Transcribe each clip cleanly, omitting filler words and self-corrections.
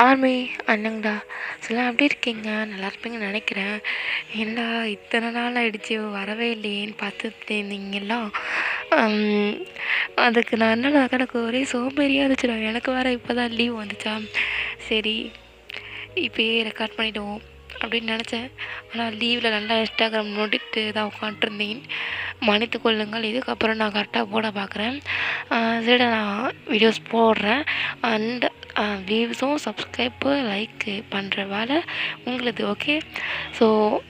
Army அண்ணங்கடா எல்லாம் எப்படி இருக்கீங்க? நல்லா இருப்பீங்கன்னு நினைக்கிறேன். ஏன்டா இத்தனை நாள் ஆயிடுச்சு வரவே இல்லையேன்னு பார்த்துட்டு இருந்தீங்கலாம். அதுக்கு நான் என்னடா எனக்கு ஒரே சோம்பேறியாக இருந்துச்சுடா. எனக்கு வேறு இப்போ தான் லீவ் வந்துச்சா, சரி இப்போயே ரெக்கார்ட் பண்ணிவிடுவோம் அப்படின்னு நினச்சேன். ஆனால் லீவில் நல்லா இன்ஸ்டாகிராம் நோண்டிட்டு தான் உட்காண்ட்ருந்தேன். மன்னித்து கொள்ளுங்கள், இதுக்கப்புறம் நான் கரெக்டாக போட பார்க்குறேன். சரி, நான் வீடியோஸ் போடுறேன். அண்ட் வியூஸும் சப்ஸ்கிரைப்பு லைக்கு பண்ணுற வேலை உங்களுது. ஓகே, ஸோ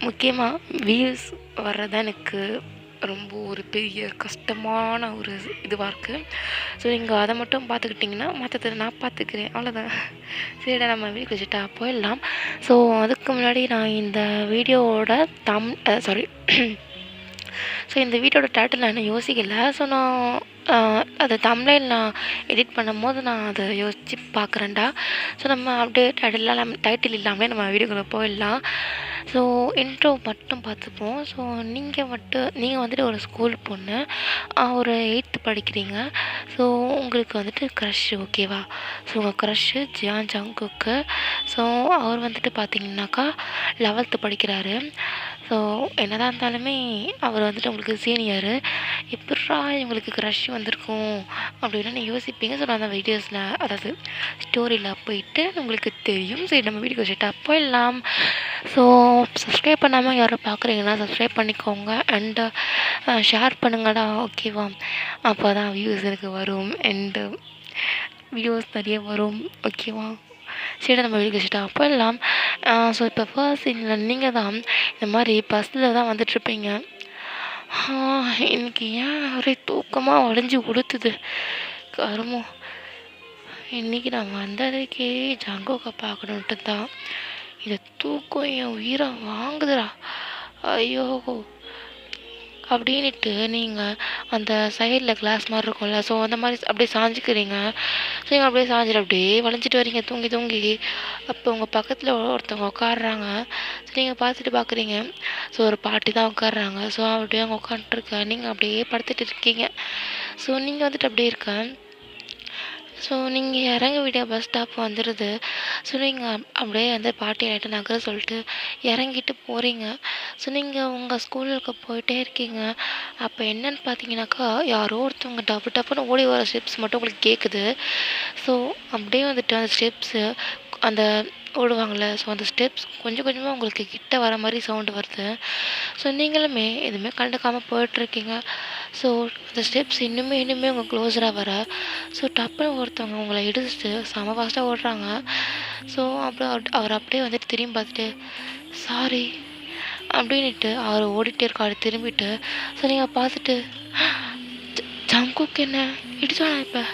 முக்கியமாக வியூஸ் வர்றதான் எனக்கு ரொம்ப ஒரு பெரிய கஷ்டமான ஒரு இதுவாக இருக்குது. ஸோ நீங்கள் அதை மட்டும் பார்த்துக்கிட்டிங்கன்னா மற்றதை நான் பார்த்துக்கிறேன், அவ்வளோதான். சரிடா, நம்ம வீடியோ வச்சுட்டா போயிடலாம். ஸோ அதுக்கு முன்னாடி நான் இந்த வீடியோவோட ஸோ இந்த வீடியோட டைட்டில் நான் இன்னும் யோசிக்கலை. ஸோ நான் அது தம்ப்நெயில் நான் எடிட் பண்ணும்போது நான் அதை யோசித்து பார்க்குறேன்டா. ஸோ நம்ம அப்படியே டைட்டில் இல்லாமலே நம்ம வீடியோக்குள்ளே போயிடலாம். ஸோ இன்ட்ரோ மட்டும் பார்த்துப்போம். ஸோ நீங்கள் வந்துட்டு ஒரு ஸ்கூல் பொண்ணு, ஒரு 8th படிக்கிறீங்க. ஸோ உங்களுக்கு வந்துட்டு க்ரஷ், ஓகேவா? ஸோ உங்கள் க்ரஷ்ஷு ஜங்குக்கு. ஸோ அவர் வந்துட்டு பார்த்தீங்கன்னாக்கா 11th படிக்கிறாரு. ஸோ என்னதான் இருந்தாலுமே அவர் வந்துட்டு உங்களுக்கு சீனியரு. எப்பட்றா இவங்களுக்கு க்ரஷ் வந்திருக்கும் அப்படின்னு நீ யோசிப்பீங்க. ஸோ நான் அந்த வீடியோஸில், அதாவது ஸ்டோரியில் போயிட்டு உங்களுக்கு தெரியும். சரி, நம்ம வீடியோ ஸ்டார்ட் போயிடலாம். ஸோ சப்ஸ்கிரைப் பண்ணாமல் யாரும் பார்க்குறீங்கன்னா சப்ஸ்கிரைப் பண்ணிக்கோங்க. அண்டு ஷேர் பண்ணுங்கடா, ஓகேவா? அப்போ தான் வியூஸ் எனக்கு வரும் அண்டு வீடியோஸ் நிறைய வரும், ஓகேவா? சரி, நம்ம வீடியோ ஸ்டார்ட் போயிடலாம். ஸோ இப்போ ஃபர்ஸ்ட் சீனில் நீங்கள் தான் இந்த மாதிரி பஸ்ஸில் தான் வந்துட்டுருப்பீங்க. எனக்கு ஏன் ஒரே தூக்கமாக உடஞ்சி கொடுத்துது கருமோ. இன்றைக்கி நான் வந்ததுக்கே ஜங்கோக்கை பார்க்கணுன்ட்டு தான். இதை தூக்கம் என் உயிரை வாங்குதுடா, ஐயோ அப்படின்ட்டு நீங்கள் அந்த சைடில் கிளாஸ் மாதிரி இருக்கும்ல, ஸோ அந்த மாதிரி அப்படியே சாஞ்சிக்கிறீங்க. ஸோ நீங்கள் அப்படியே சாஞ்சிட்டு அப்படியே வளைஞ்சிட்டு வரீங்க தூங்கி தூங்கி. அப்போ உங்கள் பக்கத்தில் ஒருத்தவங்க உட்காடுறாங்க. ஸோ நீங்கள் பார்க்குறீங்க. ஸோ ஒரு பாட்டி தான் உட்காடுறாங்க. ஸோ அப்படியே அவங்க உட்காந்துருக்க, நீங்கள் அப்படியே படுத்துட்டு இருக்கீங்க. ஸோ நீங்கள் வந்துட்டு அப்படியே இருக்க. ஸோ நீங்கள் இறங்க விட பஸ் ஸ்டாப் வந்துடுது. ஸோ நீங்கள் அப்படியே வந்து பாட்டி ஆகிட்டு நகர சொல்லிட்டு இறங்கிட்டு போகிறீங்க. ஸோ நீங்கள் உங்கள் ஸ்கூலுக்கு போயிட்டே இருக்கீங்க. அப்போ என்னன்னு பார்த்தீங்கன்னாக்கா, யாரோ ஒருத்தவங்க டப்புன்னு ஓடி வர ஸ்டெப்ஸ் மட்டும் உங்களுக்கு கேட்குது. ஸோ அப்படியே வந்துட்டு அந்த ஸ்டெப்ஸு அந்த ஓடுவாங்கள்ல, ஸோ அந்த ஸ்டெப்ஸ் கொஞ்சம் கொஞ்சமாக உங்களுக்கு கிட்ட வர மாதிரி சவுண்டு வருது. ஸோ நீங்களுமே எதுவுமே கண்டுக்காமல் போயிட்டுருக்கீங்க. ஸோ அந்த ஸ்டெப்ஸ் இன்னுமே உங்கள் க்ளோஸராக வர, ஸோ டப்புன்னு ஒருத்தவங்க உங்களை இடிச்சுட்டு செம ஃபாஸ்ட்டாக ஓடுறாங்க. ஸோ அப்புறம் அவர் அப்படியே வந்துட்டு திரும்பி பார்த்துட்டு சாரி அப்படின்ட்டு அவர் ஓடிட்டே இருக்காரு திரும்பிட்டு. ஸோ நீங்கள் பார்த்துட்டு ஜங்குக்கு என்ன இடிச்சானா இப்போ,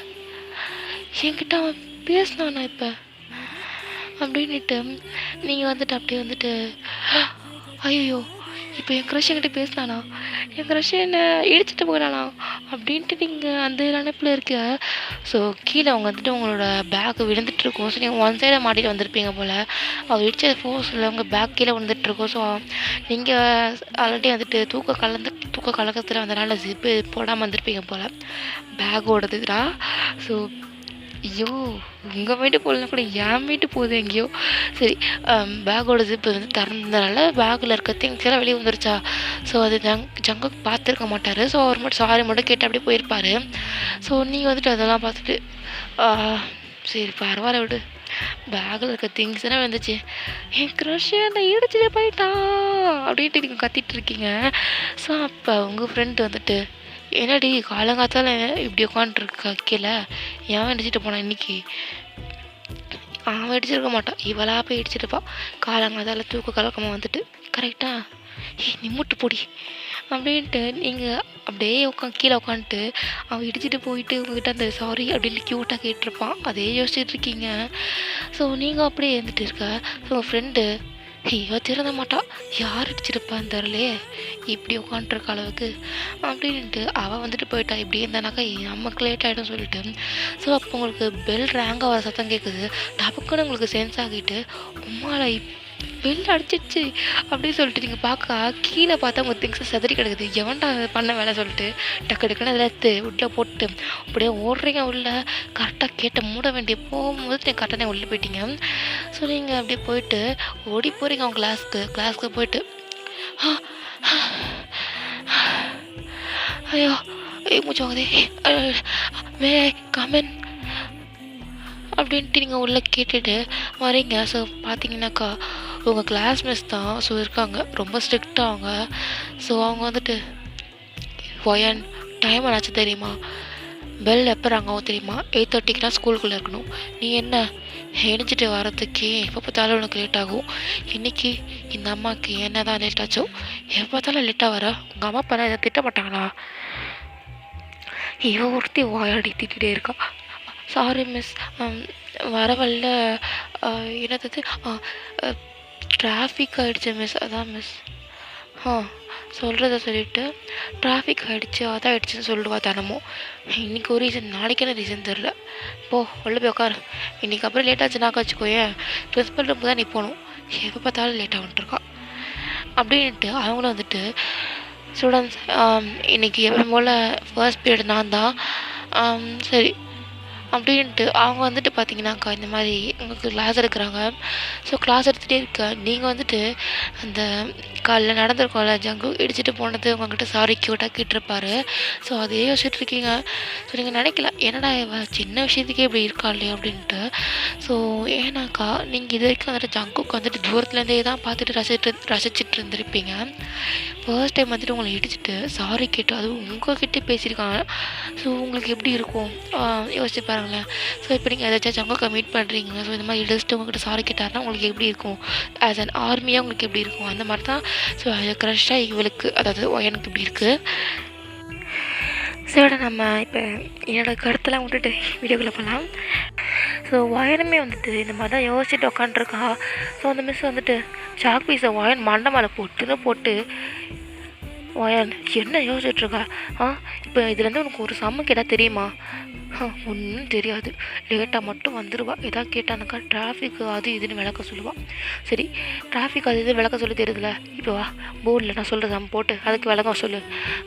என்கிட்ட அவன் பேசினானா இப்போ அப்படின்ட்டு நீங்கள் வந்துட்டு அப்படியே வந்துட்டு ஐயோ இப்போ என் க்ரஷ் என்கிட்ட பேசினானா, என் க்ரஷ் என்ன இடிச்சிட்டு போகிறானா அப்படின்ட்டு நீங்கள் அந்த நினைப்பில் இருக்க. ஸோ கீழே அவங்க வந்துட்டு உங்களோட பேக்கு விழுந்துட்டுருக்கோம். ஸோ நீங்கள் ஒன் சைடாக மாட்டிட்டு வந்திருப்பீங்க போல். அவர் இடிச்ச ஃபோர்ஸில் உங்கள் பேக் கீழே விழுந்துட்டுருக்கோம். ஸோ நீங்கள் ஆல்ரெடி வந்துட்டு தூக்க கலக்கத்தில் வந்தனால ஜிப்பு போடாமல் வந்திருப்பீங்க போல். பேக்கோடதுடா. ஸோ ஐயோ, உங்கள் வீட்டு போகலன்னா கூட என் வீட்டு போகுது எங்கேயோ. சரி, பேக்கோட ஜிப்பு வந்து திறந்ததுனால பேக்கில் இருக்க திங்ஸ் எல்லாம் வெளியே வந்துருச்சா. ஸோ அது ஜங்குக்கு பார்த்துருக்க மாட்டார். ஸோ அவர் மட்டும் சாரி மட்டும் கேட்டு அப்படியே போயிருப்பார். ஸோ நீங்கள் வந்துட்டு அதெல்லாம் பார்த்துட்டு சரி பரவாயில்ல விடு, பேக்கில் இருக்க திங்ஸ் எல்லாம் வந்துச்சு, என் க்ரஷ் என்னை இடிச்சுட்டே போயிட்டான் அப்படின்ட்டு நீங்கள் கத்திட்டு இருக்கீங்க. ஸோ அப்போ உங்கள் ஃப்ரெண்டு வந்துட்டு என்னடி காலங்காத்தால் இப்படி உட்காந்துருக்க கீழே, ஏன் இடிச்சிட்டு போனான் இன்னைக்கு? அவன் இடிச்சிருக்க மாட்டான், இவளா போய் இடிச்சிருப்பா காலங்காத்தால் தூக்க கலக்கமாக வந்துட்டு. கரெக்டா? நிம்முட்டு போடி அப்படின்ட்டு நீங்கள் அப்படியே கீழே உட்காந்துட்டு அவன் இடிச்சிட்டு போயிட்டு உங்ககிட்ட அந்த சாரி அப்படின்னு க்யூட்டாக கேட்டிருப்பான். அதே யோசிச்சுட்டு இருக்கீங்க. ஸோ நீங்கள் அப்படியே இருந்துட்டு இருக்க. ஸோ உங்கள் ஃப்ரெண்டு ஐயோ திறந்த மாட்டா, யார் அடிச்சிருப்பான்னு தெரிலே இப்படி உட்காண்ட்ருக்க அளவுக்கு அப்படின்ட்டு அவள் வந்துட்டு போயிட்டா. இப்படி இருந்தானாக்கா நமக்கு லேட் ஆகிடும் சொல்லிட்டு. ஸோ அப்போ உங்களுக்கு பெல் ரேங்காக வர சத்தம் கேட்குது. டப்புக்குன்னு உங்களுக்கு சென்ஸ் ஆகிட்டு உம்மால பெல் அடிச்சிடுச்சு அப்படின்னு சொல்லிட்டு நீங்கள் பார்க்க கீழே பார்த்தா உங்கள் திங்ஸை செதறி கிடக்குது. எவன்டா பண்ண வேலை சொல்லிட்டு டக்கு டக்குன்னு அதில் எடுத்து உள்ளே போட்டு அப்படியே ஓடுறீங்க. உள்ளே கரெக்டாக கேட்ட மூட வேண்டிய போகும்போது நீங்கள் கரெக்டாக உள்ளே போயிட்டீங்க. ஸோ நீங்கள் அப்படியே போயிட்டு ஓடி போகிறீங்க அவங்க கிளாஸ்க்கு போயிட்டு ஐயோ மூச்சு வாங்குதே மே கமெண்ட் அப்படின்ட்டு நீங்கள் உள்ளே கேட்டுட்டு வரீங்க. ஸோ பார்த்தீங்கன்னாக்கா உங்கள் கிளாஸ் மிஸ் தான். ஸோ இருக்காங்க, ரொம்ப ஸ்ட்ரிக்டாக அவங்க. ஸோ அவங்க வந்துட்டு ஒயன் டைம் ஆச்சு தெரியுமா, பெல் எப்போ ராங்காவும் தெரியுமா, 8:30க்குலாம் ஸ்கூலுக்குள்ளே இருக்கணும். நீ என்ன எழுந்திட்டு வரதுக்கே எப்போ பார்த்தாலும் உனக்கு லேட் ஆகும். இன்றைக்கி இந்த அம்மாவுக்கு என்ன தான் லேட் ஆச்சோ, எப்போ பார்த்தாலும் லேட்டாக வர. உங்கள் அம்மா அப்பா எதை திட்ட மாட்டாங்களா? இவன் ஒருத்தி வாயாடி திட்டிகிட்டே இருக்கா. சாரி மிஸ், வரவல்ல என்னது டிராஃபிக் ஆகிடுச்சு மிஸ், அதான் மிஸ். சொல்கிறத சொல்லிவிட்டு டிராஃபிக் ஆகிடுச்சு அதான் ஆகிடுச்சின்னு சொல்லிடுவா தினமும். இன்றைக்கி ஒரு ரீசன், நாளைக்கு என்ன ரீசன் தெரில. உள்ளே போய் உட்காரு. இன்றைக்கி அப்புறம் லேட் ஆச்சுனாக்கா வச்சுக்கோயேன், ப்ரின்ஸ்பல் ரூமுக்கு தான் நீ போகணும். எப்போ பார்த்தாலும் லேட்டாக வந்துட்டுருக்கா அப்படின்ட்டு அவங்களும் வந்துட்டு ஸ்டூடெண்ட்ஸ் இன்றைக்கி எப்போ போல் ஃபர்ஸ்ட் பீரியட் நான் தான் சரி அப்படின்ட்டு அவங்க வந்துட்டு பார்த்தீங்கன்னாக்கா இந்த மாதிரி உங்களுக்கு கிளாஸ் எடுக்கிறாங்க. ஸோ கிளாஸ் எடுத்துகிட்டே இருக்க நீங்கள் வந்துட்டு அந்த காலைல நடந்திருக்கோம்ல ஜங்கு இடிச்சிட்டு போனது உங்கள்கிட்ட சாரி க்யூட்டாக கேட்டிருப்பாரு. ஸோ அதே யோசிச்சுட்டு இருக்கீங்க. ஸோ நீங்கள் நினைக்கல என்னடா இவ சின்ன விஷயத்துக்கே இப்படி இருக்கா இல்லையா அப்படின்ட்டு. ஸோ ஏன்னாக்கா நீங்கள் இது வரைக்கும் வந்துட்டு ஜங்குக்கு வந்துட்டு தூரத்துலேருந்தே தான் பார்த்துட்டு ரசிச்சுட்டு இருந்திருப்பீங்க. ஃபர்ஸ்ட் டைம் வந்துட்டு உங்களை இடிச்சிட்டு சாரி கேட்டு அதுவும் உங்கள்கிட்ட பேசியிருக்காங்க. ஸோ உங்களுக்கு எப்படி இருக்கும் யோசிச்சு பாருங்களேன். ஸோ இப்போ நீங்கள் ஏதாச்சும் ஜங்குக்கு மீட் பண்ணுறீங்க. ஸோ இந்த மாதிரி இடிச்சிட்டு உங்கள்கிட்ட சாரி கேட்டாருன்னா உங்களுக்கு எப்படி இருக்கும்? ஆஸ் அன் ஆர்மியாக உங்களுக்கு எப்படி இருக்கும்? அந்த மாதிரி தான். ஸோ அது க்ரஷ்ஷாக இவளுக்கு, அதாவது எனக்கு இப்படி இருக்குது. ஸோ நம்ம இப்போ என்னோடய கருத்தெல்லாம் விட்டுட்டு வீடியோக்குள்ளே போகலாம். ஸோ வயனுமே வந்துட்டு இந்த மாதிரி தான் யோசிச்சுட்டு உக்காண்ட்ருக்கா. ஸோ அந்த மிஸ் வந்துட்டு சாக் பீஸை வயன் மண்டை மேலே போட்டு வயன் என்ன யோசிச்சுட்ருக்கா? இப்போ இதுலேருந்து உனக்கு ஒரு சம்ம கேட்டால் தெரியுமா? ஒன்றும் தெரியாது, லேட்டாக மட்டும் வந்துடுவா. எதாவது கேட்டானாக்கா டிராஃபிக்கு அது இதுன்னு விளக்க சொல்லுவாள். சரி, டிராஃபிக் அது இது விளக்க சொல்லி தெரியுதுல, இப்போ வா போர்டில் நான் சொல்கிறத போட்டு அதுக்கு விளக்கம் சொல்லு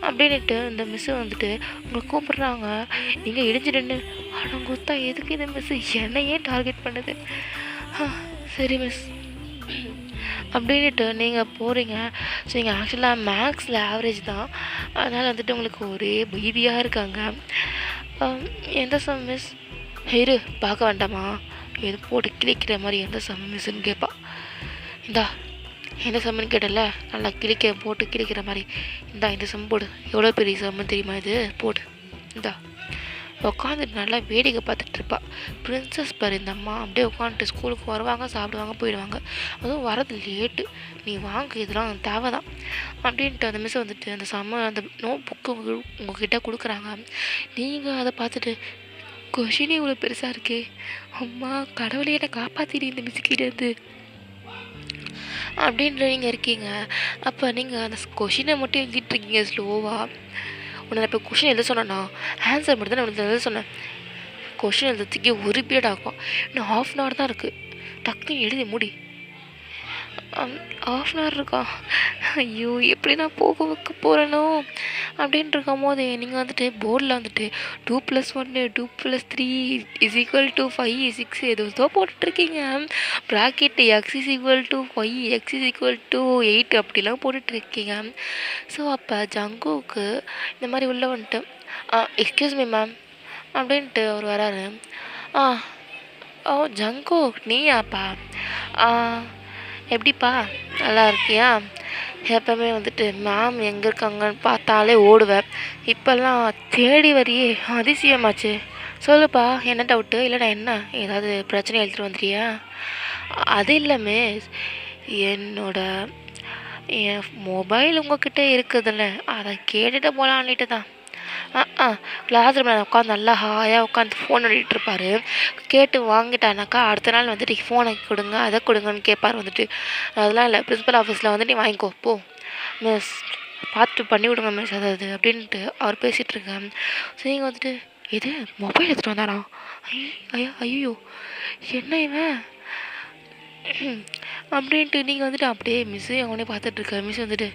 அப்படின்ட்டு இந்த மிஸ்ஸு வந்துட்டு உங்களை கூப்பிட்றாங்க. நீங்கள் இடிஞ்சிடுன்னு அடங்குத்தா எதுக்கு இந்த மிஸ்ஸு என்னையே டார்கெட் பண்ணுது? சரி மிஸ் அப்படின்ட்டு நீங்கள் போகிறீங்க. ஸோ நீங்கள் ஆக்சுவலாக மேக்ஸில் ஆவரேஜ் தான், அதனால் வந்துட்டு உங்களுக்கு ஒரே பீதியாக இருக்காங்க. எந்த சம் மிஸ்? இரு பார்க்க வேண்டாமா, எது போட்டு கிழிக்கிற மாதிரி எந்த சம் மிஸ்ன்னு கேட்பா. இந்தா எந்த சம்முன்னு கேட்டல, நல்லா போட்டு கிழிக்கிற மாதிரி இந்தா இந்த சம் போடு. எவ்வளோ பெரிய சம்முன்னு தெரியுமா இது, போடு. இந்தா உட்காந்துட்டு நல்லா வேடிக்கை பார்த்துட்ருப்பா. பிரின்சஸ் பாரு இந்த அம்மா அப்படியே உட்காந்துட்டு ஸ்கூலுக்கு வருவாங்க, சாப்பிடுவாங்க, போயிடுவாங்க. அதுவும் வரது லேட்டு. நீ வாங்க, இதெல்லாம் தேவை தான் அப்படின்ட்டு அந்த மிஸ் வந்துட்டு அந்த அந்த நோட் புக்கு உங்ககிட்ட கொடுக்குறாங்க. நீங்கள் அதை பார்த்துட்டு கொஷினே இவ்வளோ பெருசாக இருக்கே, அம்மா கடவுளே என்னை காப்பாற்றிடு இந்த மிஸ்கிட்டேருந்து அப்படின்ற நீங்கள் இருக்கீங்க. அப்போ நீங்கள் அந்த கொஷினை மட்டும் எழுதிட்டுருக்கீங்க ஸ்லோவாக. உன்னை இப்போ கொஷின் எழுத சொன்னேன்னா ஆன்சர் மட்டும் தான் நான் எழுத சொன்னேன். கொஷின் எழுதுறதுக்கே ஒரு பீரியட் ஆகும். இன்னும் 1/2 தான் இருக்குது, டக்குன்னு எழுதி முடி. 1/2 இருக்கா? ஐயோ எப்படி நான் போக வைக்க போகிறேனோ அப்படின்ட்டு இருக்கும் போது நீங்கள் வந்துட்டு போர்டில் வந்துட்டு 2+1 2+3 = 5 6 ஏதோ போட்டுட்ருக்கீங்க. ப்ராக்கெட் x = 5 x = 8 அப்படிலாம் போட்டுட்ருக்கீங்க. ஸோ அப்போ ஜங்குவுக்கு இந்த மாதிரி உள்ள வந்துட்டு எக்ஸ்கியூஸ் மீ மேம் அப்படின்ட்டு அவர் வராரு. ஓ ஜங்கு நீயாப்பா, எப்படிப்பா நல்லா இருக்கியா? எப்போவுமே வந்துட்டு மேம் எங்கே இருக்காங்கன்னு பார்த்தாலே ஓடுவேன், இப்போல்லாம் தேடி வரியே அதிசயமாச்சு. சொல்லுப்பா என்ன டவுட்டு? இல்லைடா என்ன ஏதாவது பிரச்சனை எழுதிட்டு வந்துடுறியா? அது இல்லை மிஸ், என் மொபைல் உங்ககிட்ட இருக்குதுல்ல, அதை கேட்டுட்டு போகலான்ட்டு தான். கிளாஸ் ரூமில் உட்காந்து நல்லா ஹாயாக உட்காந்து ஃபோன் நோண்டிகிட்டு இருப்பார். கேட்டு வாங்கிட்டானாக்கா அடுத்த நாள் வந்துட்டு ஃபோனை கொடுங்க அதை கொடுங்கன்னு கேட்பார். வந்துட்டு அதெல்லாம் இல்லை, பிரின்சிபல் ஆஃபீஸில் வந்து நீ வாங்கிக்கோ போ மிஸ், பார்த்து பண்ணி விடுங்க மிஸ் அதாவது அப்படின்ட்டு அவர் பேசிகிட்ருக்கேன். ஸோ நீங்கள் வந்துட்டு இது மொபைல் எடுத்துகிட்டு வந்தாரா? ஐயோ என்ன இவன் அப்படின்ட்டு நீங்கள் வந்துட்டு அப்படியே மிஸ்ஸு அவனே பார்த்துட்ருக்க மிஸ் வந்துட்டு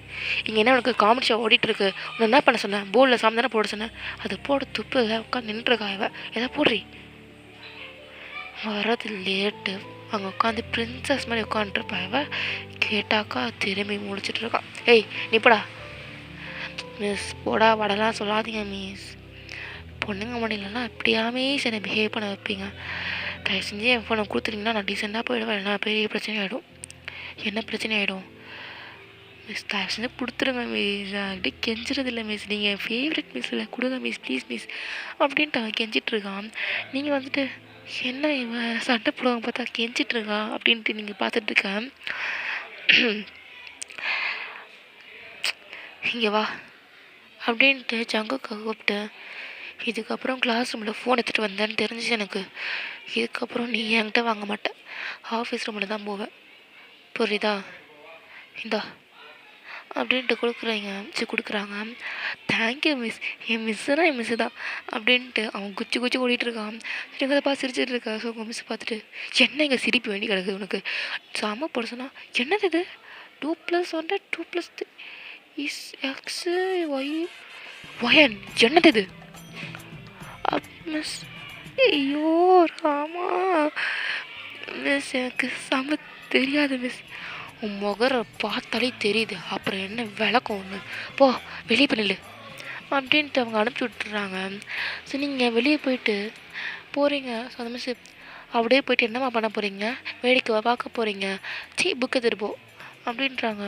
இங்கே என்ன உனக்கு காமெடி ஷோ ஓடிட்டுருக்கு உன்னை என்ன பண்ண சொன்னேன் போர்டில் சாமி தானே போட சொன்னேன் அது போட துப்பு இல்லை உட்காந்து நின்றுருக்கா இவ எதை போடுறி வர்றது லேட்டு அங்கே உட்காந்து பிரின்சஸ் மாதிரி உட்காந்துருப்பா இவ கேட்டாக்கா திரும்பி முடிச்சிட்ருக்கான் ஏய் நீப்படா மிஸ் போடா வடலாம் சொல்லாதீங்க மிஸ் பொண்ணுங்க மணிலலாம் எப்படியாமே என்னை பிஹேவ் பண்ண வைப்பீங்க தயவு செஞ்சு என் ஃபோனை கொடுத்துட்டிங்கன்னா நான் டீசெண்டாக போயிடுவேன் என்ன பெரிய பிரச்சனை ஆகிடும் என்ன பிரச்சனை ஆகிடும் மிஸ் தயவு செஞ்சு கொடுத்துருங்க மிஸ் அப்படி கெஞ்சுறது இல்லை மிஸ் நீங்கள் என் ஃபேவரட் மிஸ் இல்லை கொடுங்க மிஸ் ப்ளீஸ் மிஸ் அப்படின்ட்டு அவன் கெஞ்சிட்ருக்கான் நீங்கள் வந்துட்டு என்ன இவன் சண்டை போடுவாங்க பார்த்தா கெஞ்சிட்ருக்கான் அப்படின்ட்டு நீங்கள் பார்த்துட்ருக்கேன் இங்கே வா அப்படின்ட்டு ஜங்குக்கு கூப்பிட்டு இதுக்கப்புறம் கிளாஸ் ரூமில் ஃபோன் எடுத்துகிட்டு வந்தேன்னு தெரிஞ்சிச்சு எனக்கு இதுக்கப்புறம் நீ என்கிட்ட வாங்க மாட்டேன் ஆஃபீஸ் ரூமில் தான் போவேன் புரியுதா இந்தா அப்படின்ட்டு கொடுக்குறாங்க தேங்க்யூ மிஸ் என் மிஸ்ஸுனா என் மிஸ்ஸு தான் அப்படின்ட்டு அவன் குச்சி ஓடிட்டுருக்கான் சரி அதை பார்த்து சிரிச்சிட்டு இருக்கா ஸோ உங்கள் மிஸ் பார்த்துட்டு என்ன இங்கே சிரிப்பு வேண்டி கிடக்குது உனக்கு செம்ம போட என்னது இது 2+1 2+3 இஸ் எக்ஸு ஒயன் என்னது இது மிஸ் ஐயோ ராமா மிஸ் எனக்கு செம்ம தெரியாது மிஸ் உன் முகரை பார்த்தாலே தெரியுது அப்புறம் என்ன விளக்கம் ஒன்று போ வெளியே பண்ணிடு அப்படின்ட்டு அவங்க அனுப்பிச்சி விட்டுறாங்க ஸோ நீங்கள் வெளியே போயிட்டு போகிறீங்க ஸோ அந்த மிஸ் அப்படியே போயிட்டு என்னம்மா பண்ண போகிறீங்க வேடிக்கை பார்க்க போகிறீங்க புக்கை திருப்போம் அப்படின்றாங்க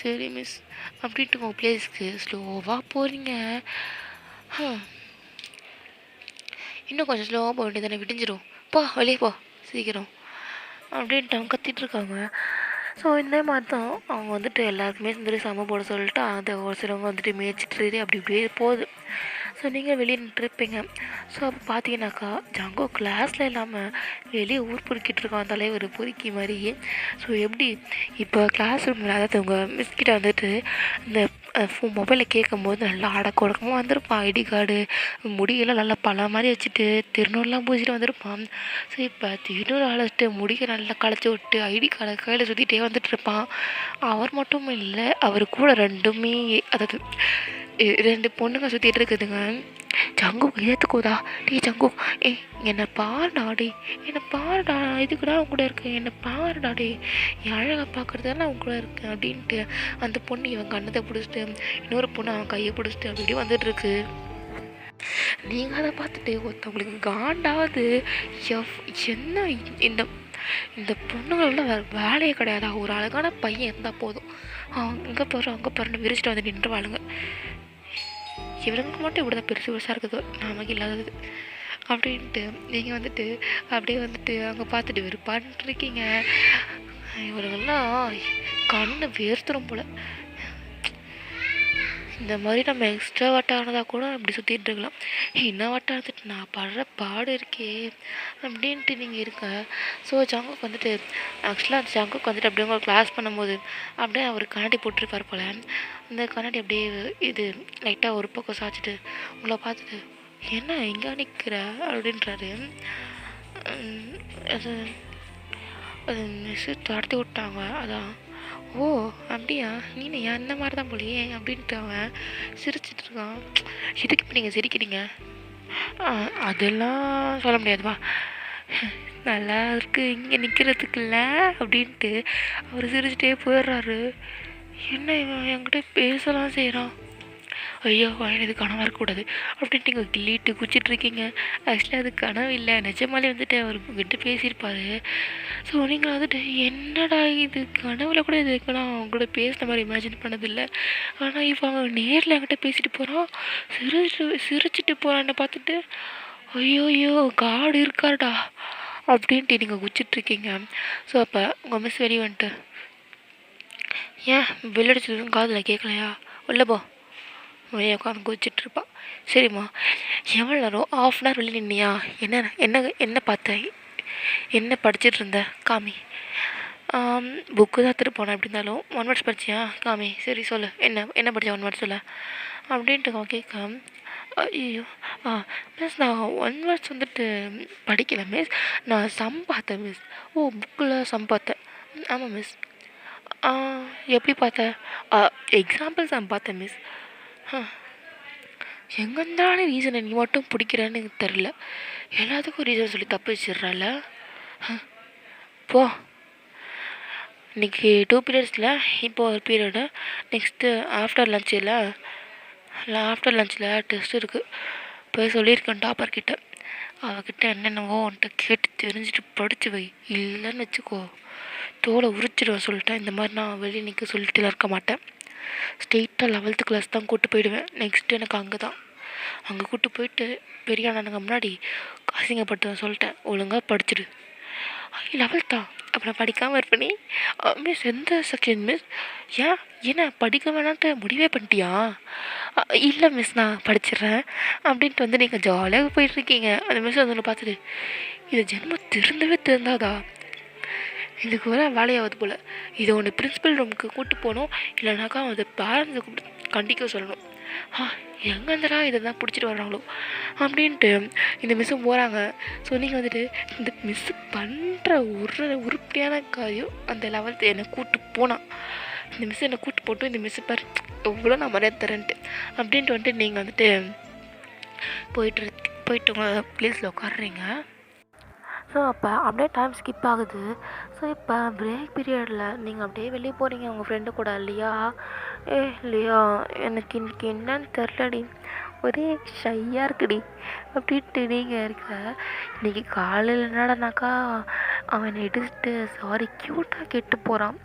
சரி மிஸ் அப்படின்ட்டு உங்கள் பிளேஸ்க்கு ஸ்லோவாக போகிறீங்க இன்னும் கொஞ்சம் ஸ்லோவாக போக வேண்டியது தானே விடிஞ்சிடும் போ வெளியே போ சீக்கிரம் அப்படின்ட்டு அவங்க கத்திட்டுருக்காங்க ஸோ இந்த மாதிரி தான் அவங்க வந்துட்டு எல்லாருக்குமே சுந்தரி சம போட சொல்லிட்டு அதை ஒரு சிலவங்க வந்துட்டு மேய்ச்சிட்டு அப்படி இப்படியே போகுது ஸோ நீங்கள் வெளியே நின்றுருப்பீங்க ஸோ அப்போ பார்த்தீங்கன்னாக்கா ஜங்கோ கிளாஸில் இல்லாமல் வெளியே ஊர் பொறுக்கிட்டு இருக்கான் தலைவர் பொறுக்கி மாதிரி ஸோ எப்படி இப்போ கிளாஸ் ரூமில் அதாவது உங்கள் மிஸ்கிட்ட வந்துட்டு இந்த மொபைலில் கேட்கும்போது நல்லா அடக்கொடக்கமாக வந்திருப்பான் ஐடி கார்டு முடியெல்லாம் நல்லா பல மாதிரி வச்சுட்டு திருநூறுலாம் பூச்சிட்டு வந்திருப்பான் ஸோ இப்போ திருநூறு அழைச்சிட்டு முடிக்க நல்லா களைச்சி விட்டு ஐடி கார்டை கையில் சுற்றிட்டே வந்துட்டு இருப்பான் அவர் மட்டும் இல்லை அவர் கூட ரெண்டுமே அதாவது 2 பொண்ணுங்க சுற்றிட்டு இருக்குதுங்க ஜங்கு ஏற்றுக்கோதா டே ஜங்கு என்னை பாருடா டே என்னை பாருடா இதுக்குடா அவங்க கூட இருக்கேன் என்னை பாருடா டே என் அழகை பார்க்குறதால அவங்க கூட இருக்கேன் அப்படின்ட்டு அந்த பொண்ணு இவன் கண்ணத்தை பிடிச்சிட்டு இன்னொரு பொண்ணு அவன் கையை பிடிச்சிட்டு அப்படி இப்படி வந்துட்டுருக்கு நீங்கள் அதை பார்த்துட்டு ஒருத்தவங்களுக்கு காண்டாவது என்ன இந்த இந்த பொண்ணுங்களெலாம் வேறு வேலையே கிடையாதா ஒரு அழகான பையன் இருந்தால் போதும் இங்கே போகிறோம் அங்கே போகிறோன்னு விரிச்சிட்டு வந்து நின்றுவாளுங்க இவங்களுக்கு மட்டும் இப்படி தான் பெருசாக இருக்குது நமக்கு இல்லாதது அப்படின்ட்டு நீங்கள் வந்துட்டு அப்படியே வந்துட்டு அங்கே பார்த்துட்டு வெறுப்பான்ட்டுருக்கீங்க இவருங்கெல்லாம் கண்ணு வேர்த்துரும் போல் இந்த மாதிரி நம்ம எக்ஸ்ட்ரா வட்டானதாக கூட அப்படி சுற்றிட்டு இருக்கலாம் இன்னும் வட்டானத்துட்டு நான் படுற பாடு இருக்கே அப்படின்ட்டு நீங்கள் இருக்க ஸோ ஜங்குக்கு வந்துட்டு ஆக்சுவலாக அந்த ஜங்குக்கு வந்துட்டு அப்படியே உங்களை கிளாஸ் பண்ணும்போது அப்படியே அவர் கண்ணாடி போட்டிருப்பார் போல் அந்த கண்ணாடி அப்படியே இது லைட்டாக ஒரு பக்கம் சாய்ச்சிட்டு உங்களை பார்த்துட்டு என்ன எங்கே நிற்கிற அப்படின்றாரு அது அது மிஸ்ஸு துரத்தி விட்டாங்க அதான் ஓ அப்படியா நீ அந்த மாதிரி தான் போலியே அப்படின்ட்டு அவன் சிரிச்சிட்ருக்கான் இதுக்கு இப்போ நீங்கள் சிரிக்கிறீங்க அதெல்லாம் சொல்ல முடியாதுப்பா நல்லா இருக்கு இங்கே நிற்கிறதுக்கு இல்லை அப்படின்ட்டு அவர் சிரிச்சிட்டே போயிடுறாரு என்ன இவன் என்கிட்ட பேசலாம் செய்கிறான் ஐயோ இது கனவாக இருக்கக்கூடாது அப்படின்ட்டு நீங்கள் கிள்ளிட்டு குச்சிட்ருக்கீங்க ஆக்சுவலாக அது கனவு இல்லை நிஜமாலே வந்துட்டு அவர் உங்ககிட்ட பேசியிருப்பார் ஸோ நீங்கள் வந்துட்டு என்னடா இது கனவுல கூட இது நான் அவங்க கூட பேசின மாதிரி இமேஜின் பண்ணதில்லை ஆனால் இப்போ அவங்க நேரில் என்கிட்ட பேசிட்டு போகிறான் சிரிச்சிட்டு போகிறான்னு பார்த்துட்டு ஐயோ காடு இருக்காடா அப்படின்ட்டு நீங்கள் குச்சிட்ருக்கீங்க ஸோ அப்போ உங்கள் மிஸ் வெளியே வந்துட்டு ஏன் வெள்ளடிச்சதும் காதில் கேட்கலையா உள்ள போ வெளியே உட்காந்து குச்சிட்ருப்பான் சரிம்மா எவ்வளோ நேரம் ½ வெளியே நின்னியா என்ன பார்த்தேன் என்ன படிச்சுட்டு இருந்த காமி புக்கு தான் எடுத்துகிட்டு போனேன் எப்படி இருந்தாலும் 1 வேர்ட்ஸ் படிச்சியா காமி சரி சொல்லு என்ன படித்தேன் 1 வேர்ட்ஸ் சொல்ல அப்படின்ட்டு அவன் கேட்க ஐயோ மிஸ் நான் 1 வேர்ட்ஸ் வந்துட்டு படிக்கலை மிஸ் நான் சம் பார்த்தேன் மிஸ் ஓ புக்கில் சம் பார்த்தேன் ஆமாம் மிஸ். ஆ எப்படி பார்த்த? எக்ஸாம்பிள்ஸ் நான் பார்த்தேன் மிஸ். எங்கேருந்தானே ரீசனை நீ மட்டும் பிடிக்கிறேன்னு எனக்கு தெரில. எல்லாத்துக்கும் ரீசன் சொல்லி தப்பு வச்சிடுறால. போ. இன்றைக்கி 2 பீரியட்ஸில் இப்போ ஒரு பீரியடு, நெக்ஸ்ட்டு ஆஃப்டர் லஞ்சில் டெஸ்ட் இருக்குது. போய் சொல்லியிருக்கேன் டாப்பர்கிட்ட. அவகிட்ட என்னென்னவோ உன்கிட்ட கேட்டு தெரிஞ்சுட்டு படித்து வை. இல்லைன்னு வச்சுக்கோ தோலை உரிச்சிடுவேன் சொல்லிட்டேன். இந்த மாதிரி நான் வெளியே நிற்க சொல்லிட்டுலாம் இருக்க மாட்டேன். ஸ்ட்ரெயிட்டாக 11th கிளாஸ் தான் கூப்பிட்டு போயிடுவேன். நெக்ஸ்ட்டு எனக்கு அங்கே கூப்பிட்டு போயிட்டு பெரிய அண்ணனுங்க முன்னாடி அசிங்கப்படுத்துவேன் சொல்லிட்டேன். ஒழுங்காக படிச்சிடு. 11th அப்புறம் படிக்காமல் இருப்பேனே. மிஸ் எந்த செக்ஷன் மிஸ்? ஏன் என்ன படிக்க வேணான்ட்டு முடிவே பண்ணிட்டியா? இல்லை மிஸ் நான் படிச்சிடுறேன் அப்படின்ட்டு வந்து நீங்கள் ஜாலியாக போயிட்டுருக்கீங்க. அந்த மிஸ் வந்து பார்த்துட்டு இது ஜென்மம் திருந்தாதா, இதுக்கு வர வேலையாவது போல். இதை ஒன்று பிரின்ஸிபல் ரூமுக்கு கூப்பிட்டு போகணும், இல்லைனாக்கா அதை பேரண்ட்ஸை கூப்பிட்டு கண்டிக்க சொல்லணும். எங்கேருந்துடா இதை தான் பிடிச்சிட்டு வர்றாங்களோ அப்படின்ட்டு இந்த மிஸ்ஸும் போகிறாங்க. ஸோ நீங்கள் வந்துட்டு இந்த மிஸ்ஸு பண்ணுற உருப்படியான காரியம் அந்த 11th என்னை கூப்பிட்டு போனான். இந்த மிஸ் என்னை கூப்பிட்டு போட்டு இந்த மிஸ்ஸு பாரு எவ்வளோ நான் மரியாதை தரேன்ட்டு அப்படின்ட்டு வந்துட்டு நீங்கள் வந்துட்டு போயிட்டு உங்கள் ப்ளேஸில் உட்காடுறீங்க. ஸோ அப்போ அப்படியே டைம் ஸ்கிப் ஆகுது. ஸோ இப்போ பிரேக் பீரியடில் நீங்கள் அப்படியே வெளியே போகிறீங்க உங்கள் ஃப்ரெண்டு கூட. இல்லையா இல்லையா எனக்கு இன்றைக்கி என்னன்னு தெரிலடி, ஒரே ஷையாக இருக்குடி அப்படின்ட்டு நீங்கள் இருக்க. இன்றைக்கி காலையில் என்னடானாக்கா அவனை இடிச்சுட்டு சாரி க்யூட்டாக கெட்டு போகிறான்.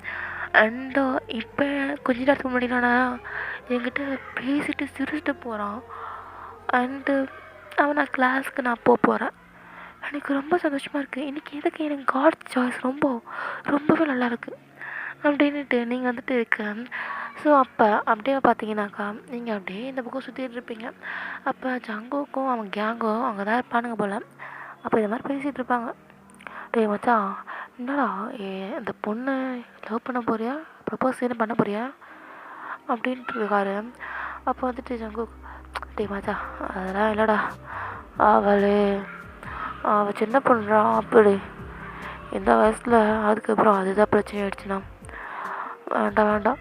அண்டு இப்போ கொஞ்ச நேரத்துக்கு முன்னாடினா என்கிட்ட பேசிட்டு சிரிச்சுட்டு போகிறான். அண்டு அவனை கிளாஸ்க்கு நான் போகிறேன். எனக்கு ரொம்ப சந்தோஷமாக இருக்குது. இன்றைக்கி எனக்கு காட் சாய்ஸ் ரொம்பவே நல்லாயிருக்கு அப்படின்ட்டு நீங்கள் வந்துட்டு இருக்க. ஸோ அப்போ அப்படியே பார்த்தீங்கன்னாக்கா நீங்கள் அப்படியே இந்த பக்கம் சுற்றிட்டு இருப்பீங்க. அப்போ ஜங்குக்கும் அவன் கேங்கும் அங்கே தான் இருப்பானுங்க போல். அப்போ இந்த மாதிரி பேசிகிட்டு இருப்பாங்க. டேய் மச்சான் என்னடா இந்த பொண்ணு லவ் பண்ண போறியா, ப்ரப்போஸ் என்ன பண்ண போறியா அப்படின்ட்டு இருக்காரு. அப்போ வந்துட்டு ஜங்கு டேய் மச்சான் அதெல்லாம் இல்லைடா, அவள் சின்ன பொண்ணுடா, அப்படி இந்த வயசில் அதுக்கப்புறம் அதுதான் பிரச்சனை ஆயிடுச்சுண்ணா, வேண்டாம்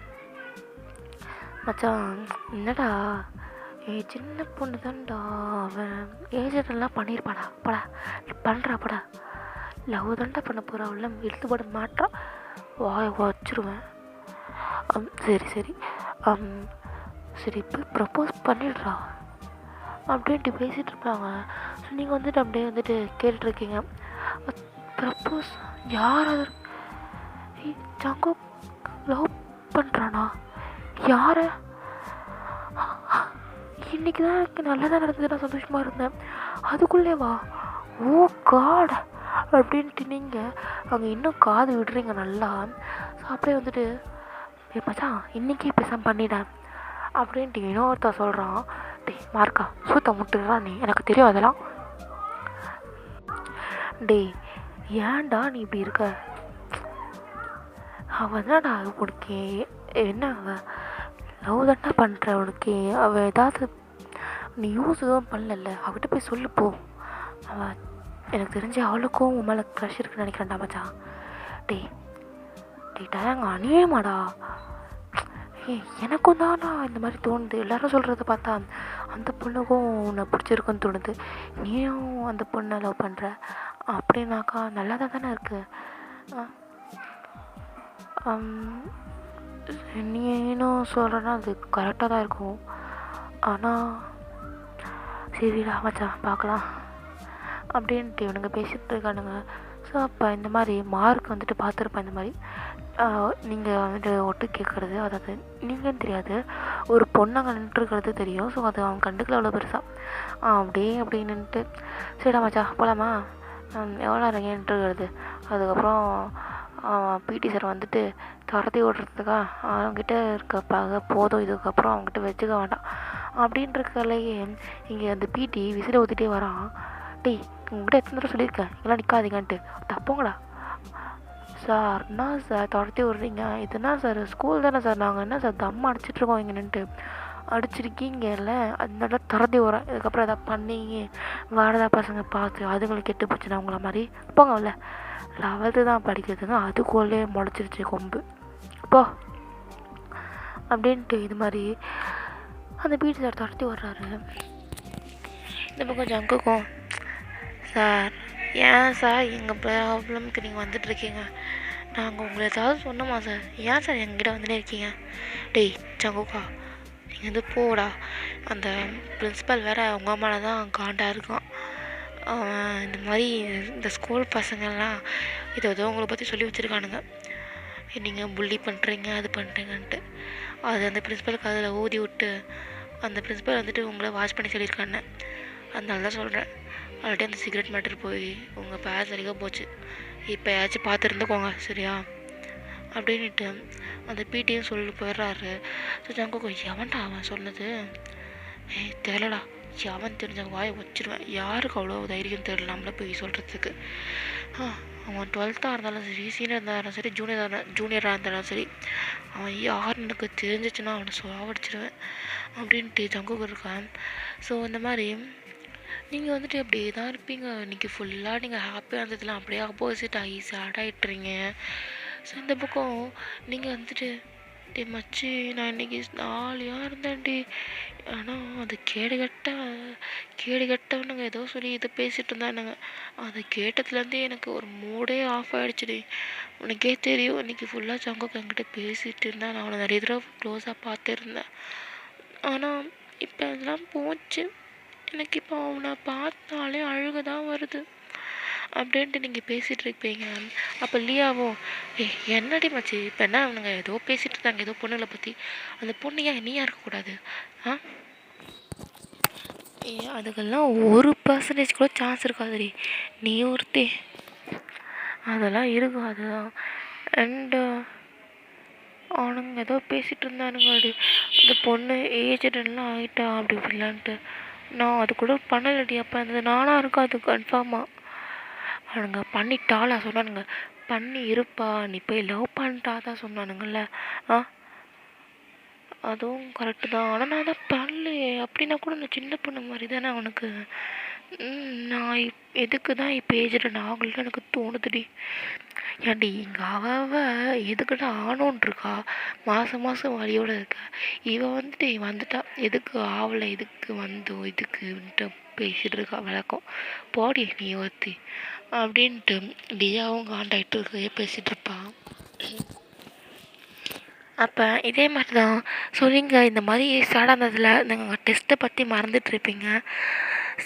மச்சான் என்னடா சின்ன பொண்ணு தான்டா, அவன் ஏஜென்ட்லாம் பண்ணியிருப்பாடா, பண்ணுறாப்படா, லவ் தான்டா பண்ண போகிறா, அவள இழுத்து போட மாட்டான், வச்சிருவேன். சரி போய் ப்ரப்போஸ் பண்ணிடுறா அப்படின்ட்டு பேசிகிட்டு இருப்பாங்க. ஸோ நீங்கள் வந்துட்டு அப்படியே வந்துட்டு கேட்டுட்ருக்கீங்க. ப்ரப்போஸ் யார் அது? ஜங்கு லவ் பண்ணுறானா? யாரை? இன்றைக்கி தான் எனக்கு நல்லதாக நடந்தது, நான் சந்தோஷமாக இருந்தேன், அதுக்குள்ளே வா, ஓ காட் அப்படின்ட்டு நீங்கள் அங்கே இன்னும் காது விடுறீங்க நல்லா. ஸோ அப்படியே வந்துட்டு மச்சான் இன்றைக்கி பேசாமல் பண்ணிட்டேன் அப்படின்ட்டு இன்னொருத்தர் சொல்கிறான். டேய் மார்க்கா சூத்த முட்டுறா நீ, எனக்கு தெரியும் அதெல்லாம். டேய் ஏன்டா நீ இப்படி இருக்க? அவன் தான்டா உனக்கு என்ன, அவன் லவ் தான்டா பண்ணுற உனக்கு, அவள் ஏதாவது நீ யூஸ் எதுவும் பண்ணல, அவகிட்ட போய் சொல்லுப்போ. அவன் எனக்கு தெரிஞ்சு அவளுக்கும் உன் மேலே க்ரஷ் இருக்குன்னு நினைக்கிறேன்டா மச்சான். டேய் டேங்க அநியமாடா, எனக்கும் தானா இந்த மாதிரி தோணுது, எல்லோரும் சொல்கிறத பார்த்தா அந்த பொண்ணுக்கும் உன்னை பிடிச்சிருக்குன்னு தோணுது, நீயும் அந்த பொண்ணை லவ் பண்ணுற அப்படின்னாக்கா நல்லா தானே இருக்குது. நீனும் சொல்கிறேன்னா அது கரெக்டாக தான் இருக்கும், ஆனால் சரிடா மச்சான் பார்க்கலாம் அப்படின்ட்டு இவனுங்க பேசிகிட்டு இருக்கானுங்க. ஸோ அப்போ இந்த மாதிரி மார்க் வந்துட்டு பார்த்துருப்பேன். இந்த மாதிரி நீங்கள் வந்துட்டு ஒட்டு கேட்குறது, அதாவது நீங்கன்னு தெரியாது, ஒரு பொண்ணாங்க நின்றுருக்கிறது தெரியும். ஸோ அது அவன் கண்டுக்கல அவ்வளோ பெருசாக அப்படி நின்றுட்டு சரிடா மச்சா போகலாமா, எவ்வளோ நேரம் நின்றுருக்கிறது, அதுக்கப்புறம் பிடி சார் வந்துட்டு துரத்தி ஓடுறதுக்கா அவங்ககிட்ட இருக்க போதும், இதுக்கப்புறம் அவங்ககிட்ட வச்சுக்க வேண்டாம் அப்படின்றக்கலையே இங்கே அந்த பிடி விசில ஊற்றிட்டே வரான். டேய் உங்கள்கிட்ட எத்தனை தடவை சொல்லியிருக்கேன் இதெல்லாம் நிற்காதீங்கன்ட்டு, தப்போங்களா சார், என்ன சார் துரத்தி விட்றீங்க, இதுனா சார் ஸ்கூல் தானே சார், நாங்கள் என்ன சார் தம்மா அடிச்சிட்ருக்கோம் இங்கே நின்ட்டு அடிச்சிருக்கீங்கல்ல அதனால திறந்து வரேன். இதுக்கப்புறம் எதாவது பண்ணீங்க வாரதா பசங்க பார்த்து அதுங்களுக்கு கெட்டு போச்சுன்னா அவங்கள மாதிரி போங்கல்ல. 11th தான் படிக்கிறதுங்க அதுக்குள்ளே முளைச்சிருச்சு கொம்பு போ அப்படின்ட்டு இது மாதிரி அந்த பிடி சார் துரத்தி வர்றாரு. இந்த பக்கம் ஜங்குக்கும், சார் ஏன் சார் எங்கள் ப்ராப்ளம்க்கு நீங்கள் வந்துட்டுருக்கீங்க, நாங்கள் உங்களை ஏதாவது சொன்னோமா சார், ஏன் சார் எங்கிட்ட வந்துட்டே இருக்கீங்க. டேய் ஜங்குக்கா நீங்கள் வந்து போடா, அந்த பிரின்ஸிபல் வேறு அவங்க மேலே தான் காண்டாக இருக்கான். அவன் இந்த மாதிரி இந்த ஸ்கூல் பசங்கள்லாம் ஏதோ உங்களை பற்றி சொல்லி வச்சுருக்கானுங்க, நீங்கள் புள்ளி பண்ணுறீங்க அது பண்ணுறீங்கன்ட்டு. அது அந்த பிரின்ஸிபலுக்கு அதில் ஊதி விட்டு அந்த பிரின்ஸிபல் வந்துட்டு உங்களை வாட்ச் பண்ணி சொல்லியிருக்கானே, அதனால தான் சொல்கிறேன். ஆல்ரெடி அந்த சிகரெட் மேட்டர் போய் உங்கள் பேர் சரியாக போச்சு, இப்போ ஏதாச்சும் பார்த்துருந்துக்கோங்க சரியா அப்படின்ட்டு அந்த பிடியும் சொல்லி போயிடுறாரு. ஸோ ஜங்குக்கு எவன்டா அவன் சொன்னது, தெரியலடா, அவன் தெரிஞ்சவங்க வாயை வச்சிருவேன், யாருக்கு அவ்வளோ தைரியம் தெரியல நம்மளை போய் சொல்கிறதுக்கு. அவன் 12th இருந்தாலும் சரி, சீனியர் இருந்தாலும் சரி, ஜூனியராக இருந்தாலும் சரி, அவன் யாருன்னு எனக்கு தெரிஞ்சிச்சுன்னா அவனை சாவடிச்சிடுவேன் அப்படின்ட்டு ஜங்குக்கு இருக்கான். ஸோ இந்த மாதிரி நீங்கள் வந்துட்டு அப்படியே தான் இருப்பீங்க இன்றைக்கி ஃபுல்லாக. நீங்கள் ஹாப்பியாக இருந்ததுலாம் அப்படியே ஆப்போசிட் ஆகி சேட் ஆகிட்டுறீங்க. ஸோ இந்த பக்கம் நீங்கள் வந்துட்டு டே மச்சி நான் இன்றைக்கி ஜாலியாக இருந்தேன்டி, ஆனால் அது கேடுகட்டவனுங்க ஏதோ சொல்லி இதை பேசிகிட்டு இருந்தானுங்க, அதை கேட்டதுலேருந்தே எனக்கு ஒரு மூடே ஆஃப் ஆகிடுச்சுடி. உனக்கே தெரியும் இன்றைக்கி ஃபுல்லாக ஜங்குக்கு என்கிட்ட பேசிகிட்டு இருந்தேன், நான் அவனை நிறைய தடவை க்ளோஸாக பார்த்துருந்தேன், ஆனால் இப்போ அதெல்லாம் போச்சு, எனக்கு இப்போ அவனை பார்த்தாலே அழுக தான் வருது அப்படின்ட்டு நீங்கள் பேசிகிட்டு இருப்பீங்க. அப்போ லியாவோ என்னடி மச்சி இப்போ என்ன அவனுங்க ஏதோ பேசிகிட்டு இருந்தாங்க ஏதோ பொண்ணுங்களை பற்றி, அந்த பொண்ணு ஏன் நீயா இருக்கக்கூடாது அதுக்கெல்லாம் 1% கூட சான்ஸ் இருக்காதுடி, நீ ஒருத்தே அதெல்லாம் இருக்கும். அதுதான் அண்டு அவனுங்க ஏதோ பேசிகிட்டு இருந்தானுங்க, அப்படி அந்த பொண்ணு ஏஜென்ட்லாம் ஆகிட்டா அப்படி இப்படிலான்ட்டு. நான் அது கூட பண்ணலடி, அப்போ அந்த நானாக இருக்கும் அது கன்ஃபார்மாக அவனுங்க பண்ணிட்டாளா சொன்னானுங்க, பண்ணி இருப்பா நீ போய் லவ் பண்ணிட்டா தான் சொன்னானுங்கள்ல. அதுவும் கரெக்டு தான், ஆனால் நான் தான் பண்ணலையே, அப்படின்னா கூட நான் சின்ன பொண்ணு மாதிரி தானே அவனுக்கு. நான் எதுக்கு தான் இப்போ ஏஜென்ட் ஆகலன்னு எனக்கு தோணுதுடி. ஏன்டி இங்கே அவ எதுக்குடா ஆனோன்ட்ருக்கா, மாதம் வழியோடு இருக்கா, இவன் வந்துட்டு வந்துட்டா எதுக்கு ஆவலை, எதுக்கு வந்தோம் இதுக்குன்ட்டு பேசிகிட்டு இருக்கா விளக்கம், போடி நீ ஒருத்தி அப்படின்ட்டு லியாவும் காண்டாக்ட் இருக்கையே பேசிகிட்டு இருப்பான். அப்போ இதே மாதிரி தான் சொல்லிங்க இந்த மாதிரி ஸ்டார்ட் ஆனதில் நீங்கள் டெஸ்ட்டை பற்றி மறந்துட்டுருப்பீங்க.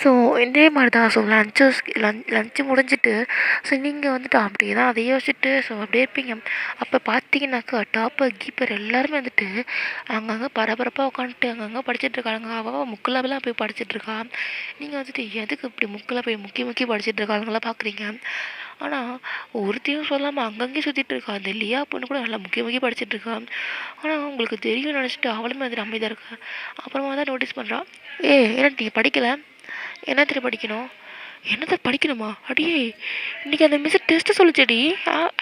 ஸோ இதே மாதிரி தான். ஸோ லஞ்சு முடிஞ்சிட்டு ஸோ நீங்கள் வந்துட்டு அப்படியே தான் அதை யோசிச்சுட்டு ஸோ அப்படியே இருப்பீங்க. அப்போ பார்த்தீங்கன்னாக்கா டாப்பர் கீப்பர் எல்லாருமே வந்துட்டு அங்கங்கே பரபரப்பாக உட்காந்துட்டு அங்கங்கே படிச்சுட்ருக்காங்க. அவள் முக்கில் போய் படிச்சுட்ருக்கா, நீங்கள் வந்துட்டு எதுக்கு இப்படி முக்கில் போய் முக்கி படிச்சுட்ருக்காங்களாம் பார்க்குறீங்க. ஆனால் ஒருத்தையும் சொல்லாமல் அங்கங்கே சுற்றிட்டு இருக்கா. அந்த லியா பொண்ணு கூட நல்லா முக்கிய படிச்சுட்ருக்கா, ஆனால் உங்களுக்கு தெரியும் நினச்சிட்டு அவளுமே வந்துட்டு அமைதியாக இருக்கா. அப்புறமா தான் நோட்டீஸ் பண்ணுறான், என்ன நீங்கள் படிக்கலை, என்னத்தை படிக்கணும், என்னத்தை படிக்கணுமா, அடியே இன்றைக்கி அந்த மிஸ் டெஸ்ட்டு சொல்லிச்சடி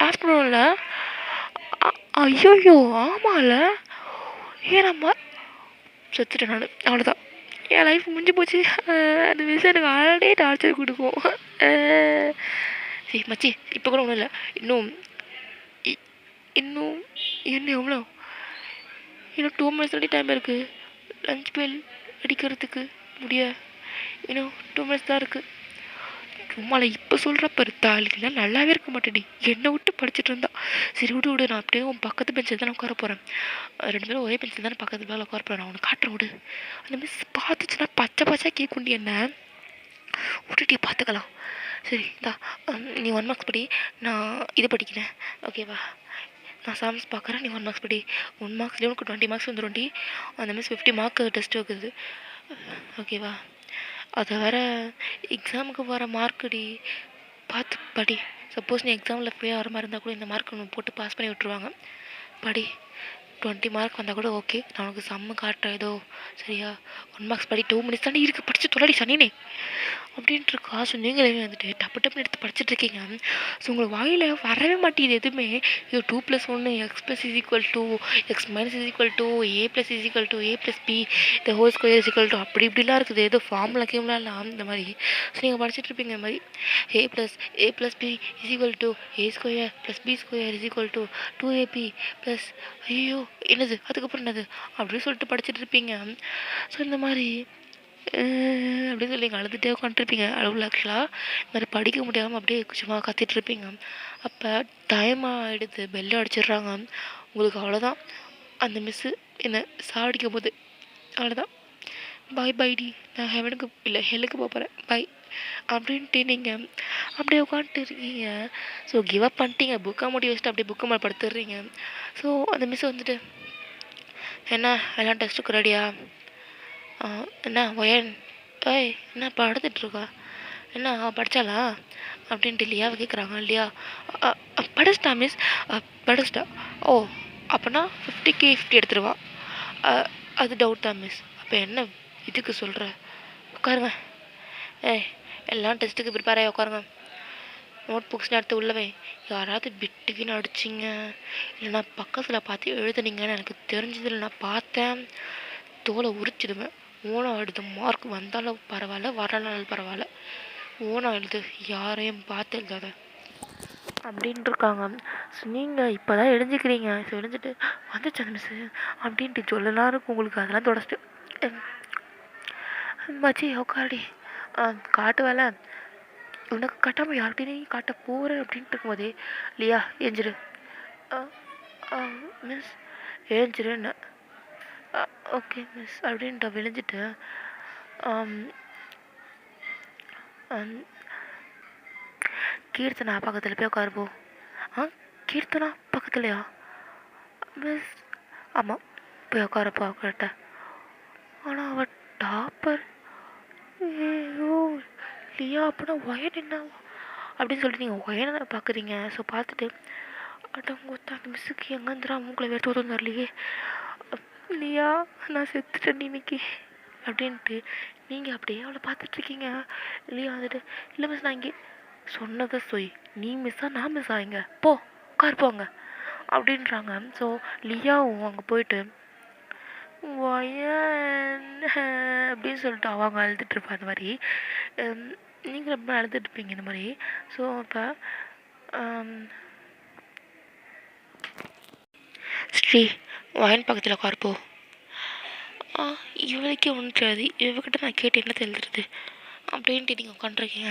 ஆஃப்டர்நூனில். ஐயோயோ ஆமாம்ல, ஏன்னாம்மா செத்துட்டேன் நான், அவ்வளோதான் என் லைஃப் முடிஞ்சு போச்சு. அந்த மிஸ் எனக்கு ஆல்ரெடி டார்ச்சர் கொடுக்கும். சரி மச்சி இப்போ கூட ஒன்றும் இல்லை, இன்னும் என்ன எவ்வளோ, இன்னும் 2 minutes டைம் இருக்குது லஞ்ச் பெல் அடிக்கிறதுக்கு முடிய, இன்னும் 2 minutes தான் இருக்குது. சும்மால இப்போ சொல்கிறப்ப தாலிலாம் நல்லாவே இருக்க மாட்டேடி, என்னை விட்டு படிச்சுட்டு இருந்தா. சரி விடு நான் அப்படியே உன் பக்கத்து பெஞ்சில் தானே உட்கார போகிறேன், 2 பேரும் ஒரே பெஞ்சில் தானே பக்கத்து பேரில் உட்கார போகிறேன், நான் உனக்கு காட்டுறேன் விடு. அந்த மிஸ் பார்த்துச்சுன்னா பச்சை கேட்குண்டி என்ன விட்டுட்டி பார்த்துக்கலாம். சரி நீ 1 marks படி, நான் இது படிக்கிறேன் ஓகேவா, நான் சாம்ஸ் பார்க்குறேன், நீ 1 marks படி. 1 marksலேயே உனக்கு 20 marks வந்துடும்டி. அந்த மிஸ் 50 mark டெஸ்ட் வைக்குது ஓகேவா. அதை வேறு எக்ஸாமுக்கு வர மார்க்குடி, பார்த்து படி. சப்போஸ் நீ எக்ஸாமில் ஃப்ரீயாக வர மாதிரி இருந்தால் கூட இந்த மார்க் ஒன்று போட்டு பாஸ் பண்ணி விட்ருவாங்க, படி. 20 mark வந்தால் கூட ஓகே, நான் உனக்கு சம்மு காட்டுறேன் ஏதோ சரியா. 1 marks படி, 2 minutes தானே இருக்குது, படித்து தொலைடி சனினே. அப்படின்ட்டு இருக்கா. ஸோ நீங்களே வந்துட்டு டப்பு டப்புன்னு எடுத்து படிச்சுட்ருக்கீங்க. ஸோ உங்களுக்கு வாயில் வரவே மாட்டேங்குது எதுவுமே. இது 2+1 x+=2 x−=2 a+=a+b the whole square அப்படி இப்படிலாம் இருக்குது. ஏதோ ஃபார்முலா கேம்லாம் இந்த மாதிரி. ஸோ நீங்கள் படிச்சுட்ருப்பீங்க இந்த மாதிரி a+b=a² + b² 2ab ப்ளஸ் ஐயோ என்னது அதுக்கப்புறம் என்னது அப்படின்னு சொல்லிட்டு படிச்சுட்டு இருப்பீங்க. ஸோ இந்த மாதிரி அப்படின்னு சொல்லி நீங்கள் அழுதுகிட்டே உட்காந்துருப்பீங்க. அழுவல ஆக்சுவலாக இந்த மாதிரி படிக்க முடியாமல் அப்படியே சும்மா கத்திட்டுருப்பீங்க. அப்போ டைமாக எடுத்து பெல்லை அடிச்சிடுறாங்க. உங்களுக்கு அவ்வளோதான். அந்த மிஸ்ஸு என்னை சாவடிக்கும் போது அவ்வளோதான். பாய் பாய்டி, நான் ஹெவனுக்கு இல்லை ஹெல்லுக்கு போகிறேன் பாய் அப்படின்ட்டு நீங்கள் அப்படியே உட்காந்துட்டு இருக்கீங்க. ஸோ கிவ் அப் பண்ணிட்டீங்க. புக்கை மூடி வச்சுட்டு அப்படியே புக்கை மேலே படுத்துடுறீங்க. ஸோ அந்த மிஸ் வந்துட்டு என்ன எல்லாம் டெஸ்ட்டுக்கு ரெடியா? என்ன ஒயன் ஏய் என்ன படுத்துட்ருக்கா? என்ன படித்தாளா அப்படின்ட்டு லியாவை கேட்குறாங்க. இல்லையா படிச்சிட்டா மிஸ்? படிச்சிட்டா. ஓ அப்போனா 50க்கு 50 எடுத்துருவா. அது டவுட் தான் மிஸ். அப்போ என்ன இதுக்கு சொல்கிற? உட்காருங்க. ஏய் எல்லாம் டெஸ்ட்டுக்கு ப்ரிப்பேர் ஆகி உட்காருங்க. நோட் புக்ஸ்லாம் எடுத்து உள்ளவே. யாராவது பிட்டுக்குன்னு அடிச்சிங்க இல்லைனா பக்கத்தில் பார்த்து எழுதுனீங்கன்னு எனக்கு தெரிஞ்சதில்லை. நான் பார்த்தேன் தோலை உரிச்சிடுவேன். ஓனாக எழுது. மார்க் வந்தாலும் பரவாயில்ல வரனாலும் பரவாயில்ல. ஓனாக எழுது. யாரையும் பார்த்து எழுதாத அப்படின்ட்டு இருக்காங்க. ஸோ நீங்கள் இப்போ தான் எழுஞ்சிக்கிறீங்க. ஸோ எழுஞ்சிட்டு வந்துச்சு அந்த மிஸ்ஸு அப்படின்ட்டு சொல்லலாம் இருக்கும் உங்களுக்கு. அதெல்லாம் தொடச்சிட்டு மச்சி உக்காடி காட்டு வேலை உனக்கு காட்டாமல் யார்கிட்டையும் காட்ட போகிறேன் அப்படின்ட்டு இருக்கும்போதே இல்லையா ஏஞ்சிரு மிஸ் ஏஞ்சிருன்னு. ஓகே மிஸ் அப்படின்ட்டு விழுந்துட்டு கீர்த்தனா பக்கத்தில் போய் உட்காருப்போம். கீர்த்தனா பக்கத்துலையா மிஸ்? ஆமாம் போய் உட்காரப்போ அவகிட்ட. ஆனால் அவள் டாப்பர். ஐயோ லியா அப்படின்னா ஒயன் என்ன அப்படின்னு சொல்லிட்டு நீங்கள் ஒயனை பார்க்குறீங்க. ஸோ பார்த்துட்டு அடங்கொத்த அந்த மிஸ்ஸுக்கு எங்கேருந்துடா மூக்கில் வேறு தோற்றம் தரலையே. லியா நான் செத்துட்டேன் இன்னைக்கு அப்படின்ட்டு நீங்கள் அப்படியே அவளை பார்த்துட்ருக்கீங்க. லியா வந்துட்டு இல்லை மிஸ் நான் இங்கே சொன்னதை சொய். நீ மிஸ்ஸா நான் மிஸ் ஆகிங்க போ உட்கார் போங்க அப்படின்றாங்க. ஸோ லியாவும் அங்கே போயிட்டு ஒயன் அப்படின்னு சொல்லிட்டு அவங்க அழுதுட்டுருப்பா. அந்த மாதிரி நீங்கள் ரொம்ப அழுதுட்டுருப்பீங்க இந்த மாதிரி. ஸோ அப்போ ஸ்ரீ ஒயன் பக்கத்தில் உட்காருப்போ. இவளுக்கே ஒன்றும் தெரியாது. இவகிட்ட நான் கேட்டு என்ன எழுதுறது அப்படின்ட்டு நீங்கள் உட்காந்துருக்கீங்க.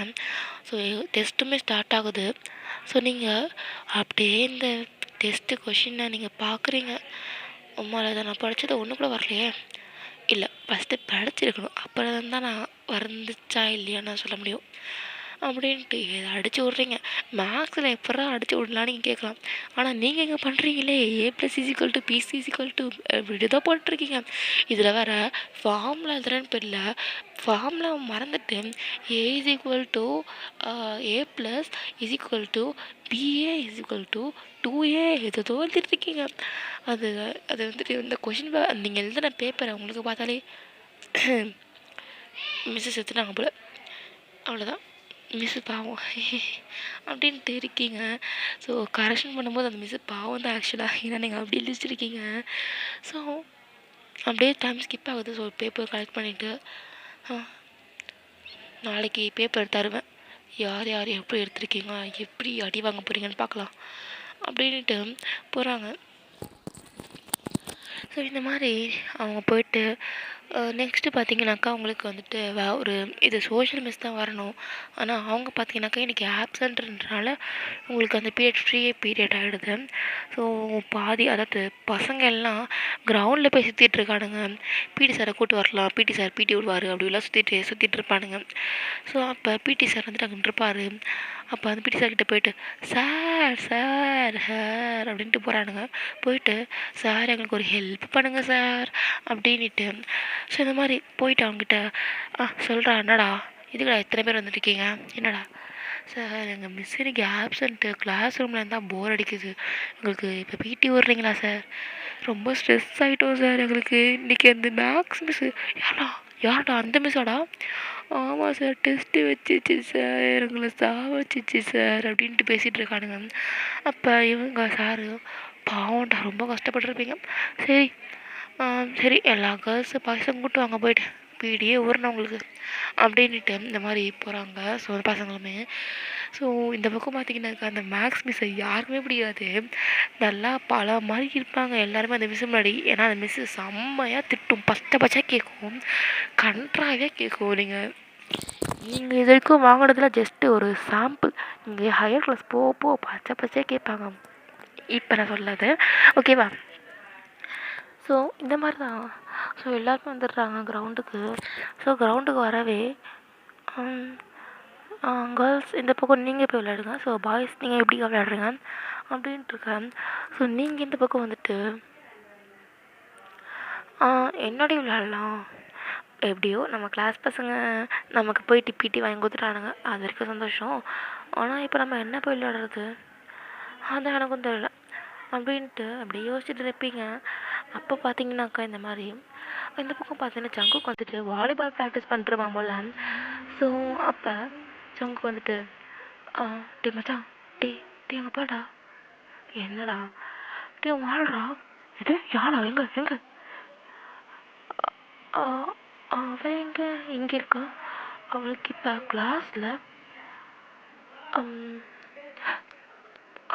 ஸோ டெஸ்ட்டுமே ஸ்டார்ட் ஆகுது. ஸோ நீங்கள் அப்படியே இந்த டெஸ்ட்டு கொஷினை நீங்கள் பார்க்குறீங்க. உம்மால் அதை நான் படித்தது ஒன்று கூட வரலையே. இல்லை ஃபஸ்ட்டு படிச்சிருக்கணும். அப்புறம் தான் நான் வந்துச்சா இல்லையான்னு நான் சொல்ல முடியும் அப்படின்ட்டு இதை அடித்து விட்றீங்க. மேக்ஸில் எப்படா அடித்து விடலான்னு நீங்கள் கேட்கலாம். ஆனால் நீங்கள் இங்கே பண்ணுறீங்களே a+= b=2 இப்படி தான் போட்டுருக்கீங்க. இதில் வேறு ஃபார்முலா எழுதுறேன்னு தெரியல. ஃபார்முலா மறந்துட்டு a= a+= ba= 2a எதோ எழுதிட்டுருக்கீங்க. அது வந்துட்டு இந்த கொஷின் நீங்கள் எழுதுன பேப்பரை உங்களுக்கு பார்த்தாலே மிஸ்ஸஸ் எடுத்துட்டாங்க போல். அவ்வளோதான் மிஸ்ஸு பாவம் அப்படின்ட்டு இருக்கீங்க. ஸோ கரெக்ஷன் பண்ணும்போது அந்த மிஸ்ஸு பாவம் தான் ஆக்சுவலாக. ஏன்னா நீங்கள் அப்படி எழுதிச்சிருக்கீங்க. ஸோ அப்படியே டைம் ஸ்கிப் ஆகுது. ஸோ பேப்பர் கலெக்ட் பண்ணிவிட்டு நாளைக்கு பேப்பர் தருவேன். யார் யார் எப்படி எடுத்துருக்கீங்க எப்படி அடி வாங்க போகிறீங்கன்னு பார்க்கலாம் அப்படின்ட்டு போகிறாங்க. ஸோ இந்த மாதிரி அவங்க போயிட்டு நெக்ஸ்ட்டு பார்த்தீங்கன்னாக்கா அவங்களுக்கு வந்துட்டு ஒரு இது சோஷியல் மிஸ் தான் வரணும். ஆனால் அவங்க பார்த்தீங்கன்னாக்கா இன்றைக்கி ஆப்சண்ட்ன்றனால உங்களுக்கு அந்த பீரியட் ஃப்ரீ பீரியட் ஆகிடுது. ஸோ பாதி அதாவது பசங்க எல்லாம் கிரவுண்டில் போய் சுற்றிட்டுருக்கானுங்க. பிடி சாரை கூட்டு வரலாம், பிடி சார் பிடி விடுவார் அப்படிலாம் சுற்றிட்டு இருப்பானுங்க. ஸோ அப்போ பிடி சார் வந்துட்டு அங்கே இருப்பார். அப்போ அந்த பிடி சார்கிட்ட போயிட்டு சார் சார் சார் அப்படின்ட்டு போகிறானுங்க. போயிட்டு சார் எங்களுக்கு ஒரு ஹெல்ப் பண்ணுங்கள் சார் அப்படின்ட்டு. ஸோ இந்த மாதிரி போயிட்டு அவங்ககிட்ட சொல்கிறா என்னடா இதுக்கடா எத்தனை பேர் வந்துட்டுருக்கீங்க? என்னடா சார் எங்கள் மிஸ் இன்னைக்கு ஆப்சண்ட்டு, கிளாஸ் ரூமில் இருந்தால் போர் அடிக்குது, எங்களுக்கு இப்போ பிடி விட்றீங்களா சார்? ரொம்ப ஸ்ட்ரெஸ் ஆகிட்டோம் சார் எங்களுக்கு இன்றைக்கி அந்த மேக்ஸ் மிஸ்ஸு. யாரா அந்த மிஸ்ஸாடா? ஆமாம் சார், டெஸ்ட்டு வச்சிச்சு சார், எங்களை சாவச்சிச்சு சார் அப்படின்ட்டு பேசிகிட்டு இருக்கானுங்க. அப்போ இவங்க சாரு, பாவம்டா ரொம்ப கஷ்டப்பட்டுருப்பீங்க. சரி சரி எல்லா கேர்ள்ஸு பசங்க கூட்டு வாங்க போயிட்டு பீடியே ஊறணும் உங்களுக்கு அப்படின்ட்டு இந்த மாதிரி போகிறாங்க. ஸோ பசங்களுமே ஸோ இந்த பக்கம் பார்த்தீங்கன்னாக்கா அந்த மேக்ஸ் மிஸ்ஸை யாருக்குமே பிடிக்காது. நல்லா பல மாதிரி இருப்பாங்க எல்லாருமே அந்த மிஸ் முன்னாடி. ஏன்னா அந்த மிஸ்ஸு செம்மையாக திட்டும், பச்சை கேட்கும், கன்றாவே கேட்கும். நீங்கள் இது வரைக்கும் வாங்கினதுல ஜஸ்ட்டு ஒரு சாம்பிள். நீங்கள் ஹையர் கிளாஸ் போக பச்சையாக கேட்பாங்க. இப்போ நான் சொல்லாது, ஓகேவா? ஸோ இந்த மாதிரி தான். ஸோ எல்லாருமே வந்துடுறாங்க கிரவுண்டுக்கு. ஸோ கிரவுண்டுக்கு வரவே கேர்ள்ஸ் இந்த பக்கம் நீங்கள் போய் விளையாடுங்க, ஸோ பாய்ஸ் நீங்கள் எப்படி விளையாடுறீங்க அப்படின்ட்டு இருக்கேன். ஸோ நீங்கள் இந்த பக்கம் வந்துட்டு என்னோடய விளையாடலாம். எப்படியோ நம்ம கிளாஸ் பசங்க நமக்கு போய் டிபிடி வாங்கி கொடுத்துட்டானுங்க, அது வரைக்கும் சந்தோஷம். ஆனால் இப்போ நம்ம என்ன போய் விளையாடுறது அதான் எனக்கும் தெரியல அப்படின்ட்டு அப்படியே யோசிச்சுட்டு இருப்பீங்க. அப்போ பார்த்தீங்கன்னாக்கா இந்த மாதிரி இந்த பக்கம் பார்த்தீங்கன்னா ஜங்குக்கு வந்துட்டு வாலிபால் ப்ராக்டிஸ் பண்ணிட்டுருவான் போல். ஸோ அப்போ ஜங்குக்கு வந்துட்டு டே மச்சான், டே அங்கே பாடா, என்னடா டே வாழ்றா, இது யாரா, எங்கே அவன் இங்கே இருக்கா, அவளுக்கு இப்போ கிளாஸில்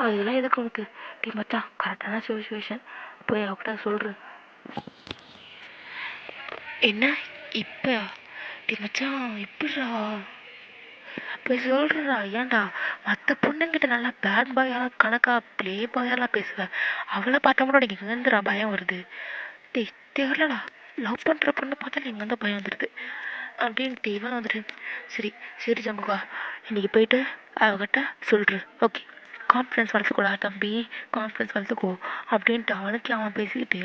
அதெல்லாம் எதுக்கு உனக்கு, டே மச்சான் கரெக்டான சுச்சுவேஷன் போய் அவகிட்ட சொல்கிறேன். என்ன இப்போ டே மச்சான் எப்படிடா போய் சொல்கிறா, ஏன்டா மற்ற பொண்ணுங்கிட்ட நல்லா பேட் பாயாலாம் கணக்கா ப்ளே பாயாலாம் பேசுவேன், அவளை பார்த்தா கூட எனக்கு எங்கேருந்துடா பயம் வருது. டே தெரியலடா, லவ் பண்ணுற பொண்ணை பார்த்தா எங்கே வந்து பயம் வந்துடுது அப்படின்ட்டு இவன் வந்துட்டு சரி ஜங்குக்கா இன்றைக்கி போயிட்டு அவகிட்ட சொல்கிறேன், ஓகே கான்ஃபிடன்ஸ் வளர்த்துக்கூடா தம்பி, கான்ஃபிடன்ஸ் வளர்த்துக்கோ அப்படின்ட்டு அவனுக்கு அவன் பேசிக்கிட்டு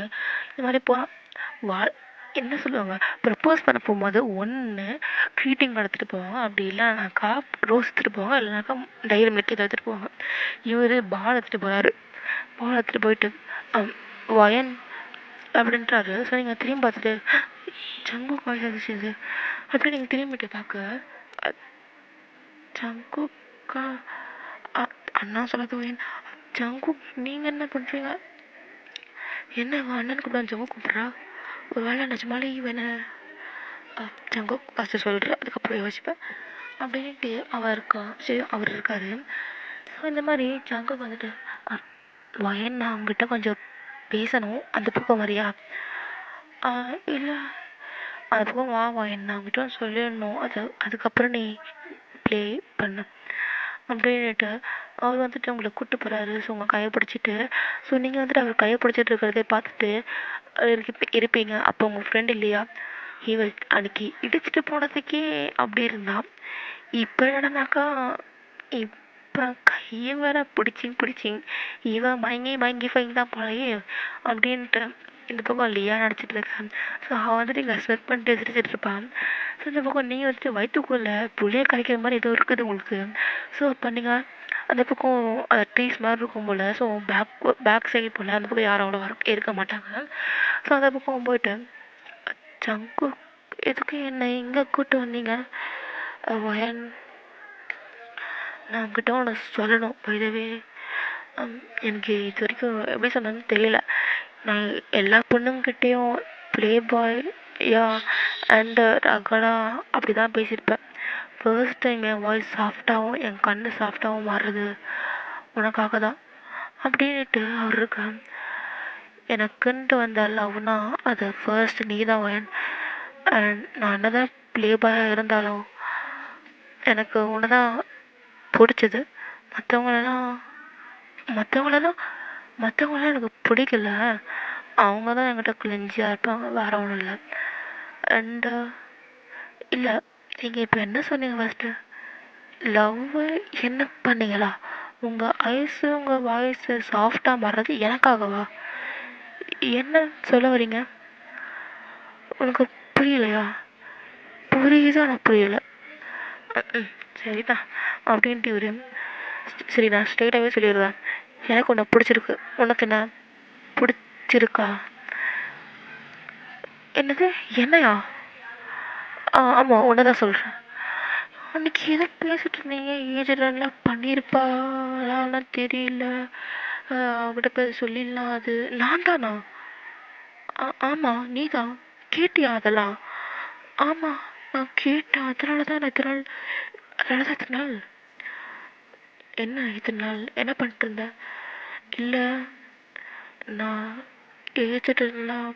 இந்த மாதிரி போகிறான். என்ன சொல்லுவாங்க, ப்ரப்போஸ் பண்ண போகும்போது ஒன்று க்ரீட்டிங் எடுத்துகிட்டு போவாங்க, அப்படி இல்லைனாக்கா ரோஸ் எடுத்துகிட்டு போவாங்க, இல்லைனாக்கா டைரி மில்க் இதை எடுத்துகிட்டு போவாங்க. இவர் பால் எடுத்துகிட்டு போகிறாரு. பால் எடுத்துகிட்டு போயிட்டு வயன் அப்படின்றாரு. ஸோ நீங்கள் திரும்பி பார்த்துட்டு ஜங்கு வாய்ஸ் வந்துச்சு அப்படி நீங்கள் திரும்பிட்டு பார்க்க ஜங்குக்கா அண்ணா சொல்லுறது வயன். ஜங்கு நீங்கள் என்ன பண்ணுறீங்க, என்ன அண்ணன் கூப்பிட்டா ஜங்கு கூப்பிட்றா, ஒரு வேளை நிஜமாலே இவனை ஜங்கு ஃபஸ்ட்டு சொல்கிறேன், அதுக்கப்புறம் யோசிப்பேன் அப்படின்ட்டு அவர் இருக்காரு. ஸோ இந்த மாதிரி ஜங்குக்கு வந்துட்டு வயன் நான் அவங்ககிட்ட கொஞ்சம் பேசணும், அந்த பக்கம் வரியா, இல்லை அந்த பக்கம் வா வயன் நான் அவங்ககிட்ட சொல்லிடணும், அதுக்கப்புறம் நீ ப்ளே பண்ண அப்படின்ட்டு அவர் வந்துட்டு உங்களை கூப்பிட்டு போகிறாரு. ஸோ உங்கள் கையை பிடிச்சிட்டு, ஸோ நீங்கள் வந்துட்டு அவர் கையை பிடிச்சிட்டு இருக்கிறதே பார்த்துட்டு இருப்பீங்க. அப்போ உங்கள் ஃப்ரெண்ட் இல்லையா, இவ அன்னைக்கு இடிச்சிட்டு போனதுக்கே அப்படி இருந்தான், இப்போ என்னன்னாக்கா இப்போ கையை வேற பிடிச்சிங் இவன் மயங்கி ஃபைன் தான் போலையே அப்படின்ட்டு இந்த பக்கம் லியா நினச்சிட்டு இருக்கேன். ஸோ அவன் வந்துட்டு இங்கே ஸ்வெட் பண்ணிட்டு சிரிச்சிட்டு இருப்பான். ஸோ இந்த பக்கம் நீங்கள் வந்துட்டு வயிற்றுக்குள்ளே புளியை கரைக்கிற மாதிரி எதுவும் இருக்குது உங்களுக்கு. ஸோ அப்போ நீங்கள் அந்த பக்கம் அந்த ட்ரீஸ் மாதிரி இருக்கும் போல், ஸோ பேக் சைடு போல் அந்த பக்கம் யாரும் அவ்வளோ இருக்க மாட்டாங்க. ஸோ அந்த பக்கம் போயிட்டு ஜங்கு எதுக்கு என்னை இங்கே கூப்பிட்டு வந்தீங்க வயன், நான் உங்ககிட்ட ஒன்று சொல்லணும். பைதவே எனக்கு இது வரைக்கும் எப்படி சொன்னதுன்னு தெரியல, நான் எல்லா பொண்ணுங்கிட்டேயும் ப்ளே பாய் யா அண்டு ரகடா அப்படி தான் பேசியிருப்பேன். ஃபர்ஸ்ட் டைம் என் வாய்ஸ் சாஃப்டாகவும் என் கண் சாஃப்டாகவும் மாறுறது உனக்காக தான் அப்படின்ட்டு அவர் இருக்கான். எனக்குன்ட்டு வந்த லவ்னா அது ஃபர்ஸ்ட் நீ தான் வயன். அண்ட் நான் என்னதான் ப்ளே பாயாக இருந்தாலும் எனக்கு உன்னை தான் பிடிச்சது. மற்றவங்களெல்லாம் எனக்கு பிடிக்கல, அவங்க தான் என்கிட்ட கிளிஞ்சியாக இருப்பாங்க, வேறு ஒன்றும் இல்லை. அண்டு இல்லை நீங்கள் இப்போ என்ன சொன்னீங்க ஃபஸ்ட்டு, லவ்வு என்ன பண்ணீங்களா, உங்கள் ஐஸு உங்கள் வாய்ஸு சாஃப்டாக மாறுறது எனக்காகவா, என்ன சொல்ல வரீங்க, உனக்கு புரியலையா, புரியுது ஆனால் புரியலை, சரிதான் அப்படின்ட்டு இவரு சரி நான் ஸ்ட்ரெயிட்டாகவே சொல்லிடுவேன், எனக்கு உன்னை பிடிச்சிருக்கு, உனக்கு என்ன பிடிச்சிருக்கா, என்னது என்னையா, ஆமாம் உன்னை தான் சொல்கிறேன், அன்னைக்கு ஏதோ பேசிட்டு இருந்தீங்க, ஏஜெல்லாம் பண்ணியிருப்பாளான்னு தெரியல, அவகிட்ட போய் சொல்லிடலாம். அது நான் தானா? ஆமாம் நீ தான். கேட்டியா அதெல்லாம்? ஆமாம் நான் கேட்டேன். அதனால தான் இத்தனை நாள் என்ன இத்தனை நாள் என்ன பண்ணிட்டு இருந்தேன்? இல்லை நான் ஏஜெல்லாம்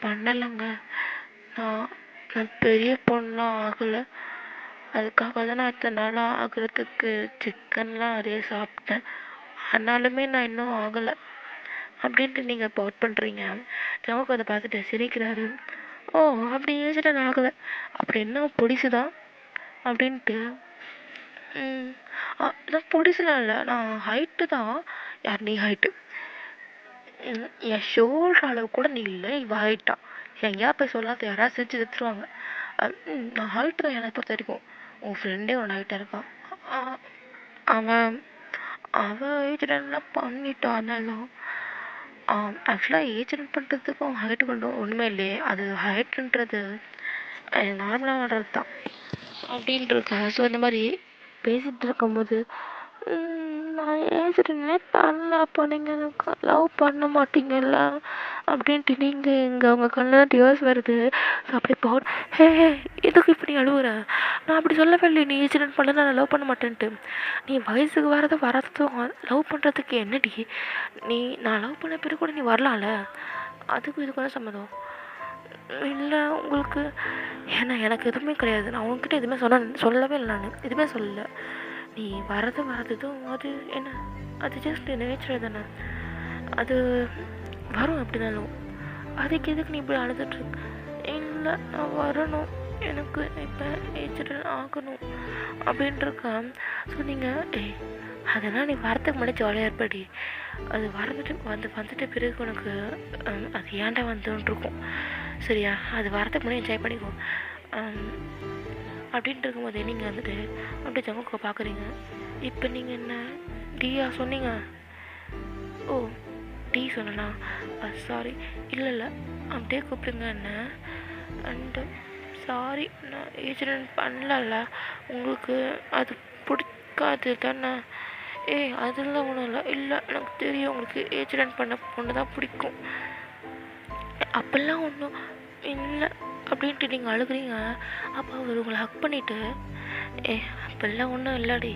பண்ணலைங்க. நான் நான் பெரிய பொண்ணெலாம் ஆகலை. அதுக்காக தான் நான் இத்தனை நாளாக ஆகிறதுக்கு சிக்கன்லாம் நிறைய சாப்பிட்டேன். ஆனாலுமே நான் இன்னும் ஆகலை அப்படின்ட்டு நீங்கள் இப்போ அவுட் பண்ணுறீங்க. ஜமக்கு அதை பார்த்துட்டு சிரிக்கிறாரு. ஓ அப்படி ஏஜில் நான் ஆகலை, அப்படி என்ன பொடிசுதான் அப்படின்ட்டு. நான் பொடிசுலாம் இல்லை, நான் ஹைட்டு தான். யார் நீ ஹைட்டு? என் ஷோல்டர் அளவு கூட நீ இல்லை, இவ ஹைட்டா? எங்கேயா போய் சொல்லாத, யாராவது செஞ்சு எடுத்துருவாங்க. நான் ஹைட்டு தான் என்னை பொறுத்த வரைக்கும். உன் ஃப்ரெண்டே உன் ஹைட்டாக இருக்கான். அவன் அவன் ஏஜென்ட்லாம் பண்ணிட்டான். ஆனாலும் ஆக்சுவலாக ஏஜென்ட் பண்ணுறதுக்கும் ஹைட்டு கொண்டும் ஒன்றுமே இல்லையே. அது ஹைட்டுன்றது நார்மலாக வர்றது தான் அப்படின்ட்டு இருக்கேன். ஸோ இந்த மாதிரி பேசிகிட்டு இருக்கும்போது நான் ஏஜென்ட்னே பண்ணல, அப்போ நீங்கள் எனக்கு லவ் பண்ண மாட்டீங்கல்ல அப்படின்ட்டு நீங்கள் இங்கே அவங்க கண்ணில் டிவோர்ஸ் வருது. ஸோ அப்படி போட் ஹே எதுக்கு இப்படி அழுவுற? நான் அப்படி சொல்லவே இல்லை நீ ஏஜென்ட் பண்ணல நான் லவ் பண்ண மாட்டேன்ட்டு. நீ வயசுக்கு வரதும் லவ் பண்ணுறதுக்கு என்னடி? நான் லவ் பண்ண பிறகு கூட நீ வரலாம்ல, அதுக்கும் இதுக்கு தான் சம்மதம் இல்லை உங்களுக்கு? ஏன்னா எனக்கு எதுவுமே கிடையாது. நான் உங்ககிட்ட எதுவுமே சொல்லவே இல்லை. நான் எதுவுமே சொல்லலை. நீ வரதும் அது என்ன, அது ஜஸ்ட் நேச்சர் தானே, அது வரும் எப்படினாலும். அதுக்கு எதுக்கு நீ இப்படி அழுதுட்ருக்கு? இல்லை நான் வரணும், எனக்கு இப்போ ஏஜென்ட் ஆகணும் அப்படின்ட்டுருக்கேன். ஸோ நீங்கள் அதெல்லாம் நீ வரத்துக்கு முன்னாடி ஜாலியாக இருப்படி. அது வந்துட்ட பிறகு உனக்கு அது ஏன்டா வந்துன்ட்ருக்கும். சரியா? அது வரத்துக்கு முன்னாடி என்ஜாய் பண்ணிக்கோ அப்படின்ட்டு இருக்கும்போதே நீங்கள் வந்துட்டு அப்படியே ஜமுக்கை பார்க்குறீங்க. இப்போ நீங்கள் என்ன டீயா சொன்னீங்க? ஓ டீ சொன்னா? சாரி. இல்லை அப்படியே கூப்பிடுங்க என்ன. அண்டு சாரி, நான் ஏஜென்ட் பண்ணல, உங்களுக்கு அது பிடிக்காது தானே? அதெல்லாம் ஒன்றும் இல்லை எனக்கு தெரியும் உங்களுக்கு ஏஜென்ட் பண்ண பொண்ணு தான் பிடிக்கும். அப்போல்லாம் ஒன்றும் இல்லை அப்படின்ட்டு நீங்கள் அழுகுறீங்க. அப்போ அவர் உங்களை ஹக் பண்ணிவிட்டு அப்போல்லாம் ஒன்றும் இல்லடி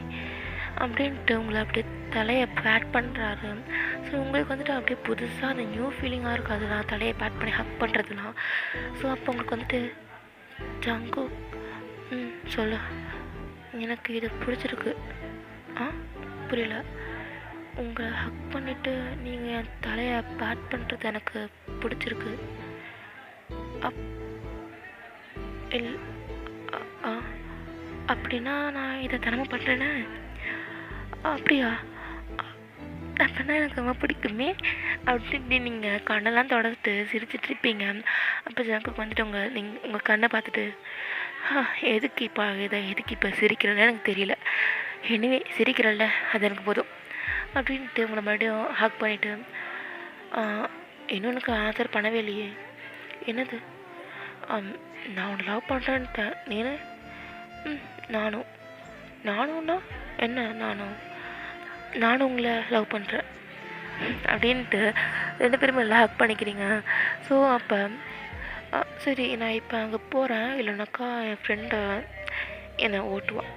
அப்படின்ட்டு உங்களை அப்படியே தலையை பேட் பண்ணுறாரு. ஸோ உங்களுக்கு வந்துட்டு அப்படியே புதுசாக அந்த நியூ ஃபீலிங்காக இருக்கும் அதுதான், தலையை பேட் பண்ணி ஹக் பண்ணுறதுலாம். ஸோ அப்போ உங்களுக்கு வந்துட்டு ஜங்கு சொல்லு, எனக்கு இது பிடிச்சிருக்கு. புரியல? உங்களை ஹக் பண்ணிவிட்டு நீங்கள் என் தலையை பேட் பண்ணுறது எனக்கு பிடிச்சிருக்கு. அப்படின்னா நான் இதை தினமும் பண்ணுறேனே? அப்படியா? அப்படின்னா எனக்கு ரொம்ப பிடிக்குமே அப்படின்னு நீங்கள் கண்ணெல்லாம் தொடர்ந்து சிரிச்சிட்ருப்பீங்க. அப்போ ஜாக்குக்கு வந்துட்டு உங்கள் கண்ணை பார்த்துட்டு எதுக்கு இப்போ சிரிக்கிறேன்னு எனக்கு தெரியல, எனிவே சிரிக்கிறல்ல அது எனக்கு போதும் அப்படின்ட்டு உங்களை மறுபடியும் ஹக் பண்ணிவிட்டு இன்னொன்றுக்கு ஆன்சர் பண்ணவே இல்லையே. என்னது? நான் உன்னை லவ் பண்ணுறேன்ட்டேன். நீனு? நானும்னா என்ன? நானும் உங்களை லவ் பண்ணுறேன் அப்படின்ட்டு 2 பேருமே எல்லாம் ஹக் பண்ணிக்கிறீங்க. ஸோ அப்போ சரி நான் இப்போ அங்கே போகிறேன், இல்லைனாக்கா என் ஃப்ரெண்டை என்னை ஓட்டுவாதான்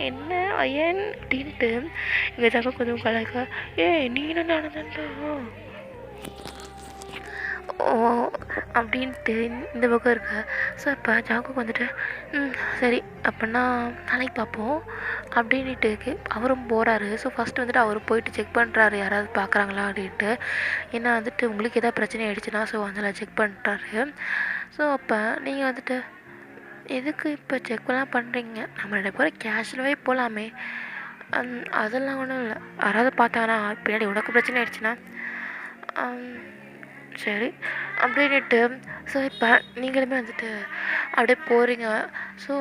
என்ன ஐயன் அப்படின்ட்டு எங்கள் தங்க கொஞ்சம் கலாய்க்கா. நீனும் நடந்தா அப்படின்ட்டு இந்த பக்கம் இருக்க. ஸோ இப்போ ஜாக்குக்கு வந்துட்டு சரி அப்படின்னா நாளைக்கு பார்ப்போம் அப்படின்ட்டு அவரும் போகிறாரு. ஸோ ஃபஸ்ட்டு வந்துட்டு அவரும் போயிட்டு செக் பண்ணுறாரு யாராவது பார்க்குறாங்களா அப்படின்ட்டு. ஏன்னா வந்துட்டு உங்களுக்கு எதாவது பிரச்சனை ஆகிடுச்சுன்னா ஸோ அதெல்லாம் செக் பண்ணிட்டாரு. ஸோ அப்போ நீங்கள் வந்துட்டு எதுக்கு இப்போ செக்லாம் பண்ணுறீங்க? நம்ம 2 பேரும் கேஷுவலாகவே போகலாமே. அதெல்லாம் ஒன்றும் இல்லை, யாராவது பார்த்தாங்கன்னா பின்னாடி உனக்கு பிரச்சனை ஆகிடுச்சுன்னா சரி அப்படின்ட்டு. ஸோ இப்போ நீங்களுமே வந்துட்டு அப்படியே போகிறீங்க. ஸோ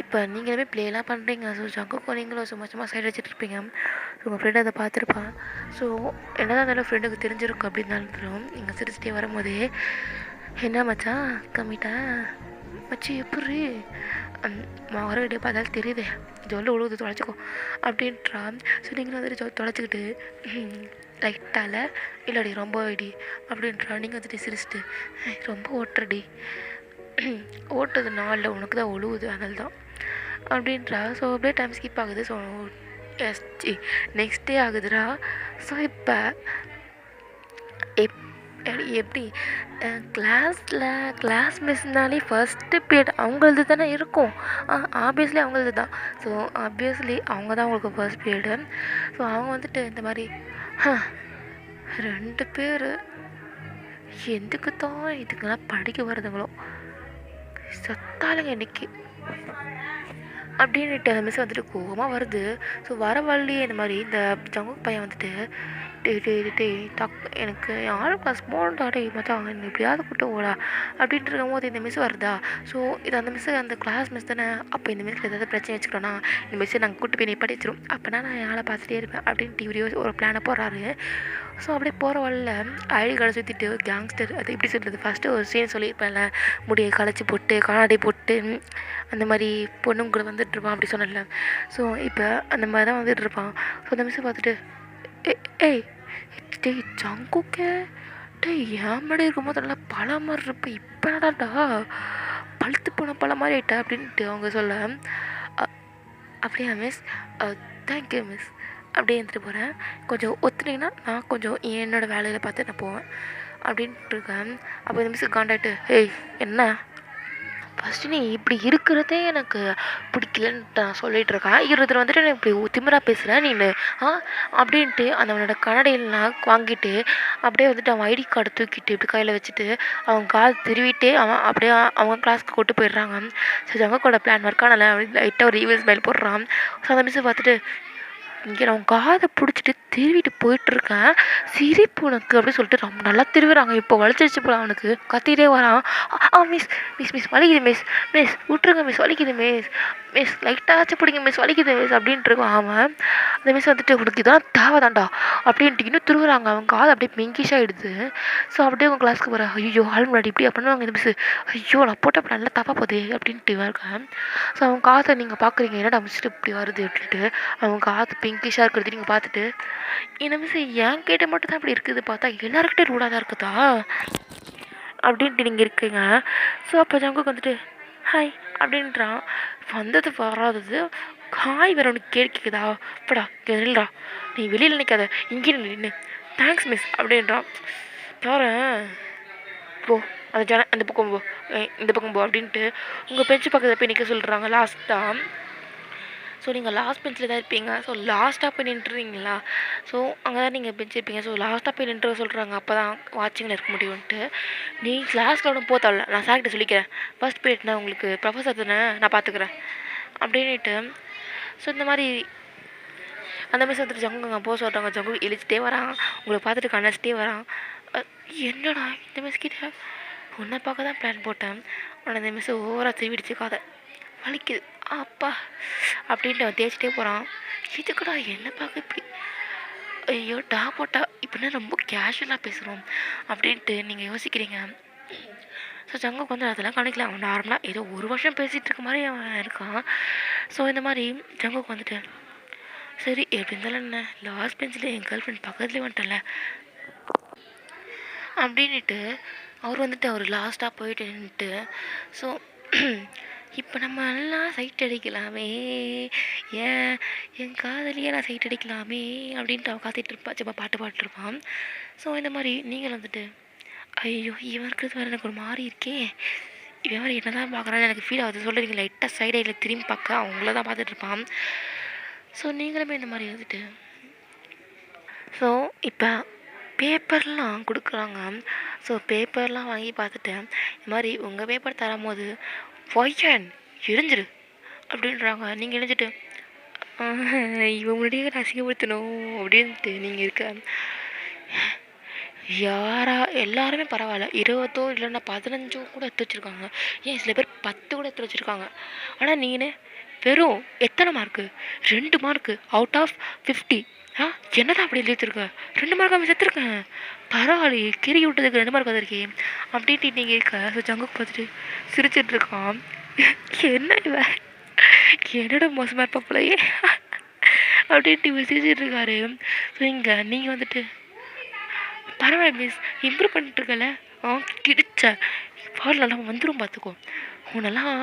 இப்போ நீங்களுமே ப்ளேலாம் பண்ணுறீங்க. ஸோ ஜங்குக்கும் நீங்களும் சும்மா சைடு வச்சுட்ருப்பீங்க. ஸோ உங்கள் ஃப்ரெண்டு அதை பார்த்துருப்பான். ஸோ என்ன தான் இருந்தாலும் ஃப்ரெண்டுக்கு தெரிஞ்சிருக்கும் அப்படின்னு இருந்தாலும் நீங்கள் சிரிச்சிட்டே வரும்போதே என்ன மச்சான் கம்மிட்டா மச்சி எப்புட்ரி மறுபடியும் பார்த்தாலும் தெரியுது ஜொல்ல உழுவுது தொலைச்சிக்கோ அப்படின்றா. ஸோ நீங்களும் வந்துட்டு தொலைச்சிக்கிட்டு லைட்டால இல்லடி ரொம்ப இடி அப்படின்றா. நீங்கள் வந்துட்டு சிரிச்சிட்டு ரொம்ப ஓட்டுறடி ஓட்டுறது நாளில் உனக்கு தான் ஒழுவுது அதனால தான் அப்படின்றா. ஸோ அப்படியே டைம் ஸ்கிப் ஆகுது. ஸோ நெக்ஸ்ட் டே ஆகுதுடா. ஸோ இப்போ எப்படி கிளாஸ் மிஸ்னாலே ஃபஸ்ட்டு பீரியட் அவங்களது தானே இருக்கும். ஆப்வியஸ்லி அவங்களது தான். ஸோ ஆப்வியஸ்லி அவங்க தான் அவங்களுக்கு ஃபர்ஸ்ட் பீரியடு. ஸோ அவங்க வந்துட்டு இந்த மாதிரி 2 பேர் எதுக்கு தான் இதுக்கெல்லாம் படிக்க வருதுங்களோ சத்தாலுங்க இன்னைக்கு அப்படின்ட்டு அந்த மிஸ் வந்துட்டு கோவமாக வருது. ஸோ வர வழியே இந்த மாதிரி இந்த ஜங்குக் பையன் வந்துட்டு எனக்கு ஆள் கிளாஸ் போகணுண்டா டே மச்சான் எப்படியாவது கூட்டு ஓடா அப்படின்ட்டு இருக்கும் போது இந்த மிஸ் வருதா. ஸோ இது அந்த மிஸ்ஸு அந்த கிளாஸ் மிஸ் தானே. அப்போ இந்த மிஸ்ஸில் ஏதாவது பிரச்சனை வச்சுக்கிறோன்னா இந்த மிஸ்ஸை நாங்கள் கூட்டு போய் நிப்பாட்டி வச்சிரும். அப்போனா நான் ஆளை பார்த்துட்டே இருப்பேன் அப்படின்ட்டு இவரையோ ஒரு பிளானை போடுறாரு. ஸோ அப்படியே போகிற வழியில் ஐடி கார்டை சுற்றிட்டு கேங்ஸ்டர் அது எப்படி சொல்கிறது ஃபஸ்ட்டு ஒரு சீன் சொல்லியிருப்பேன்ல முடியை களைச்சி போட்டு கண்ணாடி போட்டு அந்த மாதிரி பொண்ணுங்க கூட வந்துட்டுருப்பான் அப்படி சொன்னல. ஸோ இப்போ அந்த மாதிரி தான் வந்துட்டுருப்பான். ஸோ அந்த மிஸ்ஸை பார்த்துட்டு ஏய் டேய் ஜங்குக்கே டேய் ஏன் முன்னாடி இருக்கும்போது நல்லா பழம் மாதிரி இருப்பேன் இப்போ என்னடாடா பழுத்து போன பழம் மாதிரி ஆயிட்டா அப்படின்ட்டு அவங்க சொல்ல அப்படியா மிஸ் தேங்க்யூ மிஸ் அப்படியே இருந்துட்டு போகிறேன். கொஞ்சம் ஒத்துனீங்கன்னா நான் கொஞ்சம் என்னோடய வேலையில் பார்த்து நான் போவேன் அப்படின்ட்டு இருக்கேன். அப்போ இந்த மிஸ்ஸுக்கு காண்டாக்டு ஏய் என்ன ஃபஸ்ட்டு நீ இப்படி இருக்கிறதே எனக்கு பிடிக்கலன்ட்டு நான் சொல்லிகிட்ருக்கேன். இருபது வந்துட்டு நான் இப்படி திமிராக பேசுகிறேன் நீ அப்படின்ட்டு அவனோட கண்ணடையெல்லாம் வாங்கிட்டு அப்படியே வந்துட்டு அவன் ஐடி கார்டை தூக்கிட்டு இப்படி கையில் வச்சுட்டு அவன் கால் திருவிட்டு அவன் அப்படியே அவங்க கிளாஸ்க்கு கொண்டு போயிடுறாங்க. ஸோ ஜங்கக்கோட பிளான் ஒர்க் ஆனல அப்படின்னு லைட்டாக ஒரு ஈவெல் ஸ்மைல் போடுறான். ஸோ அந்த மிஸ்ஸை பார்த்துட்டு இங்கே நான் காதை பிடிச்சிட்டு திருவிட்டு போயிட்டுருக்கேன் சிரிப்பு உனக்கு அப்படின்னு சொல்லிட்டு ரொம்ப நல்லா திருவிறாங்க. இப்போ வலிச்சிருச்சு போல அவனுக்கு கத்திட்டே வரான். மிஸ் மிஸ் மிஸ் வலிக்குது மிஸ் மிஸ் விட்டுருங்க மிஸ் வலிக்குது மிஸ் மிஸ் லைட்டாச்சும் பிடிங்க மிஸ் வலிக்குது மிஸ் அப்படின்ட்டு இருக்கான் அவன். அந்த மிஸ் வந்துட்டு உனக்கு இதான் தேவைதான்டா அப்படின்ட்டு இன்னும் திருவுறாங்க. அவன் காது அப்படியே பிங்கிஷ் ஆகிடுது. ஸோ அப்படியே அவங்க கிளாஸ்க்கு போகிறேன். ஐயோ ஆள் முன்னாடி இப்படி பண்ணுவாங்க இந்த மிஸ் ஐயோ நான் போட்ட அப்போ நல்லா தப்பாக போகுது அப்படின்ட்டு இருக்கேன். ஸோ அவன் காதை நீங்கள் பார்க்குறீங்க என்னடா மிஸ்ட்டு இப்படி வருது அப்படின்ட்டு அவன் காது பிங்கிஷாக இருக்கிறது நீங்கள் பார்த்துட்டு இந்த மிஸ் ஏன் கேட்ட மட்டும் தான் இப்படி இருக்குது பார்த்தா எல்லாருக்கிட்டே ரூடாக தான் இருக்குதா அப்படின்ட்டு நீங்கள் இருக்குங்க. ஸோ அப்போ ஜங்குக்கு வந்துட்டு ஹாய் அப்படின்றான். வந்தது வராதது ஹாய் வேறு உனக்கு கேட்குதா இப்படா இல்லைடா நீ வெளியில் நிற்காத இங்கே நின்று தேங்க்ஸ் மிஸ் அப்படின்றான். பாரேன் போ அந்த பக்கம் போ இந்த பக்கம் போ அப்படின்ட்டு உங்கள் பெஞ்சு பக்கத்தில் போய் நிற்க சொல்கிறாங்க லாஸ்ட்டாக. ஸோ நீங்கள் லாஸ்ட் பெஞ்சில் தான் இருப்பீங்க. ஸோ லாஸ்ட்டாக போய் நின்றுறீங்களா. ஸோ அங்கே தான் நீங்கள் பெஞ்ச் இருப்பீங்க. ஸோ லாஸ்ட்டாக போய் நின்று சொல்கிறாங்க அப்போ தான் வாட்சிங்கில் இருக்க முடியும்ன்ட்டு. நீ கிளாஸில் ஒன்றும் போத்தால நான் சார்கிட்ட சொல்லிக்கிறேன் ஃபஸ்ட் பீரியட்னா உங்களுக்கு ப்ரொஃபஸர் தானே நான் பார்த்துக்குறேன் அப்படின்ட்டு. ஸோ இந்த மாதிரி அந்த மிஸ் வந்துட்டு ஜங்குங்க போக சொல்கிறாங்க. ஜங்கு இழிச்சிட்டே வரான் உங்களை பார்த்துட்டு கண்ணச்சிட்டே வரான். என்னடா இந்த மிஸ் கிட்ட உன்னை பார்க்க தான் பிளான் போட்டேன் ஆனால் இந்த மிஸ் ஓவராக திருவிடிச்சுக்காத வலிக்குது அப்பா அப்படின்ட்டு அவன் தேய்ச்சிட்டே போகிறான். இதுக்குடா என்ன பார்க்க இப்படி ஐயோ டா போட்டா இப்படின்னா ரொம்ப கேஷுவலாக பேசுகிறோம் அப்படின்ட்டு நீங்கள் யோசிக்கிறீங்க. ஸோ ஜங்குக்கு வந்து அதெல்லாம் கணக்கில் அவன் நார்மலாக ஏதோ ஒரு வருஷம் பேசிகிட்டு இருக்க மாதிரி அவன் இருக்கான். ஸோ இந்த மாதிரி ஜங்குக்கு வந்துட்டு சரி எப்படி இருந்தாலும் என்ன லாஸ்ட் பெஞ்சில் என் கேர்ள் ஃப்ரெண்ட் பக்கத்துலேயே வந்துட்டல அப்படின்ட்டு அவர் வந்துட்டு அவர் லாஸ்ட்டாக போயிட்டு நின்றுட்டு ஸோ இப்போ நம்ம எல்லாம் சைட் அடிக்கலாமே என் காதலியே நான் சைட் அடிக்கலாமே அப்படின்ட்டு அவன் காத்திட்டு இருப்பான் சும்மா பாட்டு பாட்டுருப்பான். ஸோ இந்த மாதிரி நீங்கள் வந்துட்டு ஐயோ இவன் இருக்கிறது வேறு எனக்கு ஒரு மாதிரி இருக்கே இவன் வேறு என்ன தான் பார்க்குறான்னு எனக்கு ஃபீல் ஆகுது சொல்கிறீங்க லைட்டாக சைடில் திரும்பி பார்க்க அவங்கள தான் பார்த்துட்ருப்பான். ஸோ நீங்களுமே இந்த மாதிரி வந்துட்டு ஸோ இப்போ பேப்பர்லாம் கொடுக்குறாங்க. ஸோ பேப்பர்லாம் வாங்கி பார்த்துட்டு இந்த மாதிரி உங்கள் பேப்பர் தரும்போது பொய்யன் எரிஞ்சிரு அப்படின்றாங்க. நீங்கள் எரிஞ்சிட்டு இவன் முன்னாடியே நான் அசிங்கப்படுத்தணும் அப்படின்ட்டு நீங்கள் இருக்க எல்லாருமே பரவாயில்ல 20 இல்லைன்னா 15 கூட எடுத்து வச்சுருக்காங்க. ஏன் சில பேர் 10 கூட எடுத்து வச்சுருக்காங்க. ஆனால் நீங்கள் வெறும் எத்தனை மார்க்கு? 2 mark out of 50. ஆ என்னதான் அப்படி எழுதி வச்சிருக்க? 2 மார்க் அவன் செத்துருக்கேன். பரவாயில்லையே கிறுக்கி விட்டதுக்கு 2 மார்க் வந்திருக்கே அப்படின்ட்டு நீங்கள் இருக்க. ஸோ ஜங்குக்கு பார்த்துட்டு சிரிச்சிட்டு இருக்கான். என்ன இவன் என்னோட மோசமாக இருப்பா போலயே அப்படின்ட்டு இவர் சிரிச்சிட்டு இருக்காரு. ஸோ இங்கே நீங்கள் வந்துட்டு பரவாயில்ல மிஸ் இம்ப்ரூவ் பண்ணிட்டு இருக்கல. கிடிச்ச பாடலாம் வந்துடும் பார்த்துக்கோ. உன்னெல்லாம்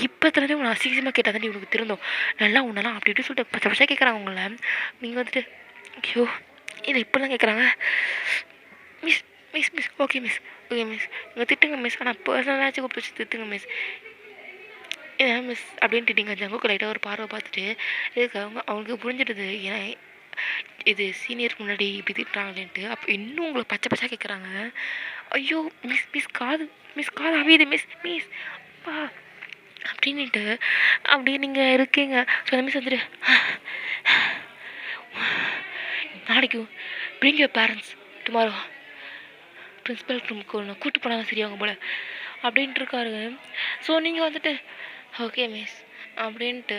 இப்போ தானே உன்னை அசிங்கமாக கேட்டால் தானே உனக்கு திருந்தோம். நல்லா உன்னெல்லாம் அப்படி இப்படி சொல்லிட்டு பச்சை பச்சா கேட்குறாங்க உங்களை. நீங்கள் வந்துட்டு ஐயோ இதை இப்போல்லாம் கேட்குறாங்க. Miss miss miss okay miss நீங்கள் திட்டுங்க மிஸ். ஆனால் பர்சனலாச்சும் கூப்பிட்டு திட்டுங்க மிஸ். ஏன் மிஸ் அப்படின்ட்டு நீங்கள் ஜங்குக்கு லைட்டாக ஒரு பார்வை பார்த்துட்டு இதுக்கு அவங்களுக்கு புரிஞ்சிடுது. ஏன்னா இது சீனியருக்கு முன்னாடி இப்படி திட்டுறாங்களேன்ட்டு. அப்போ இன்னும் உங்களை பச்சை பச்சா கேட்குறாங்க. ஐயோ மிஸ் காது அவியுது மிஸ் அப்பா அப்படின்ட்டு அப்படியே நீங்கள் இருக்கீங்க. ஸோ அந்த மிஸ் வந்துட்டு நாளைக்கு bring your parents tomorrow principal ரூமுக்கு ஒன்று கூப்பிட்டு போனாங்க சரியாங்க போல் அப்படின்ட்டு இருக்காரு. ஸோ நீங்கள் வந்துட்டு ஓகே மிஸ் அப்படின்ட்டு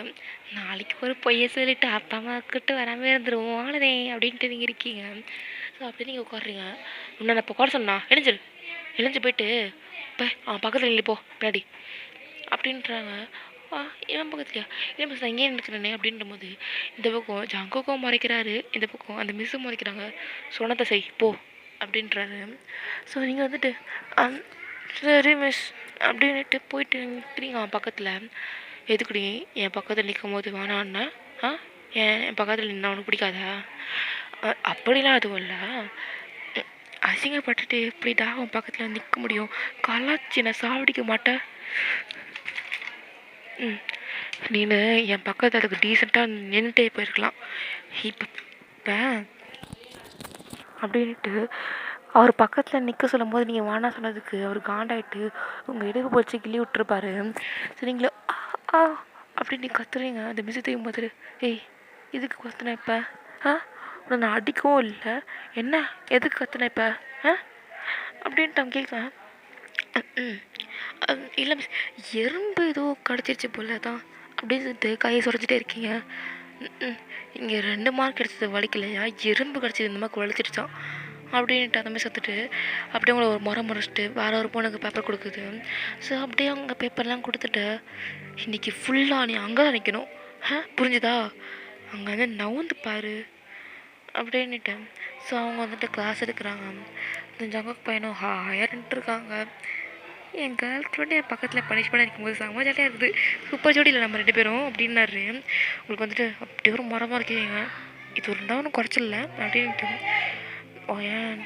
நாளைக்கு ஒரு பொய்யை சொல்லிவிட்டு அப்பா அம்மா கிட்ட வராமல் இருந்துருவோம் ஆனதே அப்படின்ட்டு நீங்கள் இருக்கீங்க. ஸோ அப்படி நீங்கள் உட்காடுறீங்க. இன்னும் நான் இப்போ உட்கார சொன்னா எழுஞ்சு போயிட்டு இப்போ அவன் பக்கத்தில் இல்லை போ பின்னாடி அப்படின்றாங்க. இவன் பக்கத்துலையா இல்லை மிஸ் நான் இங்கே இருக்கிறேனே அப்படின்ற போது இந்த பக்கம் ஜங்குக்கும் மறைக்கிறாரு, இந்த பக்கம் அந்த மிஸ்ஸும் மறைக்கிறாங்க. சொன்னதை செய் போ அப்படின்றாரு. ஸோ நீங்கள் வந்துட்டு சரி மிஸ் அப்படின்ட்டு போயிட்டு நிற்கிறீங்க அவன் பக்கத்தில். எதுக்குடி என் பக்கத்தில் நிற்கும் போது வேணான்னா என் பக்கத்தில் நின்று அவனுக்கு பிடிக்காதா? அப்படிலாம் அதுவும் இல்லை. அசிங்கப்பட்டுட்டு எப்படிடா அவன் பக்கத்தில் நிற்க முடியும்? கலாச்சி நான் சாவடிக்க மாட்டேன். நீனு என் பக்கத்தில் அதுக்கு டீசெண்டாக நின்றுட்டே போயிருக்கலாம். இப்போ அப்படின்ட்டு அவர் பக்கத்தில் நிற்க சொல்லும் போது நீங்கள் வானா சொன்னதுக்கு அவர் காண்டாயிட்டு உங்கள் இடுக்கு போச்சு கிள்ளி விட்டுருப்பாரு. சரிங்களா அப்படின்னு கத்துறீங்க. அந்த மிஸ் தூக்கும் போது ஏய் எதுக்கு கத்துனேன் இப்போ? உன்னை நான் அடிக்கவும் இல்லை என்ன எதுக்கு கத்துனேன் இப்போ அப்படின்ட்டு அவன் கேட்குறேன். இல்லை மிஸ் எறும்பு ஏதோ கடிச்சிருச்சு போல தான் அப்படின்னு சொல்லிட்டு கையை சுரைச்சிட்டே இருக்கீங்க. இங்கே 2 மார்க் எடுத்தது வலிக்கலையா? எறும்பு கடிச்சது இந்த மாதிரி வலிச்சிருச்சான் அப்படின்ட்டு அந்த மாதிரி சத்துட்டு அப்படியே உங்களை ஒரு முறைச்சிட்டு வேறு ஒரு பொண்ணுக்கு பேப்பர் கொடுக்குது. ஸோ அப்படியே அவங்க பேப்பர்லாம் கொடுத்துட்டு இன்றைக்கி ஃபுல்லாக நீ அங்கே தான் நிற்கணும் புரிஞ்சுதா? அங்கே வந்து நவுந்து பாரு அப்படின்னுட்டு. ஸோ அவங்க வந்துட்டு கிளாஸ் எடுக்கிறாங்க. இந்த ஜங்குக்கு பையனும் ஹாயர்ன்ட்டு இருக்காங்க. என் கேர்ள் ஃப்ரெண்டு என் பக்கத்தில் பனிஷ்மெண்ட் இருக்கும்போது செம்ம ஜாலியாக இருக்குது. சூப்பர் ஜோடியில் நம்ம 2 பேரும் அப்படின்னாரு. உங்களுக்கு வந்துட்டு அப்படியே ஒரு மரமாக இருக்கீங்க. இது ஒரு ஒன்றும் குறைச்சில்ல அப்படின்ட்டு. ஏன்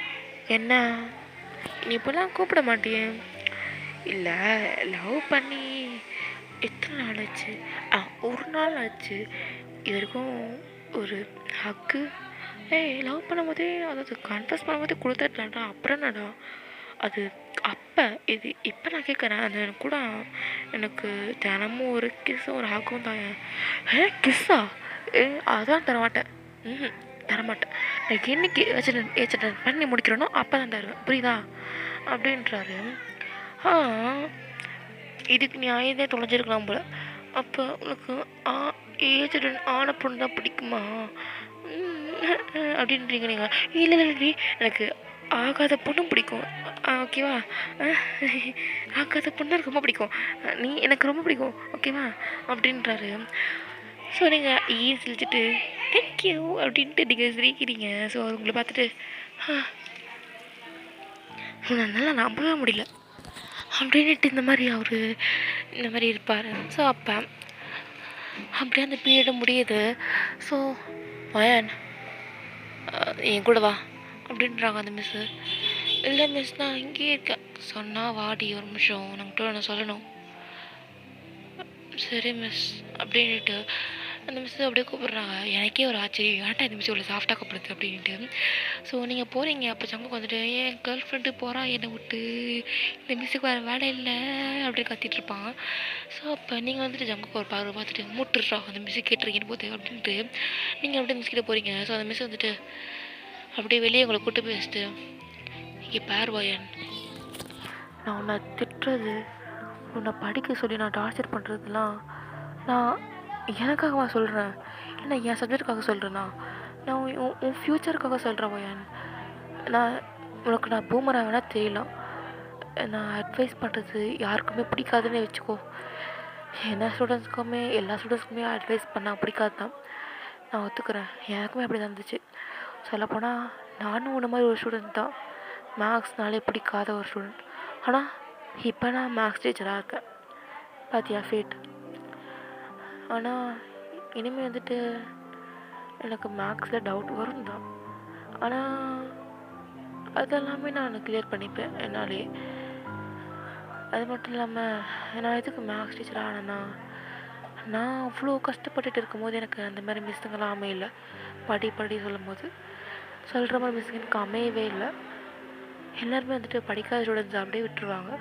என்ன நீ இப்போலாம் கூப்பிட மாட்டியே? இல்லை லவ் பண்ணி எத்தனை நாள் ஆச்சு? 1 நாள் ஆச்சு. இது வரைக்கும் ஒரு ஹக்கு லவ் பண்ணும்போதே அதாவது கன்ஃபஸ் பண்ணும்போதே கொடுத்துடலாம்டா. அப்புறம் என்னடா அது அப்போ இது இப்போ நான் கேட்குறேன். அது கூட எனக்கு தினமும் ஒரு கிஸ்ஸும் ஒரு ஹக்கும் தான். கிஸ்ஸா? அதான் தரமாட்டேன். தரமாட்டேன். எனக்கு என்னைக்கு ஏச்சட்டன் பண்ணி முடிக்கிறேனோ அப்போ தான் தருவேன் புரியுதா அப்படின்றாரு. இதுக்கு நீ ஆயதே தொலைஞ்சிருக்கலாம் போல. அப்போ உனக்கு ஏஜடன் ஆன பொண்ணு தான் பிடிக்குமா அப்படின்றீங்க நீங்கள்? இல்லை எனக்கு ஆகாத பொண்ணும் பிடிக்கும் ஓகேவா? ஆகாத பொண்ணு எனக்கு ரொம்ப பிடிக்கும். நீ எனக்கு ரொம்ப பிடிக்கும் ஓகேவா அப்படின்றாரு. ஸோ நீங்கள் சிரிச்சுட்டு தேங்க்யூ அப்படின்ட்டு நீங்கள் சிரிக்கிறீங்க. ஸோ அது உங்களை பார்த்துட்டு நல்லா நம்பவே முடியல அப்படின்ட்டு இந்த மாதிரி இருப்பார். ஸோ அப்போ அப்படியே அந்த பீரியடு முடியுது. ஸோ மயன் என் கூட வா அப்படின்றாங்க அந்த மிஸ்ஸு. இல்லை மிஸ் நான் இங்கேயே இருக்கேன். சொன்னால் வாடி ஒரு நிமிஷம் நாங்கள் நான் சொல்லணும். சரி மிஸ் அப்படின்ட்டு அந்த மிஸ்ஸு அப்படியே கூப்பிட்றாங்க. எனக்கே ஒரு ஆச்சரியம் ஏன்டா இந்த மிஸ் இவ்வளோ சாஃப்டாக கூப்பிடுது அப்படின்ட்டு. ஸோ நீங்கள் போகிறீங்க. அப்போ ஜங்குக்கு வந்துட்டு என் கேர்ள் ஃப்ரெண்டு போகிறா என்னை விட்டு, இந்த மிஸ்ஸுக்கு வேறு வேலை இல்லை அப்படின்னு கத்திட்டு இருப்பான். ஸோ அப்போ நீங்கள் வந்துட்டு ஜங்குக்கு ஒரு பார்வை பார்த்துட்டு மூட்டுறா அந்த மிஸ்ஸு கேட்டிருக்கேன்னு போது அப்படின்ட்டு நீங்கள் அப்படியே மிஸ் கிட்ட போகிறீங்க. ஸோ அந்த மிஸ் வந்துட்டு அப்படியே வெளியே உங்களை கூட்டு பேசிட்டு இங்கே பேர் வாயன் நான் உன்னை திட்டுறது உன்னை படிக்க சொல்லி நான் டார்ச்சர் பண்ணுறதுலாம் நான் எனக்காகவா சொல்கிறேன்? இல்லை நான் என் சப்ஜெக்டுக்காக சொல்கிறேன்னா? நான் உன் ஃப்யூச்சருக்காக சொல்கிறேன் வயான். நான் உனக்கு நான் பூமரா வேணால் தெரியலாம். நான் அட்வைஸ் பண்ணுறது யாருக்குமே பிடிக்காதுன்னு வச்சுக்கோ. எல்லா ஸ்டூடெண்ட்ஸ்க்குமே அட்வைஸ் பண்ணால் பிடிக்காது தான். நான் ஒத்துக்கிறேன். எனக்குமே அப்படி தான் இருந்துச்சு. சொல்லப்போனால் நானும் உன்ன மாதிரி ஒரு ஸ்டூடெண்ட் தான். மேக்ஸ்னாலே பிடிக்காத ஒரு ஸ்டூடெண்ட். ஆனால் இப்போ நான் மேக்ஸ் டீச்சராக இருக்கேன். பார்த்தியா ஃபேட். ஆனால் இனிமேல் வந்துட்டு எனக்கு மேக்ஸில் டவுட் வரும் தான். ஆனால் அதெல்லாமே நான் கிளியர் பண்ணிப்பேன் என்னாலே. அது மட்டும் இல்லாமல் நான் எதுக்கு மேக்ஸ் டீச்சராக ஆனேன்னா, நான் அவ்வளோ கஷ்டப்பட்டுட்டு இருக்கும்போது எனக்கு அந்த மாதிரி மிஸ்ஸுங்கெல்லாம் அமையல. படி சொல்லும் போது சொல்கிற மாதிரி மிஸ்ஸுங்க எனக்கு அமையவே இல்லை. எல்லாருமே வந்துட்டு படிக்காத ஸ்டூடெண்ட்ஸ் அப்படியே விட்டுருவாங்க.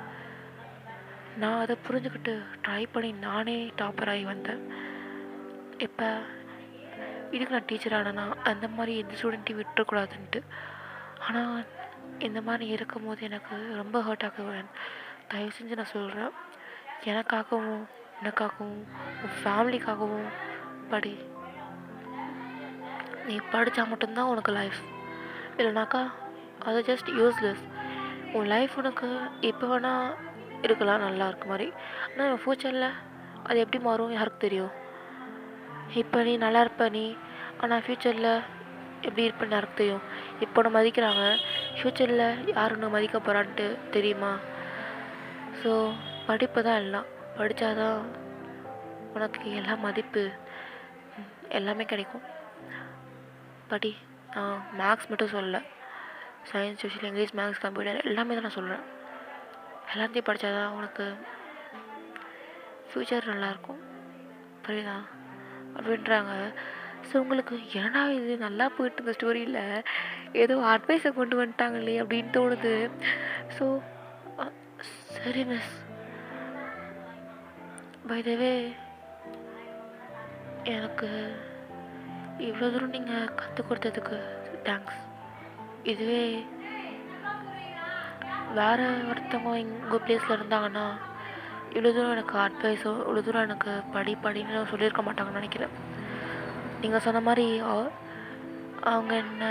நான் அதை புரிஞ்சுக்கிட்டு ட்ரை பண்ணி நானே டாப்பர் ஆகி வந்தேன். இப்போ இதுக்கு நான் டீச்சர் ஆனேன்னா அந்த மாதிரி எந்த ஸ்டூடெண்ட்டையும் விட்டுறக்கூடாதுன்ட்டு. ஆனால் இந்த மாதிரி இருக்கும்போது எனக்கு ரொம்ப ஹர்ட் ஆகுவேன். தயவு செஞ்சு நான் சொல்கிறேன், எனக்காகவும் உனக்காகவும் உன் ஃபேமிலிக்காகவும் படி. நீ படித்தா மட்டும்தான் உனக்கு லைஃப். இல்லைனாக்கா அது ஜஸ்ட் யூஸ்லெஸ். உன் லைஃப் உனக்கு இப்போ வேணால் இருக்கலாம் நல்லா இருக்க மாதிரி. ஆனால் உன் ஃப்யூச்சரில் அது எப்படி மாறும் யாருக்கு தெரியும்? இப்போ நீ நல்லா இருப்ப நீ, ஆனால் ஃப்யூச்சரில் எப்படி இருப்பேன்னு யாருக்கு தெரியும்? இப்போ உன்னை மதிக்கிறாங்க, ஃப்யூச்சரில் யார் உன்னை மதிக்க போகிறான்ட்டு தெரியுமா? ஸோ படிப்பு தான் எல்லாம். படித்தாதான் உனக்கு எல்லா மதிப்பு எல்லாமே கிடைக்கும். படி. நான் மேக்ஸ் மட்டும் சொல்லலை, science, social, English, maths, computer எல்லாமே தான் நான் சொல்கிறேன். எல்லாத்தையும் படித்தாதான் உனக்கு ஃப்யூச்சர் நல்லாயிருக்கும். புரியுதா அப்படின்றாங்க. ஸோ உங்களுக்கு என்னடா இது நல்லா போயிட்டு இருந்த ஸ்டோரியில் ஏதோ அட்வைஸை கொண்டு வந்துட்டாங்களே அப்படின்னு தோணுது. ஸோ சரி மிஸ், பை த வே எனக்கு இவ்வளோ தூரம் நீங்கள் கற்றுக் கொடுத்ததுக்கு தேங்க்ஸ். இதுவே வேறு ஒருத்தவங்க உங்கள் பிளேஸில் இருந்தாங்கன்னா இவ்வளோ தூரம் எனக்கு அட்வைஸோ இவ்வளோ தூரம் எனக்கு படின்னு சொல்லியிருக்க மாட்டாங்கன்னு நினைக்கிறேன். நீங்கள் சொன்ன மாதிரி அவங்க என்ன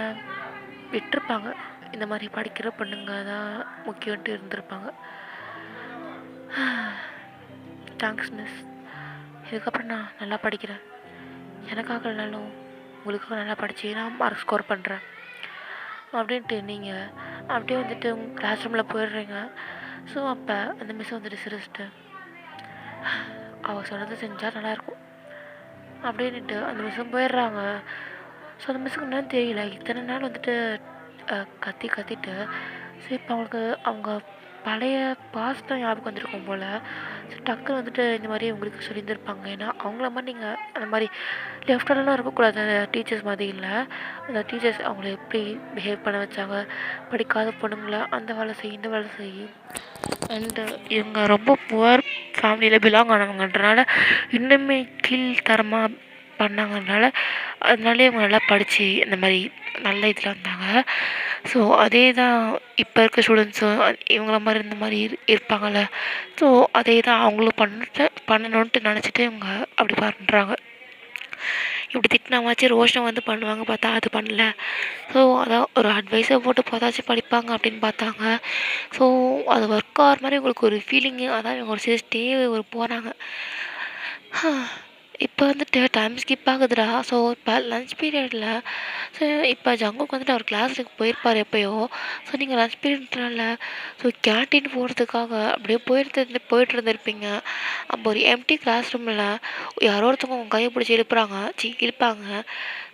விட்டுருப்பாங்க. இந்த மாதிரி படிக்கிற பொண்ணுங்க தான் முக்கியம்ட்டு இருந்திருப்பாங்க. Thanks miss. இதுக்கப்புறம் நான் நல்லா படிக்கிறேன். எனக்காக இல்லைனாலும் உங்களுக்காக நல்லா படித்து நான் மார்க் ஸ்கோர் பண்ணுறேன் அப்படின்ட்டு நீங்கள் அப்படியே வந்துட்டு உங்கள் கிளாஸ் ரூமில் போயிடுறீங்க. ஸோ அப்போ அந்த மிஸ் வந்துட்டு சிரிச்சிட்டு அவள் சொன்னதை செஞ்சால் நல்லாயிருக்கும் அப்படின்ட்டு அந்த மிஸ்ஸும் போயிடுறாங்க. ஸோ அந்த மிஸ்ஸுக்கு என்னன்னு தெரியல, இத்தனை நாள் வந்துட்டு கத்திட்டு ஸோ இப்போ அவங்களுக்கு அவங்க பழைய பாஸ்ட் தான் ஞாபகம் வந்திருக்கும் போல். ஸோ டக்குன்னு வந்துட்டு இந்த மாதிரி உங்களுக்கு சொல்லியிருந்திருப்பாங்க. ஏன்னா அவங்கள மாதிரி நீங்கள் அந்த மாதிரி லெஃப்டெல்லாம் இருக்கக்கூடாது. அந்த டீச்சர்ஸ் மாதிரி இல்லை. அந்த டீச்சர்ஸ் அவங்கள எப்படி பிஹேவ் பண்ண வச்சாங்க, படிக்காத பொண்ணுங்களை அந்த வேலை செய் இந்த வேலை செய். அண்டு இவங்க ரொம்ப புவர் ஃபேமிலியில் பிலாங் ஆனவங்கன்றனால இன்னுமே கீழ்த்தரமாக பண்ணாங்கனால அதனாலே இவங்க நல்லா படித்து இந்த மாதிரி நல்ல இதில் வந்தாங்க. ஸோ அதே தான் இப்போ இருக்க ஸ்டூடெண்ட்ஸும் இவங்கள மாதிரி இந்த மாதிரி இருப்பாங்கள்ல. ஸோ அதே தான் அவங்களும் பண்ணணுன்ட்டு நினச்சிட்டு இவங்க அப்படி பண்ணுறாங்க. இப்படி திட்டினாமாச்சு ரோஷனை வந்து பண்ணுவாங்க, பார்த்தா அது பண்ணல. ஸோ அதான் ஒரு அட்வைஸை போட்டு பார்த்தாச்சும் படிப்பாங்க அப்படின்னு பார்த்தாங்க. ஸோ அது ஒர்க் ஆகிற மாதிரி உங்களுக்கு ஒரு ஃபீலிங்கு. அதான் இவங்க ஒரு சிரிச்சிட்டே போகிறாங்க. இப்போ வந்துட்டு டைம் ஸ்கிப் ஆகுதுடா. ஸோ இப்போ லன்ச் பீரியடில் ஸோ இப்போ ஜங்குக்கு வந்துட்டு அவர் கிளாஸுக்கு போயிருப்பார் எப்போயோ. ஸோ நீங்கள் லன்ச் பீரியட்னால ஸோ கேன்டீன் போகிறதுக்காக அப்படியே போயிட்டு இருந்திருப்பீங்க. அப்போ ஒரு எம்டி கிளாஸ் ரூமில் யாரோ ஒருத்தவங்க உங்கள் கையை பிடிச்சி இழுப்பாங்க.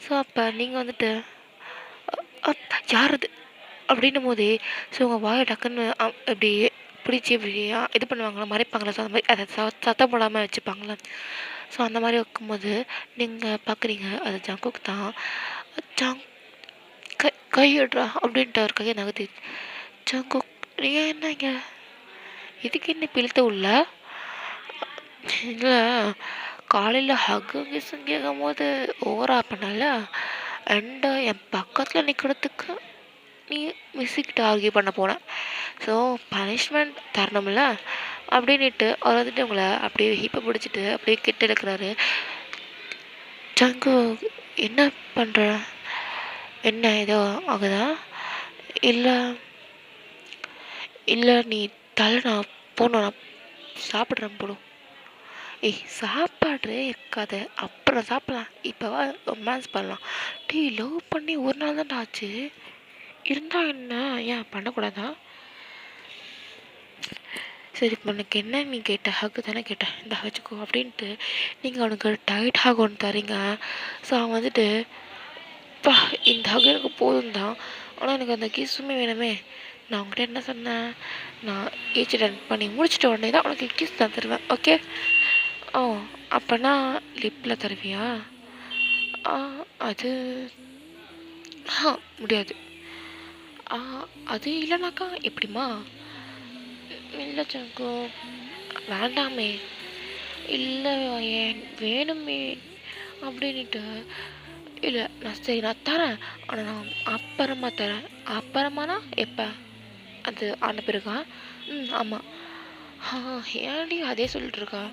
ஸோ அப்போ நீங்கள் வந்துட்டு யார் அது அப்படின்னும் போதே ஸோ உங்கள் வாயை டக்குன்னு இப்படி பிடிச்சி இப்படி இது பண்ணுவாங்களா, மறைப்பாங்களா. ஸோ அந்த மாதிரி அதை சத்தம் போடாமல் வச்சுப்பாங்களா. ஸோ அந்த மாதிரி வைக்கும்போது நீங்கள் பார்க்குறீங்க அது ஜங்குக்கு தான். கையிடுறா அப்படின்ட்டு அவர் கையை நகர்த்தி ஜங்குக் நீங்கள் என்னங்க இதுக்கு என்ன பிழுத்த உள்ள இல்லை காலையில் ஹக்குங்கிசும் கேட்கும் போது ஓவரா பண்ணல. அண்டு என் பக்கத்தில் நிற்கிறதுக்கு நீ மிஸ்ஸுக்கிட்ட ஆர்கியூ பண்ண போனேன். ஸோ பனிஷ்மெண்ட் தரணும்ல அப்படின்ட்டு அவர் வந்துட்டு உங்களை அப்படியே ஹீப்பை பிடிச்சிட்டு அப்படியே கிட்ட இருக்கிறாரு. சங்கு என்ன பண்ணுற? என்ன ஏதோ ஆகுதா? இல்லை இல்லை நீ தலை நான் போகணும், நான் சாப்பிட்றேன் போடும். ஏய் சாப்பாடு இருக்காது, அப்புறம் சாப்பிட்லாம், இப்போவா ரொமான்ஸ் பண்ணலாம். டீ லவ் பண்ணி ஒரு நாள் தான்டா ஆச்சு, இருந்தால் என்ன, ஏன் பண்ணக்கூடாதா? சரி இப்போ உனக்கு என்ன நீ கேட்ட, ஹக்கு தானே கேட்ட, இந்த வச்சுக்கோ அப்படின்ட்டு நீங்கள் அவனுக்கு டைட் ஹக் ஒன்று தரீங்க. ஸோ அவன் வந்துட்டு பா இந்த ஹக் எனக்கு போதும் தான், ஆனால் எனக்கு அந்த கிஸ்ஸுமே வேணுமே. நான் உங்கள்கிட்ட என்ன சொன்னேன், நான் ஏஜ் டன் பண்ணி முடிச்சிட்ட உடனே தான் உனக்கு கிஸ் தான் தருவேன், ஓகே? ஓ அப்போனா லிப்பில் தருவியா? அது முடியாது. அது இல்லைனாக்கா எப்படிம்மா? இல்லை சங்கு வேண்டாமே. இல்லை ஏன் வேணுமே அப்படின்ட்டு. இல்லை நான் சரி நான் தரேன், ஆனால் நான் அப்புறமா தரேன். அப்புறமானா எப்போ? அது ஆன பிறகா? ஆமாம். ஏன்டி அதே சொல்லிட்டுருக்கா?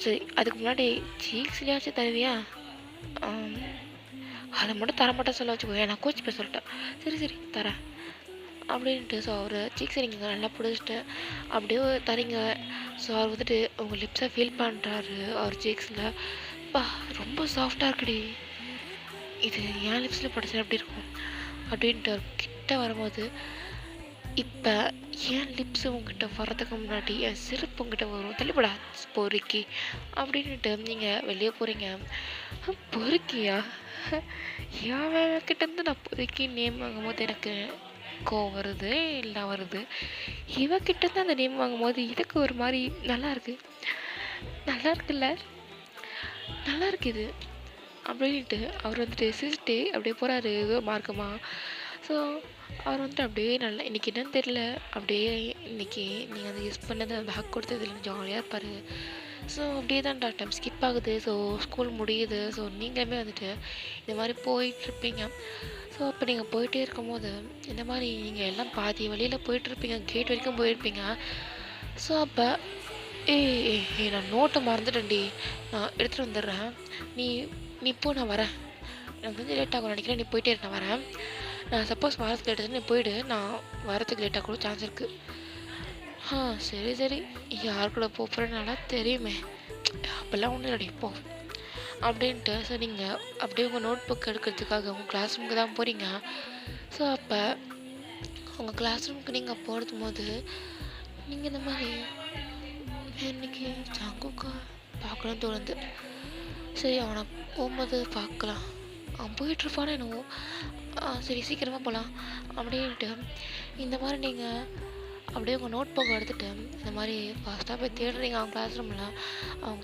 சரி அதுக்கு முன்னாடி சீக்ஸ்லையாச்சும் தருவியா? அதை மட்டும் தரமாட்டேன் சொல்ல வச்சுக்கோ, நான் கோச் போய் சொல்லிட்டேன். சரி சரி தரேன் அப்படின்ட்டு. ஸோ அவர் சீக்ஸை நீங்கள் நல்லா பிடிச்சிட்டு அப்படியே தரீங்க. ஸோ அவர் வந்துட்டு உங்கள் லிப்ஸை ஃபீல் பண்ணுறாரு அவர் சீக்ஸில். பா ரொம்ப சாஃப்டாக இருக்குடி, இது என் லிப்ஸில் படிச்சா எப்படி இருக்கும் அப்படின்ட்டு அவர் கிட்ட வரும்போது, இப்போ என் லிப்ஸு உங்ககிட்ட வர்றதுக்கு முன்னாடி என் சிறப்பு உங்ககிட்ட வரும், தெளிப்படா பொறுக்கி அப்படின்ட்டு நீங்கள் வெளியே போகிறீங்க. பொறுக்கியா? என் கிட்டேருந்து நான் பொறுக்கி நேம் வாங்கும்போது எனக்கு கோவம் வருது, இல்லை வருது. இவகிட்டேருந்து அந்த நேம் வாங்கும்போது இதுக்கு ஒரு மாதிரி நல்லா இருக்கு, நல்லா இருக்குல்ல, நல்லா இருக்குது அப்படின்ட்டு அவர் வந்துட்டு சிரிச்சுட்டு அப்படியே போகிறாரு ஏதோ மார்க்கமாக. ஸோ அவர் வந்துட்டு அப்படியே நல்லா இன்றைக்கி என்னன்னு தெரில, அப்படியே இன்றைக்கி நீங்கள் அந்த யூஸ் பண்ணது அந்த ஹக் கொடுத்தது இல்லை ஜாலியாக இருப்பார். ஸோ அப்படியே தான் டைம் ஸ்கிப் ஆகுது. ஸோ ஸ்கூல் முடியுது. ஸோ நீங்களுமே வந்துட்டு இந்த மாதிரி போயிட்டுருப்பீங்க. ஸோ அப்போ நீங்கள் போயிட்டே இருக்கும்போது இந்த மாதிரி நீங்கள் எல்லாம் பாதி வழியில் போயிட்டுருப்பீங்க, கேட் வரைக்கும் போயிருப்பீங்க. ஸோ அப்போ ஏய் நான் நோட்டை மறந்துட்டேன்டி, நான் எடுத்துகிட்டு வந்துடுறேன், நீ நீ போ, நான் வரேன், எனக்கு வந்து லேட் ஆகும் நினைக்கிறேன், நீ போயிட்டே நான் வரேன், நான் சப்போஸ் வரதுக்கு லேட் ஆகுது நீ போயிடு, நான் வரத்துக்கு லேட்டாக கூட சான்ஸ் இருக்குது. சரி சரி யார் கூட போகிறேன்னு நல்லா தெரியுமே, அப்போல்லாம் ஒன்றும் இல்லடி போ அப்படின்ட்டு. ஸோ நீங்கள் அப்படியே உங்கள் நோட் புக் எடுக்கிறதுக்காக உங்கள் கிளாஸ் ரூமுக்கு தான் போகிறீங்க. ஸோ அப்போ உங்கள் கிளாஸ் ரூமுக்கு நீங்கள் போகிறது போது நீங்கள் இந்த மாதிரி இன்னைக்கு சங்குக்கா பார்க்கணும்னு தோணுது. சரி அவனை போகும்போது பார்க்கலாம், அவன் போயிட்டுருப்பானே என்னவோ, சரி சீக்கிரமாக போகலாம் அப்படின்ட்டு இந்த மாதிரி நீங்கள் அப்படியே உங்கள் நோட் புக்கை எடுத்துகிட்டு இந்த மாதிரி ஃபாஸ்ட்டாக போய் தேடுறீங்க அவங்க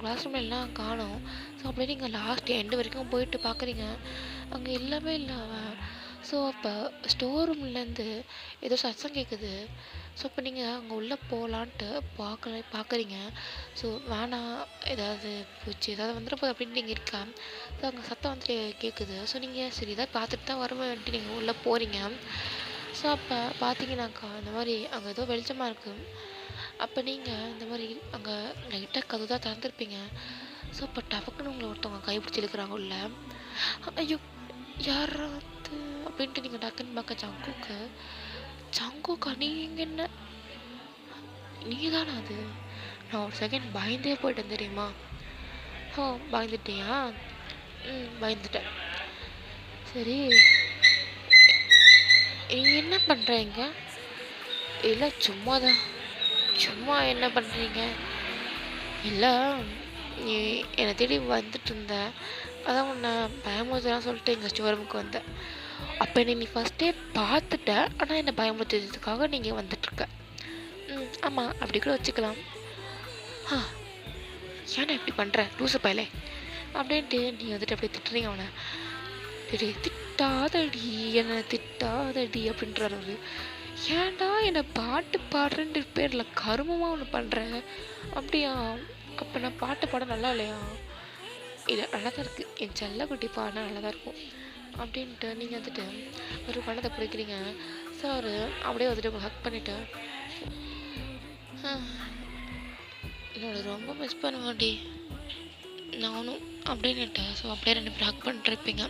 கிளாஸ் ரூமில் எல்லாம் காணோம். ஸோ அப்படியே நீங்கள் லாஸ்ட் எண்டு வரைக்கும் போயிட்டு பார்க்குறீங்க, அங்கே எல்லாமே இல்லை அவன். ஸோ அப்போ ஸ்டோர் ரூம்லேருந்து ஏதோ சத்தம் கேட்குது. ஸோ இப்போ நீங்கள் அங்கே உள்ளே போகலான்ட்டு பார்க்குறீங்க. ஸோ வேணாம் ஏதாவது பூச்சி ஏதாவது வந்துட போகுது அப்படின்னு நீங்கள் இருக்கா. ஸோ அங்கே சத்தம் வந்துட்டு கேட்குது. ஸோ நீங்கள் சரி ஏதாவது பார்த்துட்டு தான் வருவேன்ட்டு நீங்கள் உள்ளே போகிறீங்க. ஸோ அப்போ பார்த்தீங்கன்னாக்கா இந்த மாதிரி அங்கே ஏதோ வெளிச்சமாக இருக்குது. அப்போ நீங்கள் இந்த மாதிரி அங்கே லைட்டாக கதவு தான் திறந்துருப்பீங்க. ஸோ அப்போ டபக்குன்னு உங்களை ஒருத்தவங்க கைப்பிடிச்சி இழுக்கிறாங்க உள்ள. ஐயோ யாராவது அப்படின்ட்டு நீங்கள் டக்குன்னு பார்க்க சங்குக்கா நீங்கள் என்ன, நீங்கள் தானே அது? நான் ஒரு செகண்ட் பயந்தே போயிட்டேன் தெரியுமா? பயந்துட்டியா? பயந்துட்டேன். சரி நீங்கள் என்ன பண்ணுறீங்க? இல்லை சும்மா என்ன பண்ணுறீங்க? இல்லை நீ என்னை தேடி வந்துட்டு இருந்த, அதான் உன்னை பயமுறுத்தலாம் சொல்லிட்டு எங்கள் ஸ்டோர் ரூமுக்கு வந்தேன். அப்போ என்னை நீ ஃபஸ்ட்டே பார்த்துட்ட, ஆனால் என்னை பயமுறுத்துறதுக்காக நீங்கள் வந்துட்டுருக்க. ஆமாம் அப்படி கூட வச்சுக்கலாம். ஏன்னா இப்படி பண்ணுற லூசு பயலே அப்படின்ட்டு நீ வந்துட்டு அப்படியே திட்டுறீங்க அவனை. திட்டாதடி என்னை திட்டாதடி அப்படின்றார் அவரு. ஏன்டா என்னை பாட்டு பாடுறேன்ற பேரில் கருமமாக ஒன்று பண்ணுறேன் அப்படியா? அப்போ நான் பாட்டு பாட நல்லா இல்லையா? இல்லை நல்லா தான் இருக்குது, என் செல்ல குட்டி பாடினா நல்லா தான் இருக்கும் அப்படின்ட்டு நீங்கள் வந்துட்டு ஒரு பணத்தை பிடிக்கிறீங்க. ஸோ அவர் அப்படியே வந்துட்டு ஹக் பண்ணிவிட்டு என்னோட ரொம்ப மிஸ் பண்ணுவாண்டி நானும் அப்படின்னுட்டு ஸோ அப்படியே 2 பேரும் ஹக் பண்ணிட்டுருப்பீங்க.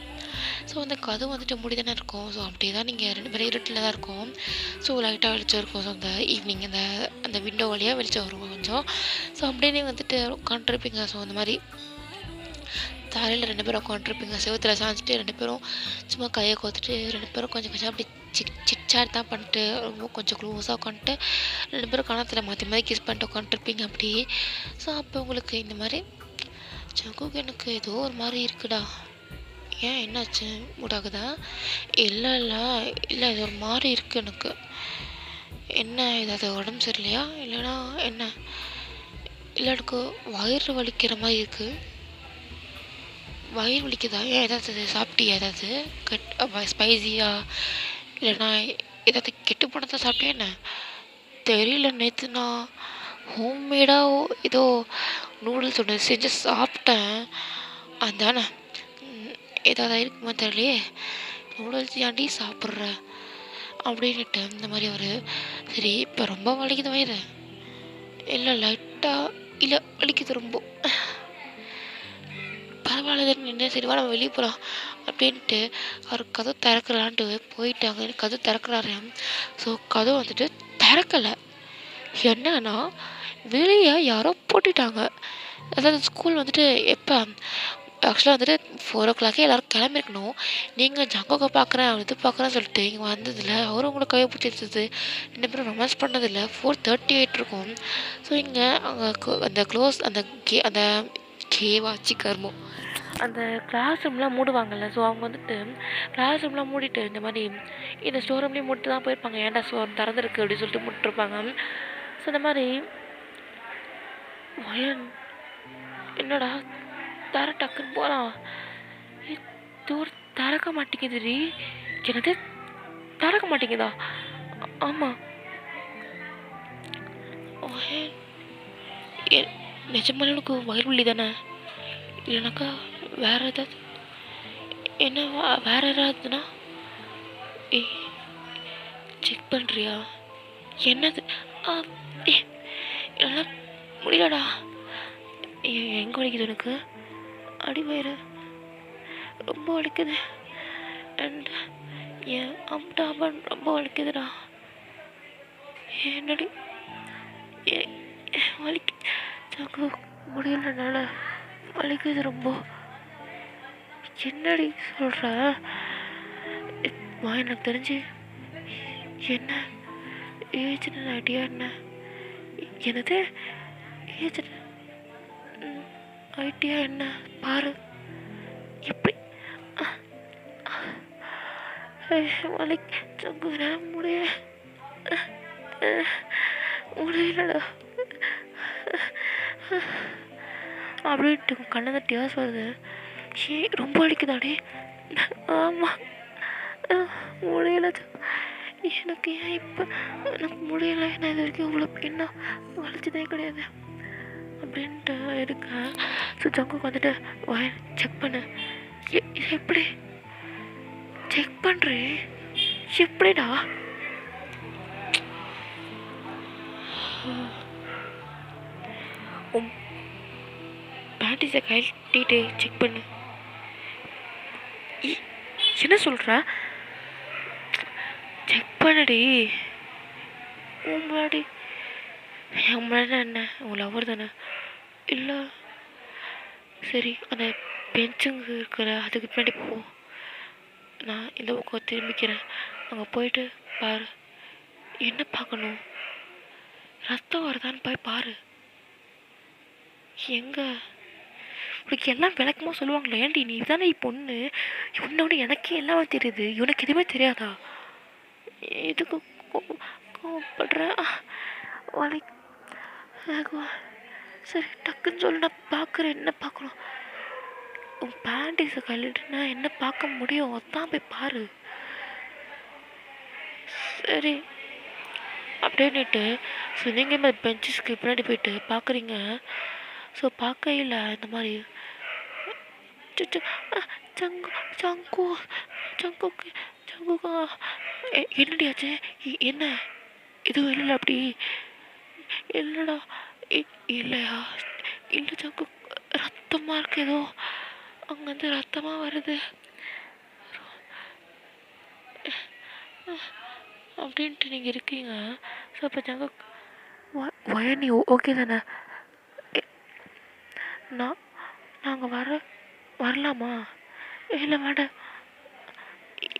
ஸோ அந்த கதவு வந்துட்டு மூடி தானே இருக்கும். ஸோ அப்படியே தான் நீங்கள் 2 பேரும் இருட்டில் தான் இருக்கும். ஸோ லைட்டாக வெளிச்சம் இருக்கும். ஸோ அந்த ஈவினிங் அந்த அந்த விண்டோ வழியாக வெளிச்சம் வரும் கொஞ்சம். ஸோ அப்படியே நீங்கள் வந்துட்டு உட்காண்ட்ருப்பீங்க. ஸோ அந்த மாதிரி தரையில் 2 பேரும் உட்காண்ட்ருப்பீங்க. செவுத்துல சாஞ்சிட்டு 2 பேரும் சும்மா கையை கோத்துட்டு 2 பேரும் கொஞ்சம் கொஞ்சம் அப்படி சிட்சாட் தான் பண்ணிட்டு ரொம்ப கொஞ்சம் க்ளோஸாக உட்காந்துட்டு 2 பேரும் கணத்தில் மாற்றி மாற்றி கிஸ் பண்ணிட்டு உட்காந்துருப்பீங்க அப்படி. ஸோ அப்போ உங்களுக்கு இந்த மாதிரி ஜங்குக்கு எனக்கு ஏதோ ஒரு மாதிரி இருக்குடா, ஏன் என்னாச்சு மூடாகுதா? இல்லை இல்லை இல்லை இது ஒரு மாதிரி இருக்குது எனக்கு. என்ன ஏதாவது உடம்பு சரியில்லையா? இல்லைனா என்ன? இல்லை எனக்கு வயிறு வலிக்கிற மாதிரி இருக்குது. வயிறு வலிக்குதா? ஏன் ஏதாவது சாப்பிட்டியா? ஏதாவது ஸ்பைஸியா? இல்லைனா ஏதாவது கெட்டு போனதான் சாப்பிட்டியா என்ன? தெரியல, நேற்று நான் ஹோம்மேடாக ஏதோ நூடுல்ஸ் ஒன்று செஞ்சு சாப்பிட்டேன். அதானே ஏதாவது இருக்குமா தெரியலையே, நூடுல்ஸ் ஏன்டி சாப்பிட்ற அப்படின்னுட்டு இந்த மாதிரி ஒரு சரி இப்போ ரொம்ப வலிக்குது வயிறு? இல்லை லைட்டாக இல்லை வலிக்குது ரொம்ப. பரவாயில்ல நின்று சரி வா நம்ம வெளியே போகலாம் அப்படின்ட்டு அவர் கதவு திறக்கலான்ட்டு போயிட்டாங்க. கதவு திறக்கிறாரு. ஸோ கதவு வந்துட்டு திறக்கலை. என்னன்னா வெளியே யாரோ போட்டுட்டாங்க. அதாவது ஸ்கூல் வந்துட்டு எப்போ ஆக்சுவலாக வந்துட்டு 4 o'clock எல்லோரும் கிளம்பிருக்கணும். நீங்கள் ஜங்கோக்கை பார்க்குறேன் இது பார்க்குறேன்னு சொல்லிட்டு இங்கே வந்ததில்ல. அவரும் உங்களை கையை பிடிச்சிருந்தது. 2 பேரும் ரொமான்ஸ் பண்ணதில்லை. 4:38 இருக்கும். ஸோ இங்கே அங்கே அந்த க்ளோஸ் அந்த கேவாச்சு கர்மம் அந்த கிளாஸ் ரூம்லாம் மூடுவாங்கல்ல. ஸோ அவங்க வந்துட்டு கிளாஸ் ரூம்லாம் மூடிட்டு இந்த மாதிரி இந்த ஸ்டோர் ரூம்லேயும் மூட்டு தான் போயிருப்பாங்க. ஏன்டா ஸ்டோர் திறந்துருக்கு அப்படின்னு சொல்லிட்டு மூட்டுருப்பாங்க. ஸோ இந்த மாதிரி என்னடா தர டக்குன்னு போகலாம், டோர் திறக்க மாட்டேங்குதுடி. எனக்கு திறக்க மாட்டேங்குதா? ஆமாம் நிஜமான எனக்கு வயிறு வலி தானே? இல்லைனாக்கா வேறு ஏதாவது என்ன வேறு ஏதாவதுன்னா செக் பண்ணுறியா? என்னது? என்னால் முடியலடா. எங்கே வலிக்குது எனக்கு? அடி வயிறு ரொம்ப வலிக்குது. அண்ட் என் அம்டாபன் ரொம்ப வலிக்குதுடா. என்னடி வலிக்கு முடியலனால வலிக்குது ரொம்ப. என்னடி சொல்கிற? எனக்கு தெரிஞ்சு என்ன ஏஜ்னு ஐடியா என்ன? எனது ஏஜ் ஐடியா என்ன பாரு. எப்படி வலி தங்குற முடியலடா அப்படின்ட்டு கண்ணை தட்டி வருது. ரொம்ப வலிக்குதாடே? ஆமாம் முடியல எனக்கு. ஏன் இப்போ எனக்கு முடியலை? நான் இது வரைக்கும் இவ்வளோ பெண்ணா வலிச்சதே கிடையாது அப்படின்ட்டு இருக்கேன். ஸோ ஜங்குக்கு வந்துட்டு செக் பண்ணு. இது எப்படி செக் பண்ணுறேன்? எப்படிடா? பேண்டிஸை கழட்டிட்டு செக் பண்ணு. என்ன சொல்கிற? செக் பண்ணுடி. முன்னாடி என் முன்னாடி என்ன உன் லவர் தானே? இல்லை சரி அந்த பெஞ்சுங்க இருக்கிற அதுக்கு பின்னாடி போ. நான் இந்த பக்கம் திரும்பிக்கிறேன். அங்கே போயிட்டு பாரு. என்ன பார்க்கணும்? ரத்தம் வருதான்னு போய் பாரு. எங்கே உனக்கு எல்லாம் விளக்கமாக சொல்லுவாங்களே. ஏன்டி நீ தானே பொண்ணு, உன்னோட எனக்கே எல்லாமே தெரியுது, உனக்கு எதுவுமே தெரியாதா? எதுக்கு கோவப்படுற? வலி சரி டக்குன்னு சொல்லு, நான் பார்க்குறேன். என்ன பார்க்கணும்? உன் பேண்டிஸை கழட்டுனா என்ன பார்க்க முடியும்? அதான் போய் பாரு. சரி அப்படின்னுட்டு ஸோ நீங்கள் இந்த பெஞ்சஸ்க்கு பின்னாடி போயிட்டு பார்க்குறீங்க. ஸோ பார்க்கையில் இந்த மாதிரி சங்கு சங்கு சங்குக்கு சங்குக்கா என்னடியாச்சு? என்ன எதுவும் இல்லைல்ல? அப்படி இல்லைடா. இல்லையா? இல்லை சங்கு ரத்தமாக இருக்கு ஏதோ. அங்கேருந்து ரத்தமாக வருது அப்படின்ட்டு நீங்கள் இருக்கீங்க. ஸோ அப்போ ஜங்குக் வயனி ஓகே தானே? நான் நாங்கள் வரலாமா? இல்லை வேண்டாம்,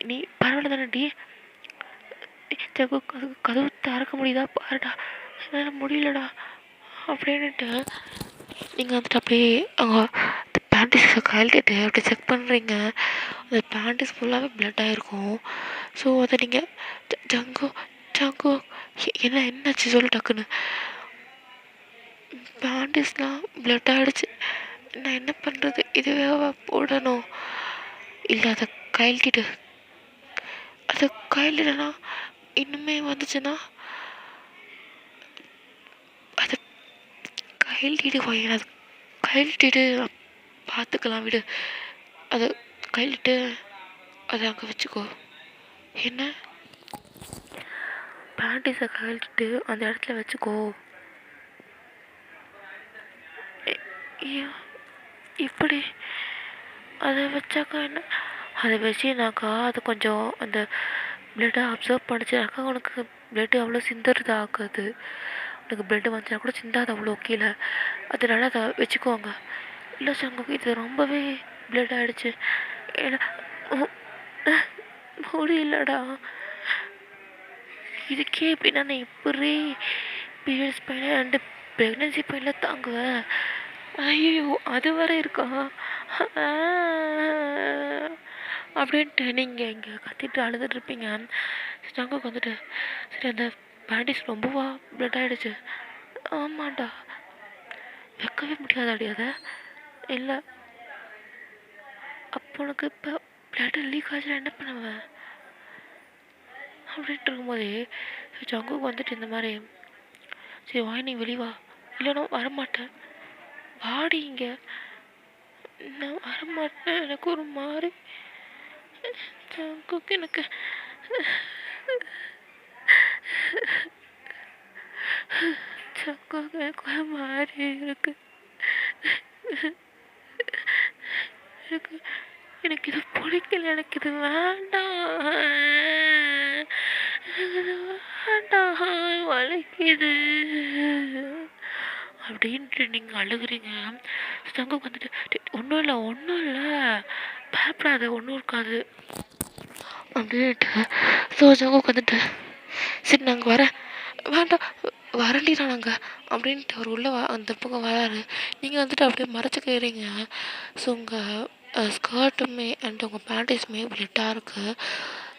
நீ பரவாயில்ல தானே டி? ஜங்குக் கதவு திறக்க முடியுதா பாருடா, என்னால் முடியலடா அப்படின்ட்டு நீங்கள் வந்துட்டு அப்படியே அங்கே அந்த பேண்டிஸை கழட்டிட்டு அப்படி செக் பண்ணுறீங்க. அந்த பேண்டிஸ் ஃபுல்லாகவே பிளட் ஆகிருக்கும். ஸோ அதை நீங்கள் ஜங்கு ஜங்கு என்ன என்னாச்சு சொல்லு டக்குன்னு. பேண்டிஸ்லாம் பிளட் ஆகிடுச்சு, நான் என்ன பண்ணுறது, இதுவே போடணும்? இல்லை அதை கழட்டிட்டு, அதை கழட்டிட்டேன்னா இன்னுமே வந்துச்சுன்னா அதை கழட்டிட்டு போய் அதை கழட்டிட்டு பார்த்துக்கலாம் விடு. அதை கழட்டிட்டு அதை அங்கே வச்சுக்கோ. என்ன பேண்டிஸை கழட்டிட்டு அந்த இடத்துல வச்சுக்கோ. இப்படி அதை வச்சாக்கா என்ன? அதை வச்சுனாக்கா அது கொஞ்சம் அந்த பிளட்டை அப்சர்வ் பண்ணிச்சுனாக்கா உனக்கு பிளட்டு அவ்வளோ சிந்துறது ஆகாது. உனக்கு பிளட்டு வந்துச்சுனா கூட சிந்தாது அவ்வளோ கீழே. அதனால அதை வச்சுக்கோங்க. இல்லை சங்கம், இது ரொம்பவே பிளட் ஆகிடுச்சு, ஏன்னா முடியலடா. இதுக்கே எப்படின்னா நான் இப்படி பீரியட்ஸ் பெயின் அண்டு ப்ரெக்னென்சி பெயினில் தாங்குவேன். ஐயோ அது வரை இருக்கா அப்படின்ட்டு நீங்கள் இங்கே கத்திட்டு அழுதுட்ருப்பீங்க. ஜங்குக்கு வந்துட்டு சரி அந்த பேண்டிஸ் ரொம்பவா பிளட் ஆகிடுச்சு? ஆமாண்டா. வைக்கவே முடியாதாடி அதை? இல்லை. அப்போ உனக்கு இப்போ பிளட் லீக் ஆச்சுன்னா என்ன பண்ணுவேன் அப்படின்ட்டு இருக்கும்போதே ஜங்குக்கு வந்துட்டு இந்த மாதிரி சரி வாய் நீ வெளிவா. இல்லைன்னா வரமாட்டேன், வாடி இங்கே. நான் வரமாட்டேன், எனக்கு ஒரு மாதிரி ஜங்குக்கு எனக்கு ஜங்குக்கு எனக்கு ஒரு மாதிரி இருக்கு. எனக்கு எனக்கு இது பிடிக்கல, எனக்கு இது வேண்டாம், எனக்கு இது வேண்டாம், வலிக்குது அப்படின்ட்டு நீங்கள் அழுகுறீங்க. ஜங்குக்கு வந்துட்டு ஒன்றும் இல்லை பயப்படாத, ஒன்றும் இருக்காது அப்படின்ட்டு. ஸோ ஜங்குக்கு வந்துட்டு சரி நாங்கள் வரேன், வேண்டாம் வரண்டிடா நாங்கள் அப்படின்ட்டு அவர் உள்ளே அந்த பக்கம் வராரு. நீங்கள் வந்துட்டு அப்படியே மறைச்சிக்கிறீங்க. ஸோ உங்கள் ஸ்கர்ட்டுமே அண்ட் உங்கள் பேண்டிஸுமே பிளட்டாக இருக்குது.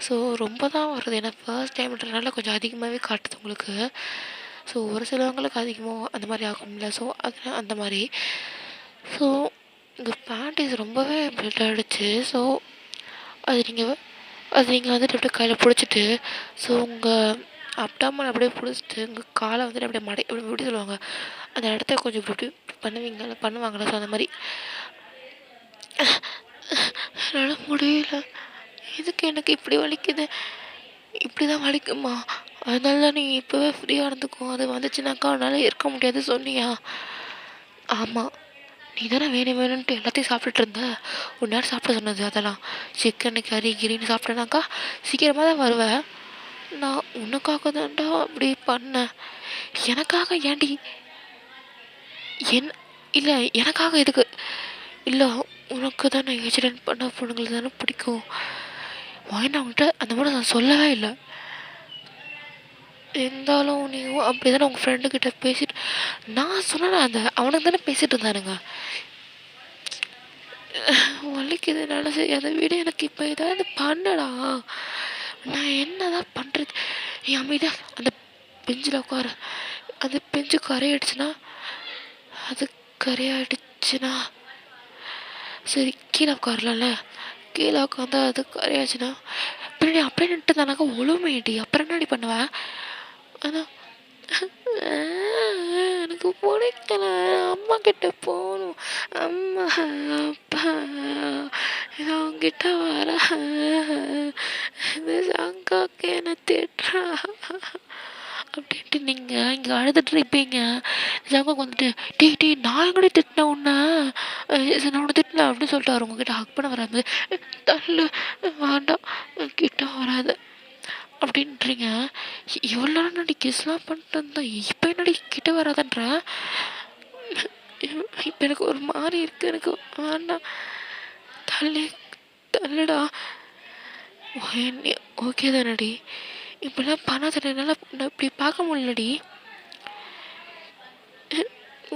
ஸோ ரொம்ப தான் வருது, ஏன்னா ஃபர்ஸ்ட் டைம்ன்றனால கொஞ்சம் அதிகமாகவே காட்டுது உங்களுக்கு. ஸோ ஒரு சிலவங்களுக்கு அதிகமாக அந்த மாதிரி ஆகும்ல, ஸோ அது அந்த மாதிரி. ஸோ உங்கள் பேண்டிஸ் ரொம்பவே பிளட் ஆகிடுச்சு. ஸோ அது நீங்கள் வந்துட்டு அப்படியே கையில் பிடிச்சிட்டு ஸோ உங்கள் அப்டாமல் அப்படியே பிடிச்சிட்டு உங்கள் காலை வந்துட்டு அப்படியே எப்படி சொல்லுவாங்க, அந்த இடத்த கொஞ்சம் இப்படி பண்ணுவாங்களா? ஸோ அந்த மாதிரி என்னால் முடியல, எதுக்கு எனக்கு இப்படி வலிக்குது, இப்படி தான் வலிக்குமா? அதனால தான் நீ இப்போவே ஃப்ரீயாக இருந்துக்கும், அது வந்துச்சுனாக்கா அதனால் இருக்க முடியாது சொன்னியா? ஆமாம், நீ தானே வேணும்ன்ட்டு எல்லாத்தையும் சாப்பிட்டுட்டு இருந்த. ஒரு நேரம் சாப்பிட சொன்னது அதெல்லாம் சிக்கனு கறி கிரின்னு சாப்பிட்டேனாக்கா சீக்கிரமாக தான் வருவேன். நான் உனக்காக தான்டா அப்படி பண்ணேன். எனக்காக ஏன்டி? இல்லை எனக்காக எதுக்கு? இல்லை உனக்கு தான் நான் ஆக்சிடென்ட் பண்ண பொண்ணுங்களுக்கு தானே பிடிக்கும். வாங்கிட்டு அவங்ககிட்ட அந்த மாதிரி நான் சொல்லவே இல்லை. இருந்தாலும் நீ அப்படி தானே உங்கள் ஃப்ரெண்டுக்கிட்ட பேசிட்டு நான் சொன்னேன், அந்த அவனுக்கு தானே பேசிகிட்டு இருந்தானுங்க. வலிக்குதுனால சரி அதை விட எனக்கு இப்போ ஏதாவது பண்ணடா, நான் என்ன தான் பண்ணுறது? என் அமைதியாக அந்த பெஞ்சில் உட்கார, அந்த பெஞ்சு கரையாயிடுச்சுன்னா அது கரையாயிடுச்சுன்னா சரி கீழே உட்காரலாம்ல, கீழே உட்காந்தா அது கரையாச்சுன்னா அப்புறம் நீ அப்படியே நின்று தானாக்கா ஒழுமையிட்டி, அப்புறம் என்னடி பண்ணுவேன்? ஆனால் எனக்கு பிடிக்கல, அம்மா கிட்ட போகணும், அம்மா அப்பா ஏதோ அவங்கிட்ட வர இந்த சங்காக்கு என்ன திட்டுறா அப்படின்ட்டு நீங்கள் இங்கே நீங்கள் அழுதுட்டு இருப்பீங்க. ஜங்குக்கு வந்துட்டு டேய் டேய் நான் எங்கடி திட்டினேன் உன்னை, நான் உன்னை திட்டினேன் அப்படின்னு சொல்லிட்டு அவர் உங்ககிட்ட ஹக் பண்ண வராது. தள்ளு, வேண்டாம், கிட்ட வராது அப்படின்றீங்க. எவ்வளோ நேரம் நடி கிஸ்லாம் பண்ணிட்டு இருந்தோம், இப்போ என்னடி கிட்ட வராதன்ற. இப்போ எனக்கு ஒரு மாதிரி இருக்குது, எனக்கு வேண்டாம், தள்ளி தள்ளுடா. ஓகே தானடி, இப்படிலாம் பண்ணாத, என்னால் நான் இப்படி பார்க்க முடியலடி,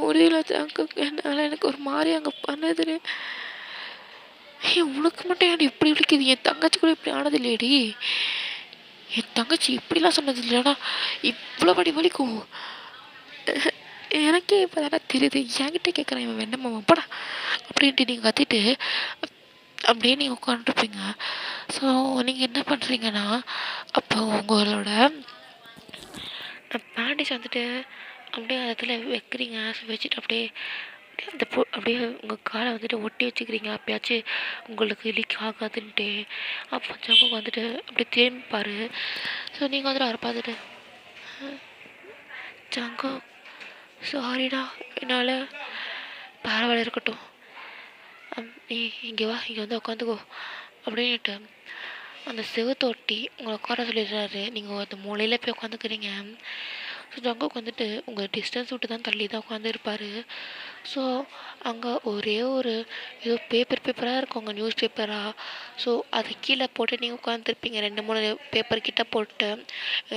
முடியல ஜங்கு, என்னால் எனக்கு ஒரு மாதிரி அங்கே பண்ணதுன்னு. உனக்கு மட்டும் ஏன் இப்படி விളിக்குது, என் தங்கச்சி கூட இப்படி ஆனது இல்லையடி, என் தங்கச்சி இப்படிலாம் சொன்னது இல்லைடா, இவ்வளோ படி வலிக்கும் எனக்கே இப்போ தானே தெரியுது, என்கிட்ட கேட்குறேன் இவன் வேண்டாமா படா அப்படின்ட்டு நீங்கள் கத்திட்டு அப்படியே நீங்கள் உட்காந்துருப்பீங்க. ஸோ நீங்கள் என்ன பண்ணுறீங்கன்னா, அப்போ உங்களோட பேண்டிஸ் வந்துட்டு அப்படியே இடத்துல வைக்கிறீங்க, வச்சுட்டு அப்படியே அந்த அப்படியே உங்கள் காலை வந்துட்டு ஒட்டி வச்சுக்கிறீங்க, அப்பயாச்சும் உங்களுக்கு லீக் ஆகாதுன்ட்டு. அப்போ ஜங்கு வந்துட்டு அப்படியே திரும்பிப்பார். ஸோ நீங்கள் வந்துட்டு அவரை பார்த்துட்டு ஜங்கு சாரிடா, என்னால் பரவாயில்ல இருக்கட்டும், நீ இங்கே வா, இங்கே வந்து உட்காந்துக்கோ அப்படின்ட்டு அந்த செவத்தொட்டி உங்களை உட்கார சொல்லிடுறாரு. நீங்கள் அந்த மூலையில் போய் உட்காந்துக்கிறீங்க. ஸோ ஜங்குக்கு வந்துட்டு உங்கள் டிஸ்டன்ஸ் விட்டு தான் தள்ளி தான் உட்காந்துருப்பார். ஸோ அங்கே ஒரே ஒரு ஏதோ பேப்பராக இருக்கும், அங்கே நியூஸ் பேப்பராக. ஸோ அது கீழே போட்டு நீங்கள் உட்காந்துருப்பீங்க, 2-3 பேப்பர் கிட்ட போட்டு.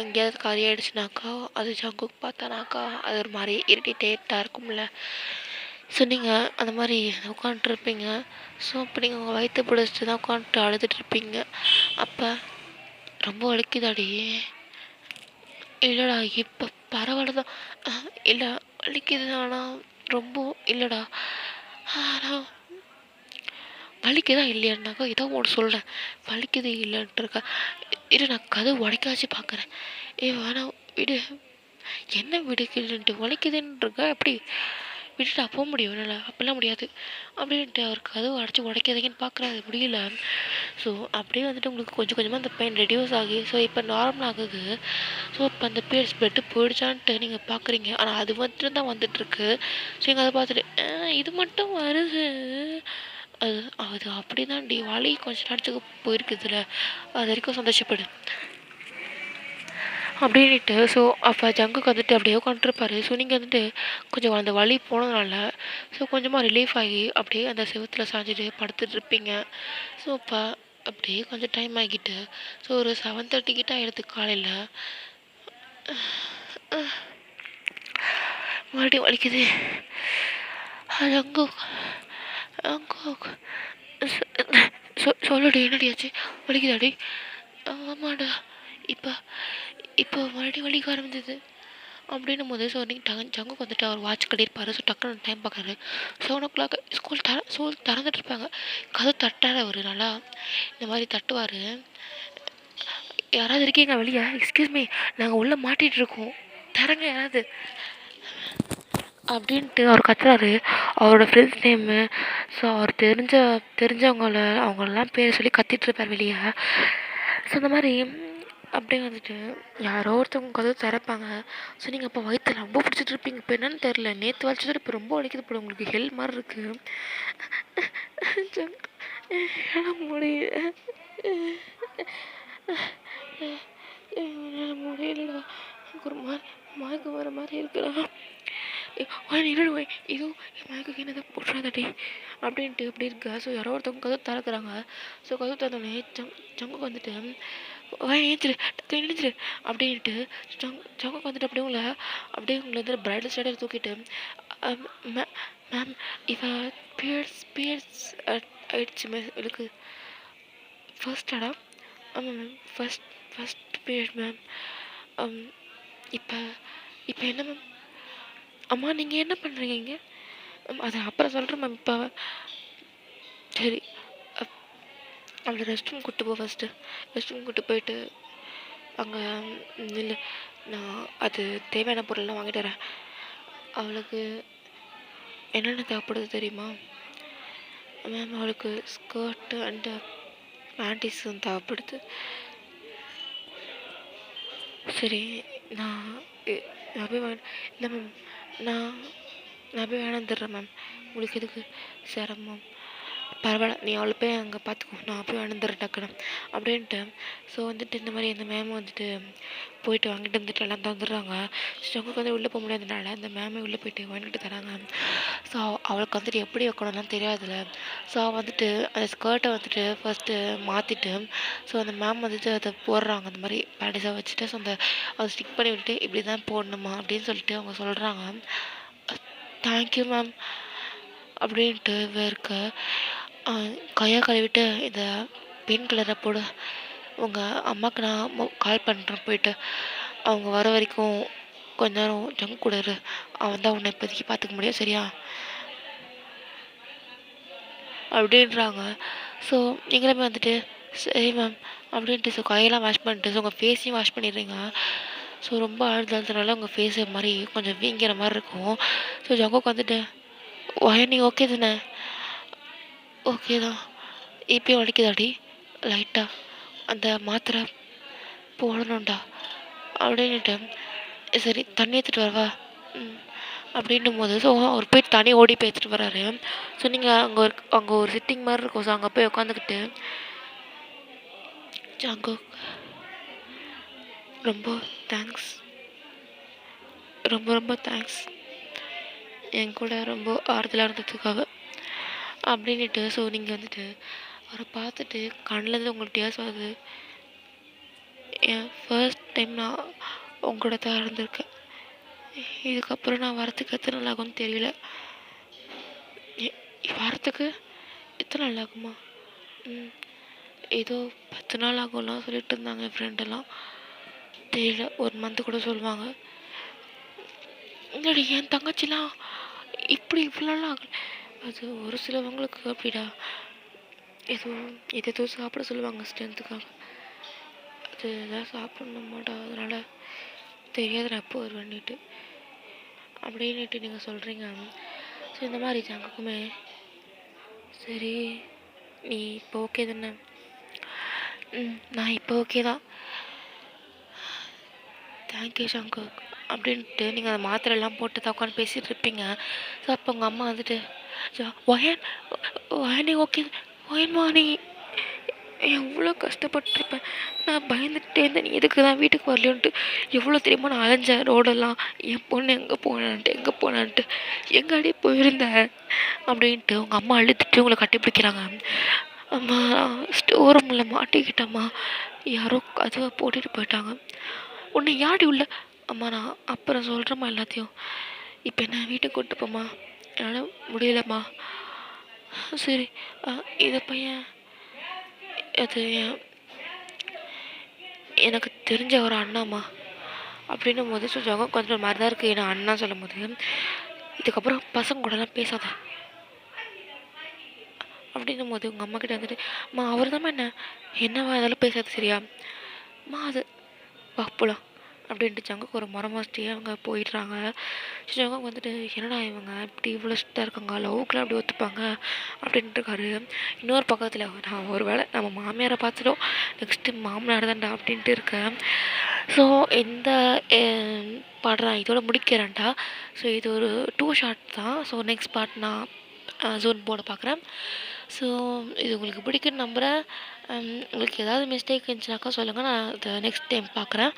எங்கேயாவது கரையாயிடுச்சுனாக்கா அது ஜங்குக்கு பார்த்தானாக்கா அது ஒரு மாதிரி இரிட்டேட்டாக இருக்கும்ல. ஸோ நீங்கள் அந்த மாதிரி உட்காந்துட்ருப்பீங்க. ஸோ அப்போ நீங்கள் உங்கள் வயிற்று பிடிச்சிட்டு தான் உட்காந்துட்டு அழுதுட்ருப்பீங்க. அப்போ ரொம்ப வலிக்குதாடி? இல்லைடா இப்போ பரவாயில்ல தான், இல்லை வலிக்குது, ஆனால் ரொம்ப இல்லைடா, ஆனால் வலிக்குதா இல்லையான்னாக்கா ஏதோ ஒன்று சொல்கிறேன், வலிக்குது இல்லைன்ட்டுருக்கா, இரு நான் கதவு உடைக்காச்சு பார்க்குறேன், வேணாம் விடு, என்ன விடுக்குதுன்ட்டு வலிக்குதுன்றிருக்கா, எப்படி விட்டுட்டு போக முடியும் என்னால், அப்படிலாம் முடியாது அப்படின்ட்டு அவர் கதவு அடைச்சி உடைக்காதீங்கன்னு பார்க்குறாரு, முடியல. ஸோ அப்படியே வந்துட்டு உங்களுக்கு கொஞ்சம் கொஞ்சமாக அந்த பெயின் ரெடியூஸ் ஆகி ஸோ இப்போ நார்மல் ஆகுது. ஸோ இப்போ அந்த பீரியட்ஸ் பிளட்டு போயிடுச்சான்ட்டு நீங்கள் பார்க்குறீங்க, ஆனால் அது மட்டும் தான் வந்துட்டுருக்கு. ஸோ நீங்கள் அதை பார்த்துட்டு இது மட்டும் வருது, அது அது அப்படி தான் டி, வலி கொஞ்ச நேரத்துக்கு போயிருக்குதுல்ல, அது வரைக்கும் சந்தோஷப்படு அப்படின்ட்டு. ஸோ அப்போ ஜங்குக்கு வந்துட்டு அப்படியே உட்காந்துருப்பாரு. ஸோ நீங்கள் வந்துட்டு கொஞ்சம் அந்த வலி போனதுனால ஸோ கொஞ்சமாக ரிலீஃப் ஆகி அப்படியே அந்த செவுத்தில் சாஞ்சிட்டு படுத்துட்ருப்பீங்க. ஸோ இப்போ அப்படியே கொஞ்சம் டைம் ஆகிட்டு ஸோ ஒரு 7:30 கிட்ட ஆகிடுது காலையில். மறுபடியும் வலிக்குது ஜங்கு, சொல்லுடி என்னடியாச்சு, வலிக்குதாடி? ஆமாடா, இப்போ இப்போ மறுபடியும் வலிக்க ஆரம்பிச்சது அப்படின்னும் போது ஸோ நீங்கள் ஜங்குக்கு வந்துட்டு அவர் வாட்ச் கட்டியிருப்பாரு. ஸோ டக்குன்னு டைம் பார்க்குறாரு, 7 o'clock. ஸ்கூல் திறந்துட்டு இருப்பாங்க, கதவு தட்டார் அவர், நல்லா இந்த மாதிரி தட்டுவார், யாராவது இருக்கீங்க வெளியே, எக்ஸ்கியூஸ் மீ நாங்கள் உள்ளே மாட்டிகிட்டு இருக்கோம், தரங்க யாராவது அப்படின்ட்டு அவர் கத்துறாரு. அவரோட ஃப்ரெண்ட்ஸ் நேமு ஸோ அவர் தெரிஞ்சவங்கள அவங்களெல்லாம் பேர் சொல்லி கத்திட்டுருப்பார் வெளியே. ஸோ இந்த மாதிரி அப்படியே வந்துட்டு யாரோ ஒருத்தவங்க கதவு திறப்பாங்க. ஸோ நீங்கள் அப்போ வயிற்று ரொம்ப பிடிச்சிட்டு இருப்பீங்க, இப்போ என்னன்னு தெரில, நேற்று வலிச்சதோட இப்போ ரொம்ப வலிக்குது போல, உங்களுக்கு ஹெல் மாதிரி இருக்குது. முடியல முடியலடா, எனக்கு ஒரு மாதிரி மயக்கம் வர மாதிரி இருக்குடா, இதோ மயக்கம் என்னதை போட்டுறாதடி அப்படின்ட்டு அப்படி இருக்கா. ஸோ யாரோ ஒருத்தவங்க கதவு திறக்கிறாங்க. ஸோ கதவு திறந்தோடனே ஜங்குக்கு வந்துட்டு ஏஞ்சிரு டக்கு எழுந்திரு அப்படின்ட்டு ஜங்குக்கு வந்துட்டு அப்படியே உங்களை வந்து பிரைடல் ஸ்டைடர் தூக்கிட்டு மேம் இப்போ பீரியட்ஸ் ஆயிடுச்சு மேம், எனக்கு ஃபர்ஸ்டாடா, ஆமாம் மேம் ஃபர்ஸ்ட் பீரியட் மேம், இப்போ என்ன மேம்? அம்மா நீங்கள் என்ன பண்ணுறீங்க இங்கே? அதை அப்புறம் சொல்கிறேன் மேம், இப்போ சரி அவளை ரெஸ்ட் ரூம் கூப்பிட்டு போ, ஃபஸ்ட்டு ரெஸ்ட் ரூம் கூப்பிட்டு போயிட்டு அங்கே இல்லை நான் அது தேவையான பொருள்லாம் வாங்கிட்டு வரேன். அவளுக்கு என்னென்ன தேவைப்படுது தெரியுமா மேம்? அவளுக்கு ஸ்கர்ட்டு அண்டு பேண்டீஸும் தேவைப்படுது. சரி நான் நான் போய் இல்லை மேம், நான் நான் போய் வேணாந்துடுறேன் மேம், உங்களுக்கு எதுக்கு சிரமம், பரவாயில்ல நீ அவளை போய் அங்கே பார்த்துக்கோ, நான் போய் வேணாந்துடுறேன் டக்குன்னு அப்படின்ட்டு. ஸோ வந்துட்டு இந்த மாதிரி அந்த மேம் வந்துட்டு போயிட்டு வாங்கிட்டு வந்துட்டு எல்லாம் தந்துடுறாங்க. ஸோ அவங்களுக்கு வந்து உள்ளே போக முடியாதனால அந்த மேமே உள்ளே போயிட்டு வாங்கிட்டு தராங்க. ஸோ அவளுக்கு வந்துட்டு எப்படி வைக்கணும்லாம் தெரியாதுல்ல. ஸோ அவள் வந்துட்டு அந்த ஸ்கர்ட்டை வந்துட்டு ஃபஸ்ட்டு மாற்றிட்டு, ஸோ அந்த மேம் வந்துட்டு அதை போடுறாங்க அந்த மாதிரி பேண்டிஸாக வச்சுட்டு. ஸோ அதை ஸ்டிக் பண்ணி விட்டுட்டு இப்படி தான் போடணுமா அப்படின்னு சொல்லிட்டு அவங்க சொல்கிறாங்க. தேங்க்யூ மேம் அப்படின்ட்டு இருக்க கையை கழுவிட்டு இந்த பென் கலரை போடு, உங்கள் அம்மாவுக்கு நான் கால் பண்ணுறேன் போயிட்டு, அவங்க வர வரைக்கும் கொஞ்ச நேரம் ஜங்க் கூட இரு, அவன் தான் உன்னை இப்போதைக்கு பார்த்துக்க முடியும் சரியா அப்படின்றாங்க. ஸோ நீங்களுமே வந்துட்டு சரி மேம் அப்படின்ட்டு ஸோ கையெல்லாம் வாஷ் பண்ணிட்டு ஸோ உங்கள் ஃபேஸையும் வாஷ் பண்ணிடுறீங்க. ஸோ ரொம்ப அழுதுனால உங்கள் ஃபேஸு மாதிரி கொஞ்சம் வீங்கிற மாதிரி இருக்கும். ஸோ ஜங்குக்கு வந்துட்டு நீ ஓகே தானே, ஓகே தான், இப்போயும் வலிக்குதாடி லைட்டாக, அந்த மாத்திரை போடணும்டா அப்படின்ட்டு, சரி தண்ணி எடுத்துகிட்டு வரவா அப்படின்னும் போது ஸோ அவர் போய் தண்ணி ஓடி போய் எடுத்துகிட்டு வராரு. ஸோ நீங்கள் அங்கே ஒரு சிட்டிங் மாதிரி இருக்கும். ஸோ அங்கே போய் உட்காந்துக்கிட்டு ஜாங்கோ ரொம்ப தேங்க்ஸ், ரொம்ப ரொம்ப தேங்க்ஸ் என் கூட ரொம்ப ஆறுதலாக இருந்ததுக்காக அப்படின்ட்டு. ஸோ நீங்கள் வந்துட்டு அவரை பார்த்துட்டு கண்ணிலேருந்து உங்களுக்கு டேஸ் வருது. என் ஃபர்ஸ்ட் டைம் நான் உங்களோட தான் இருந்திருக்கேன், இதுக்கப்புறம் நான் வரத்துக்கு எத்தனை நாள் ஆகும்னு தெரியல. வரத்துக்கு எத்தனை நாள் ஆகுமா, ஏதோ 10 நாள் ஆகும்லாம் சொல்லிட்டு இருந்தாங்க என் ஃப்ரெண்டெல்லாம், தெரியல 1 மந்த்து கூட சொல்லுவாங்க. இல்லடி என் தங்கச்சிலாம் இப்படி இவ்வளோலாம் ஆகல, அது ஒரு சிலவங்களுக்கு அப்படிடா, எதோ சாப்பிட சொல்லுவாங்க ஸ்ட்ரென்த்துக்காக, அது எதாவது சாப்பிட்ணுமாடா, அதனால் தெரியாது நான் எப்போ வருவேன்னுட்டு அப்படின்னுட்டு நீங்கள் சொல்கிறீங்க. ஸோ இந்த மாதிரி ஜங்குக்குமே சரி நீ இப்போ ஓகே தானே, நான் இப்போ ஓகே தான், தேங்க்யூ சங்கர் அப்படின்ட்டு நீங்கள் அந்த மாத்திரைலாம் போட்டு தான் உட்காந்து பேசிகிட்டு இருப்பீங்க. ஸோ அப்போ உங்கள் அம்மா வந்துட்டு ஒயன் நீ ஓகே, ஒயன்மா நீ எவ்வளோ கஷ்டப்பட்டுருப்பேன், நான் பயந்துகிட்டே இருந்தேன் நீ எதுக்கு தான் வீட்டுக்கு வரலையோன்ட்டு, எவ்வளோ தெரியுமா நான் அலைஞ்சேன் ரோடெல்லாம், என் பொண்ணு எங்கே போனான்ட்டு எங்காடி போயிருந்தேன் அப்படின்ட்டு. உங்கள் அம்மா அழுதுட்டு உங்களை கட்டி பிடிக்கிறாங்க. அம்மா ஸ்டோர் ரூமில் மாட்டிக்கிட்டம்மா, யாரோ கதவை போட்டுட்டு போயிட்டாங்க, உன்னை யாடி உள்ள, அம்மா நான் அப்புறம் சொல்கிறேம்மா எல்லாத்தையும், இப்போ என்ன வீட்டுக்கு கூப்பிட்டு போம்மா, என்னால் முடியலம்மா, சரி இதை பையன் அது எனக்கு தெரிஞ்ச ஒரு அண்ணாம்மா அப்படின்னும் போது சொல்லுவாங்க, கொஞ்சம் மாதிரி தான் இருக்குது ஏன்னா அண்ணா சொல்லும் போது, இதுக்கப்புறம் பசங்க கூடலாம் பேசாத அப்படின்னும் போது உங்கள் அம்மா கிட்டே வந்துட்டு, அம்மா அவர் தான் என்னவா இருந்தாலும் பேசாது சரியா அம்மா, அது பாப்புலாம் அப்படின்ட்டு ஜங்குக்கு ஒரு முறை மாஸ்டே அவங்க போயிடுறாங்க. ஜங்குக்கு வந்துட்டு என்னடா இவங்க இப்படி இவ்வளோ ஸ்ட்ரிக்டாக இருக்காங்க, லவ்க்குலாம் அப்படி ஒத்துப்பாங்க அப்படின்ட்டு இருக்காரு. இன்னொரு பக்கத்தில் நான் ஒரு வேளை நம்ம மாமியாரை பார்த்துட்டோம், நெக்ஸ்ட்டு மாமனார் தான்டா அப்படின்ட்டு இருக்கேன். ஸோ இந்த பாடம் நான் இதோட முடிக்கிறேன்டா. ஸோ இது ஒரு 2 ஷார்ட் தான். ஸோ நெக்ஸ்ட் பார்ட் நான் ஜூன் போட பார்க்குறேன். ஸோ இது உங்களுக்கு பிடிக்குன்னு நம்புகிறேன். உங்களுக்கு ஏதாவது மிஸ்டேக் இருந்துச்சுனாக்கா சொல்லுங்கள், நான் அதை நெக்ஸ்ட் டைம் பார்க்குறேன்.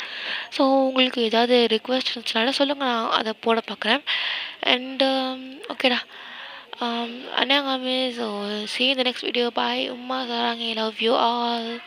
ஸோ உங்களுக்கு ஏதாவது ரிக்வெஸ்ட் இருந்துச்சுனாலும் சொல்லுங்கள், நான் அதை போட பார்க்குறேன். அண்டு ஓகேடா, annyeonghaseyo. So see you in the next video. Bye. Umma sarang, I love you all.